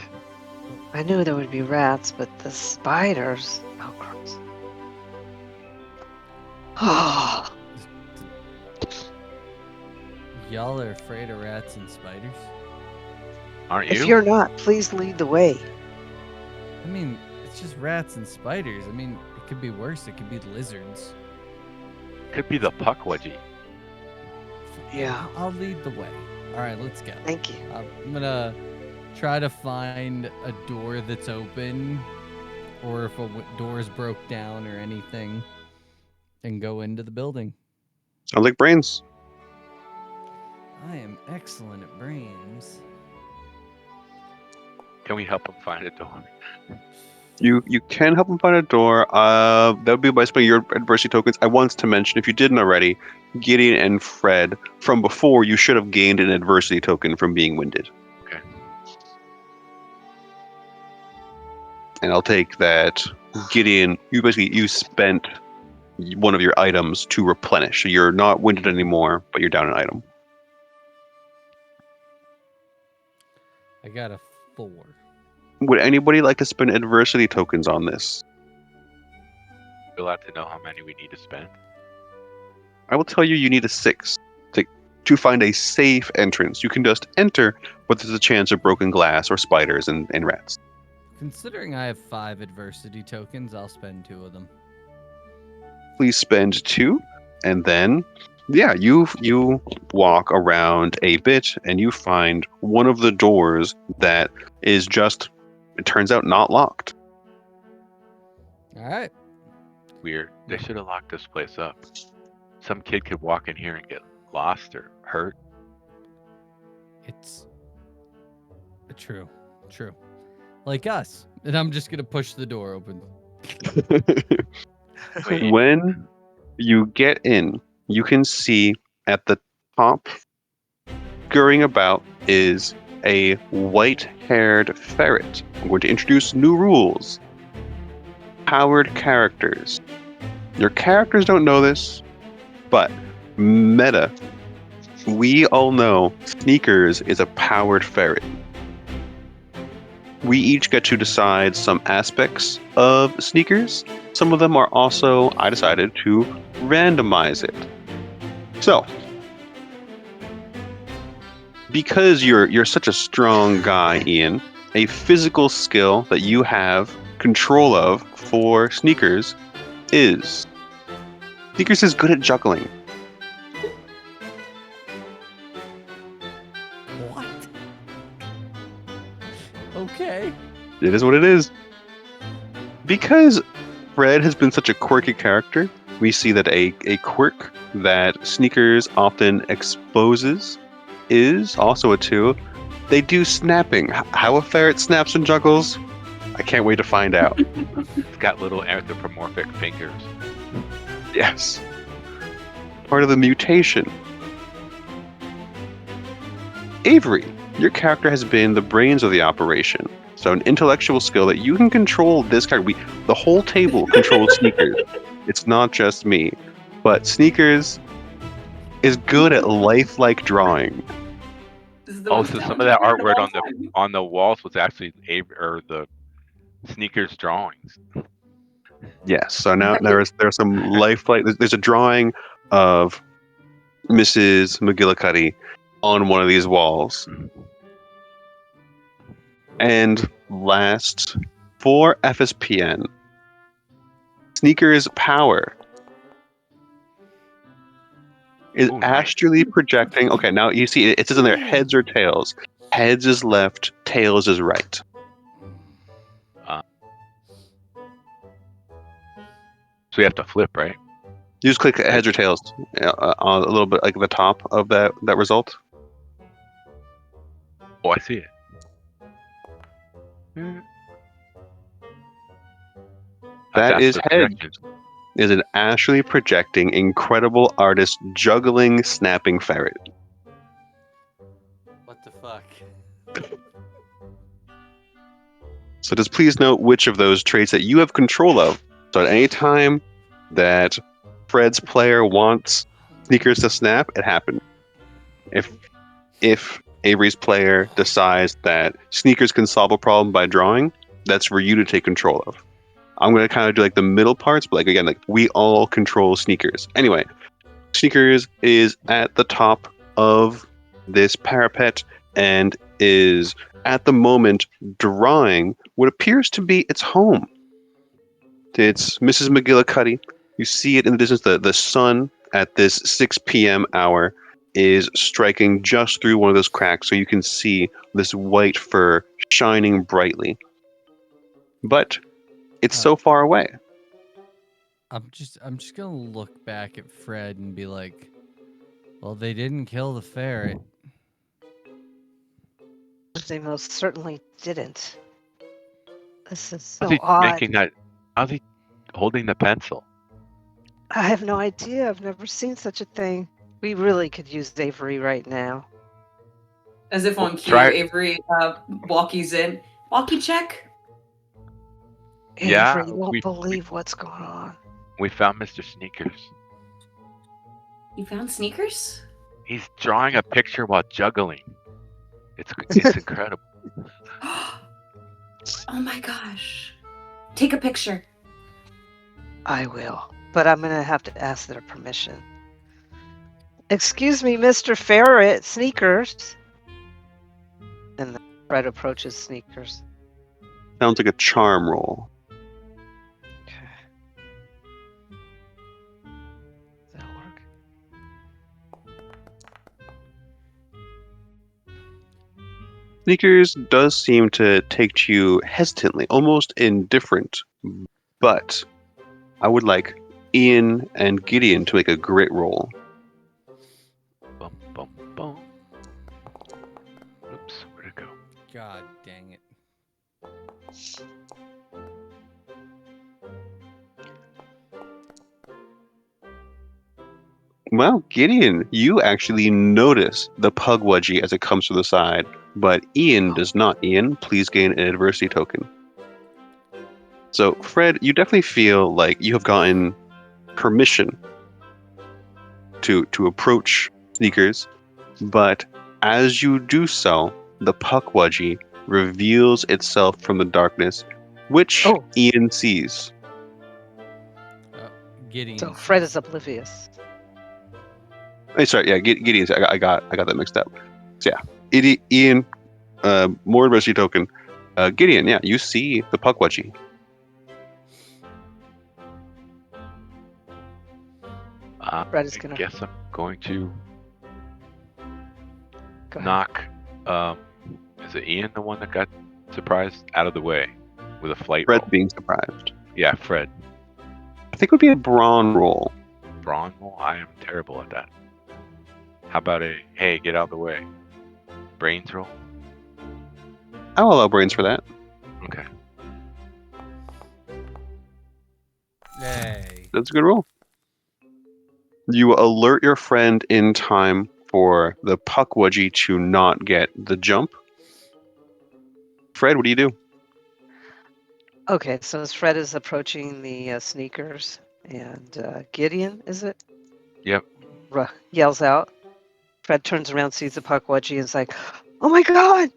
I knew there would be rats, but the spiders. Oh, gross. Oh, Y'all are afraid of rats and spiders? Aren't you? if you're not, please lead the way. I mean, it's just rats and spiders. I mean, it could be worse. It could be lizards. Could be the puckwudgie. Yeah. I'll lead the way. All right, let's go. Thank you. I'm gonna try to find a door that's open, or if a door's broke down or anything, and go into the building. Sounds like brains. I am excellent at brains. Can we help him find a door? You can help him find a door. That would be by spending your adversity tokens. I want to mention, if you didn't already, Gideon and Fred, from before, you should have gained an adversity token from being winded. Okay. And I'll take that. Gideon, you spent one of your items to replenish. So you're not winded anymore, but you're down an item. I got a 4. Would anybody like to spend adversity tokens on this? We're allowed to know how many we need to spend. I will tell you, you need a 6 to find a safe entrance. You can just enter, but there's a chance of broken glass or spiders and rats. Considering I have 5 adversity tokens, I'll spend 2 of them. Please spend 2, and then, yeah, you walk around a bit, and you find one of the doors that is just, it turns out, not locked. All right. Weird. They should have locked this place up. Some kid could walk in here and get lost or hurt. It's true. Like us. And I'm just going to push the door open. Wait. When you get in, you can see at the top, scurrying about, is a white-haired ferret. I'm going to introduce new rules. Powered characters. Your characters don't know this, but meta, we all know Sneakers is a powered ferret. We each get to decide some aspects of Sneakers. Some of them are also, I decided to randomize it. So, because you're such a strong guy, Ian, a physical skill that you have control of for Sneakers is Sneakers is good at juggling. What? Okay. It is what it is. Because Fred has been such a quirky character, we see that a quirk that Sneakers often exposes is also a 2. They do snapping. How a ferret snaps and juggles, I can't wait to find out. It's got little anthropomorphic fingers. Yes. Part of the mutation. Avery, your character has been the brains of the operation. So an intellectual skill that you can control this character. The whole table controls Sneakers. It's not just me. But Sneakers is good at lifelike drawing. So some of that artwork on the walls was actually the Sneakers drawings. Yes. So now there's some lifelike. There's a drawing of Mrs. McGillicuddy on one of these walls. And last, for FSPN, Sneakers' power is astrally projecting. Okay, now you see it says in there heads or tails. Heads is left, tails is right. So we have to flip, right? You just click heads or tails on a little bit like the top of that result. Oh, I see it. That is heads. Is an astrally projecting, incredible artist juggling, snapping ferret. What the fuck? So just please note which of those traits that you have control of. So at any time that Fred's player wants Sneakers to snap, it happens. If Avery's player decides that Sneakers can solve a problem by drawing, that's for you to take control of. I'm going to kind of do like the middle parts, but again, we all control Sneakers. Anyway, Sneakers is at the top of this parapet and is at the moment drawing what appears to be its home. It's Mrs. McGillicuddy. You see it in the distance. The sun at this 6 p.m. hour is striking just through one of those cracks, so you can see this white fur shining brightly. But it's so far away. I'm just gonna look back at Fred and be like, well, they didn't kill the ferret. They most certainly didn't. This is so How's he odd. making that? How's he holding the pencil? I have no idea. I've never seen such a thing. We really could use Avery right now. As if on cue, Try- Avery walkies in. Walkie check? Yeah, Avery, you won't we- believe what's going on. We found Mr. Sneakers. You found Sneakers? He's drawing a picture while juggling. It's incredible. Oh my gosh. Take a picture. I will, but I'm gonna have to ask their permission. Excuse me, Mr. Ferret, Sneakers. And then Fred approaches Sneakers. Sounds like a charm roll. Okay. Does that work? Sneakers does seem to take to you hesitantly, almost indifferent. But I would like Ian and Gideon to make a grit roll. Bum, bum, bum. Oops, where'd it go? God dang it. Well, Gideon, you actually notice the pugwudgie as it comes to the side, but Ian does not. Ian, please gain an adversity token. So, Fred, you definitely feel like you have gotten permission to approach Sneakers, but as you do so, the pugwudgie reveals itself from the darkness, which Oh. Ian sees. Gideon. So Fred is oblivious. Hey, sorry, yeah, Gideon. I got that mixed up. So yeah, Ian, more adversity token. Gideon, yeah, you see the pugwudgie. Fred is I gonna guess I'm going to go ahead. knock. Is it Ian the one that got surprised out of the way with a flight Fred roll? being surprised. Yeah, Fred. I think it would be a brawn roll. Brawn roll? I am terrible at that. How about a hey, get out of the way? Brains roll? I'll allow brains for that. Okay. Hey. That's a good roll. You alert your friend in time for the pugwudgie to not get the jump. Fred, what do you do? Okay, so as Fred is approaching the Sneakers, and Gideon, is it? Yep. Yells out. Fred turns around, sees the pugwudgie, and is like, "Oh my God!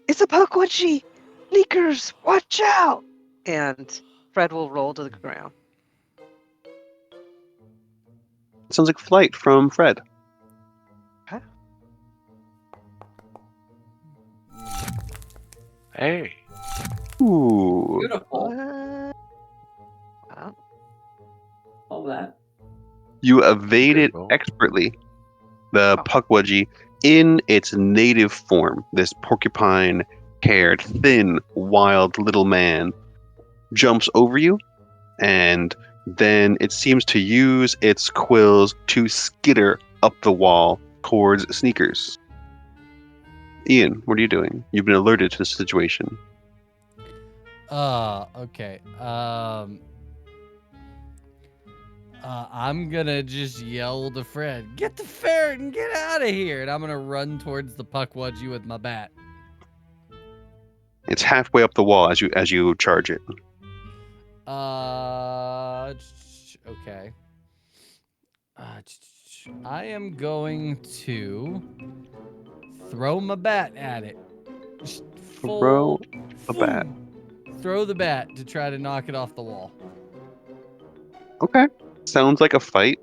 It's a pugwudgie! Sneakers, watch out!" And Fred will roll to the ground. Sounds like flight from Fred. Hey. Ooh. Beautiful. Wow. All that. You evade Good it roll. expertly. The Oh. pugwudgie, in its native form, this porcupine-haired, thin, wild little man, jumps over you, and then it seems to use its quills to skitter up the wall towards Sneakers. Ian, what are you doing? You've been alerted to the situation. Okay. I'm gonna just yell to Fred, "Get the ferret and get out of here!" And I'm gonna run towards the pugwudgie with my bat. It's halfway up the wall as you charge it. Okay. I am going to throw my bat at it. Just Throw a full- bat. Throw the bat to try to knock it off the wall. Okay. Sounds like a fight.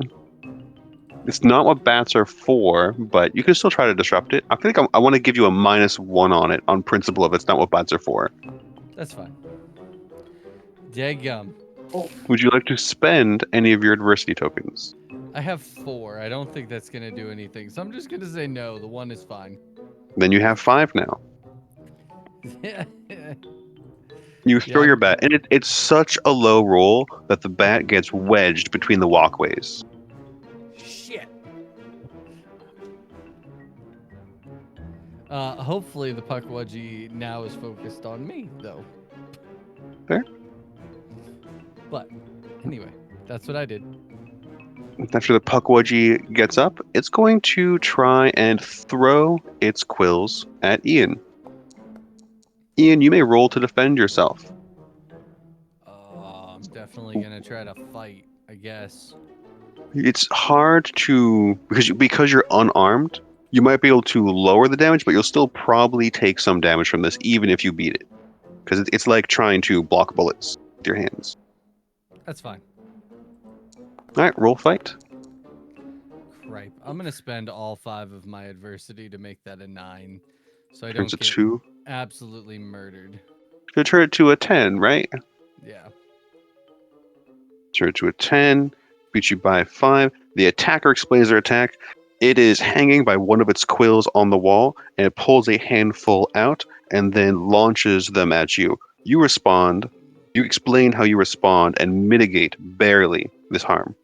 It's not what bats are for, but you can still try to disrupt it. I think I want to give you a -1 on it on principle of it's not what bats are for. That's fine. Daggum. Would you like to spend any of your adversity tokens? I have 4. I don't think that's gonna do anything, so I'm just gonna say no. The 1 is fine. Then you have 5 now. You throw Yeah. your bat, and it's such a low roll that the bat gets wedged between the walkways. Shit. Hopefully the pugwudgie now is focused on me, though. Fair. But anyway, that's what I did. After the pugwudgie gets up, it's going to try and throw its quills at Ian. Ian, you may roll to defend yourself. definitely gonna try to fight, I guess. It's hard to because you're unarmed. You might be able to lower the damage, but you'll still probably take some damage from this, even if you beat it. Because it's like trying to block bullets with your hands. That's fine. All right, roll fight. Cripe. I'm gonna spend all 5 of my adversity to make that a 9, so I Turns don't a get 2. absolutely murdered. Should turn it to a 10, right? Yeah. Turn it to a 10. Beat you by 5. The attacker explains their attack. It is hanging by one of its quills on the wall, and it pulls a handful out and then launches them at you. You respond. You explain how you respond and mitigate barely this harm.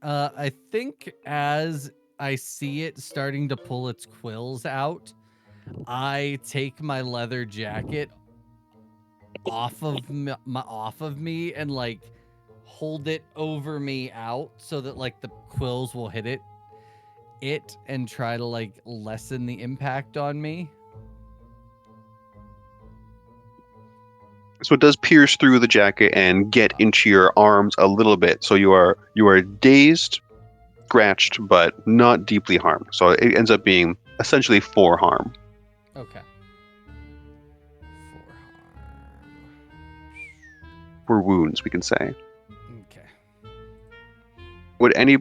I think as I see it starting to pull its quills out, I take my leather jacket off of me and like hold it over me out so that like the quills will hit it and try to like lessen the impact on me. So it does pierce through the jacket and get into your arms a little bit. So you are dazed, scratched, but not deeply harmed. So it ends up being essentially 4 harm. Okay. 4 harm. For wounds, we can say. Okay.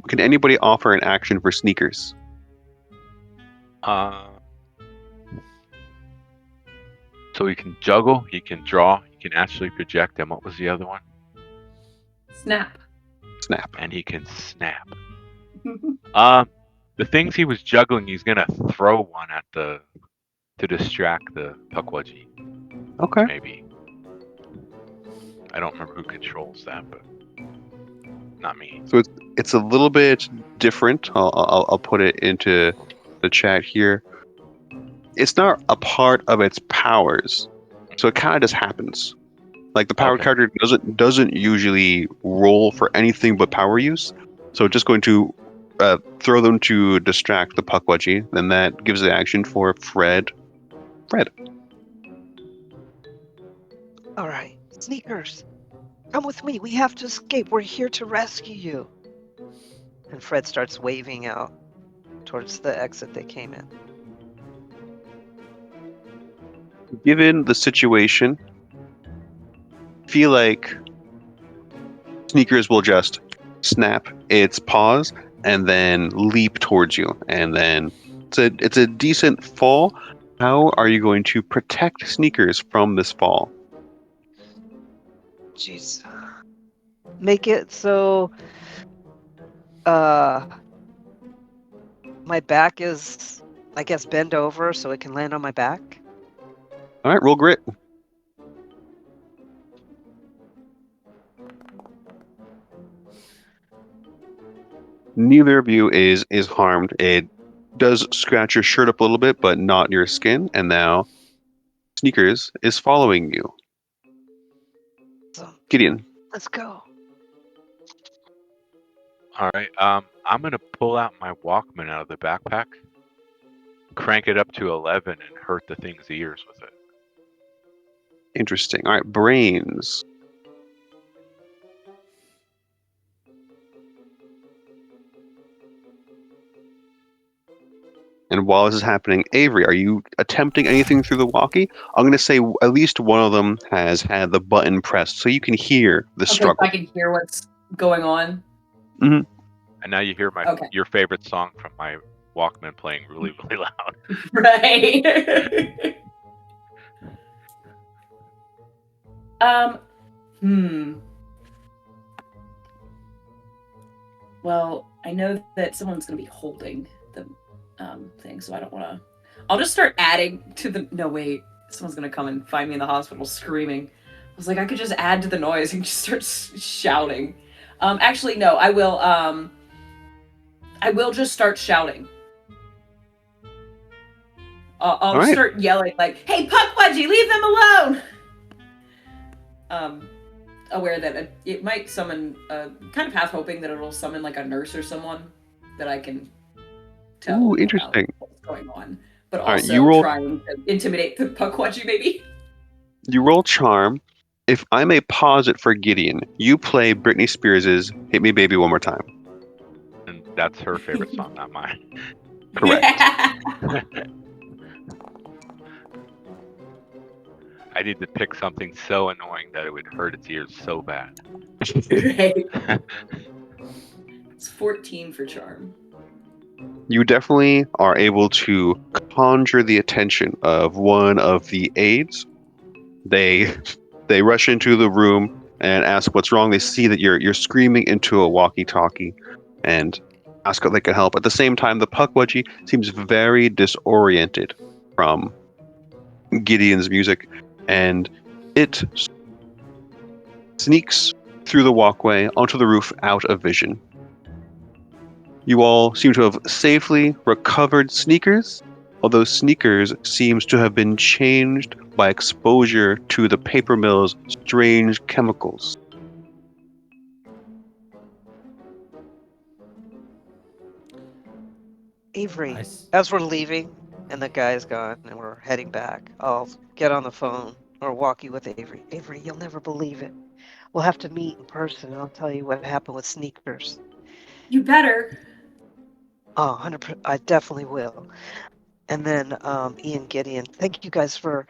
Can anybody offer an action for sneakers? So he can juggle, he can draw, he can actually project, and what was the other one? Snap. Snap. And he can snap. The things he was juggling, he's gonna throw one at to distract the Pukwudgie. Okay. Maybe. I don't remember who controls that, but not me. So it's a little bit different. I'll put it into the chat here. It's not a part of its powers, so it kind of just happens. Like the power Okay. character doesn't usually roll for anything but power use, so it's just going to throw them to distract the Pukwudgie. Then that gives the action for Fred. All right, Sneakers, come with me. We have to escape. We're here to rescue you. And Fred starts waving out towards the exit they came in. Given the situation, I feel like Sneakers will just snap its paws and then leap towards you, and then it's a decent fall. How are you going to protect Sneakers from this fall? Jeez. Make it so my back is, I guess, bend over so it can land on my back. All right, roll grit. Neither of you is harmed. It does scratch your shirt up a little bit, but not your skin. And now Sneakers is following you. So Gideon. let's go. All right. I'm gonna pull out my Walkman out of the backpack, crank it up to 11, and hurt the thing's ears with it. Interesting. All right, Brains. And while this is happening, Avery, are you attempting anything through the walkie? I'm going to say at least one of them has had the button pressed, so you can hear the Okay, so struggle. I can hear what's going on. And now you hear Okay. your favorite song from my Walkman playing really, really loud. Right. Well, I know that someone's going to be holding the thing, so I don't want to. I'll just start adding to the. No, wait. Someone's going to come and find me in the hospital screaming. I was like, I could just add to the noise and just start shouting. Actually, no. I will. I will just start shouting. I'll right. start yelling like, "Hey, Pukwudgie, leave them alone!" Aware that it might summon, kind of half hoping that it'll summon like a nurse or someone that I can tell Ooh, about interesting. what's going on, but All right, also you roll- trying to intimidate the Pukwudgie, maybe. You roll charm, If I may pause it for Gideon, you play Britney Spears' "Hit Me Baby One More Time." And that's her favorite song, not mine. Correct. I need to pick something so annoying that it would hurt its ears so bad. Right. It's 14 for charm. You definitely are able to conjure the attention of one of the aides. They rush into the room and ask what's wrong. They see that you're screaming into a walkie-talkie and ask if they can help. At the same time, the Puckwudgie seems very disoriented from Gideon's music, and it sneaks through the walkway onto the roof out of vision. You all seem to have safely recovered Sneakers, although Sneakers seems to have been changed by exposure to the paper mill's strange chemicals. Avery, Nice. as we're leaving and the guy's gone and we're heading back, I'll get on the phone or walk you with Avery. Avery, you'll never believe it. We'll have to meet in person and I'll tell you what happened with Sneakers. You better. Oh, 100%. I definitely will. And then Ian Gideon, thank you guys for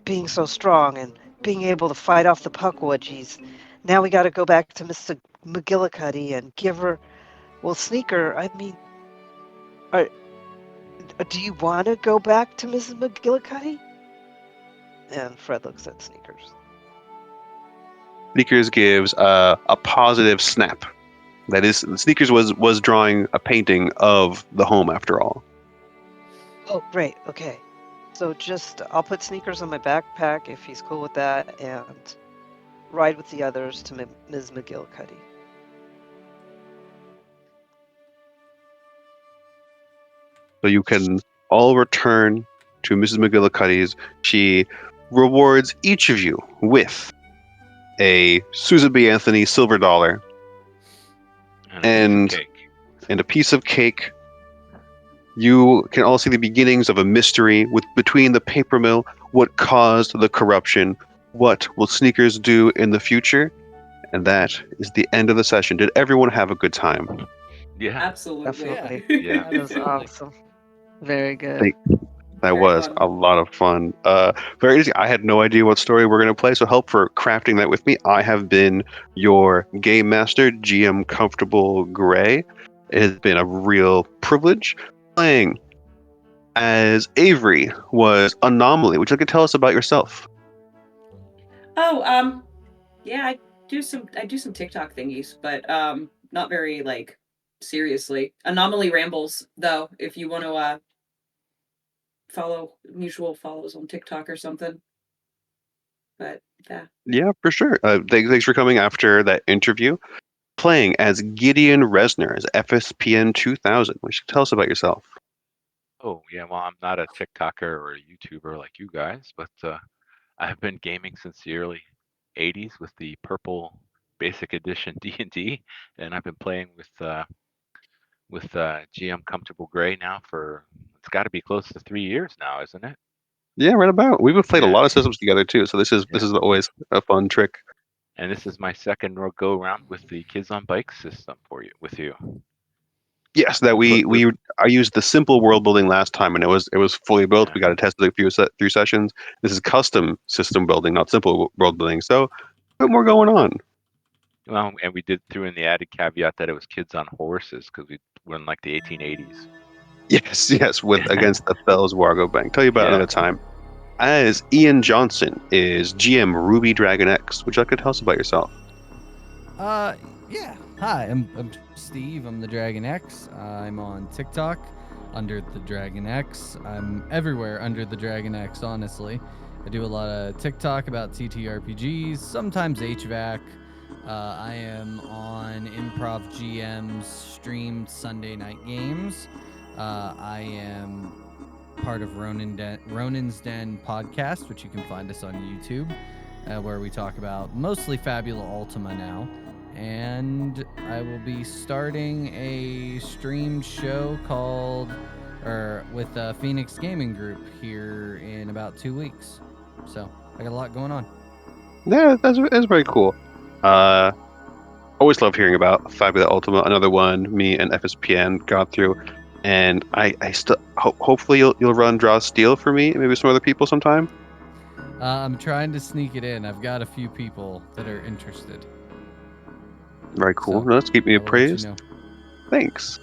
being so strong and being able to fight off the Puckwudgies. Now we got to go back to Mr. McGillicuddy and give her, well, Sneaker, I mean, do you want to go back to Mrs. McGillicuddy? And Fred looks at Sneakers. Sneakers gives a positive snap. That is, Sneakers was drawing a painting of the home after all. Oh, great. Okay. So I'll put Sneakers on my backpack if he's cool with that and ride with the others to Ms. McGillicuddy. So you can all return to Mrs. McGillicuddy's. She rewards each of you with a Susan B. Anthony silver dollar And and a piece of cake. You can all see the beginnings of a mystery between the paper mill, what caused the corruption, what will Sneakers do in the future, and that is the end of the session. Did everyone have a good time? Yeah. Absolutely. Definitely. Yeah. That was Absolutely. awesome. Very good. That Very was fun. a lot of fun. Very easy. I had no idea what story we're going to play, so help for crafting that with me. I have been your game master, GM Comfortable Gray. It has been a real privilege. Playing as Avery was Anomaly. Would you like to tell us about yourself? Oh, yeah, I do some TikTok thingies, but not very like seriously. Anomaly Rambles, though, if you want to follow mutual follows on TikTok or something. But yeah. Yeah, for sure. Thanks for coming after that interview. Playing as Gideon Resner as FSPN 2000. What should you tell us about yourself? Oh, yeah. Well, I'm not a TikToker or a YouTuber like you guys, but I have been gaming since the early 80s with the purple basic edition D&D, and I've been playing with GM Comfortable Gray now for it's got to be close to 3 years now, isn't it? Yeah, right about. We've played a Yeah. lot of systems together too, so this is always a fun trick. And this is my second go around with the Kids on Bikes system with you. Yes, that I used the simple world building last time, and it was fully built. Yeah. We got to test it a few sessions. This is custom system building, not simple world building. So a bit more going on. Well, and we did throw in the added caveat that it was kids on horses because we're in like the 1880s. Yes, with against the Fells Wargo Bank. Tell you about another time. As Ian Johnson is GM Ruby Dragon X. Would you like to tell us about yourself? Yeah. Hi, I'm Steve. I'm the Dragon X. I'm on TikTok under the Dragon X. I'm everywhere under the Dragon X, honestly. I do a lot of TikTok about ttrpgs, sometimes HVAC. I am on Improv GM's streamed Sunday night games. I am part of Ronin's Den podcast, which you can find us on YouTube, where we talk about mostly Fabula Ultima now. And I will be starting a streamed show with Phoenix Gaming Group here in about 2 weeks. So I got a lot going on. Yeah, that's very cool. Uh, always love hearing about Fabula Ultima, another one me and FSPN got through, and I still hopefully you'll run Draw Steel for me and maybe some other people sometime. I'm trying to sneak it in. I've got a few people that are interested. Very cool. So, No, let's keep me I will let you appraised. know. Thanks.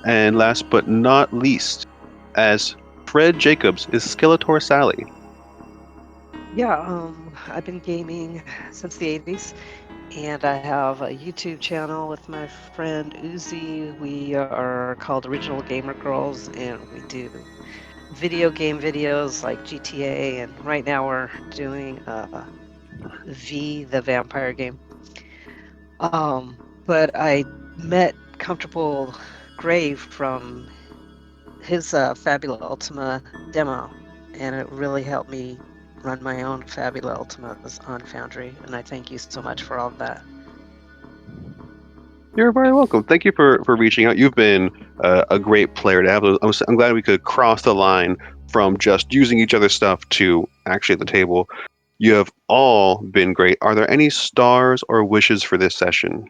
And last but not least, as Fred Jacobs is SkeletorSally. Yeah, I've been gaming since the 80s, and I have a YouTube channel with my friend Uzi. We are called Original Gamer Girls, and we do video game videos like GTA, and right now we're doing V, the vampire game. But I met Comfortable Grave from his Fabula Ultima demo, and it really helped me run my own Fabula Ultimas on Foundry, and I thank you so much for all of that. You're very welcome. Thank you for reaching out. You've been a great player to have. I'm glad we could cross the line from just using each other's stuff to actually at the table. You have all been great. Are there any stars or wishes for this session?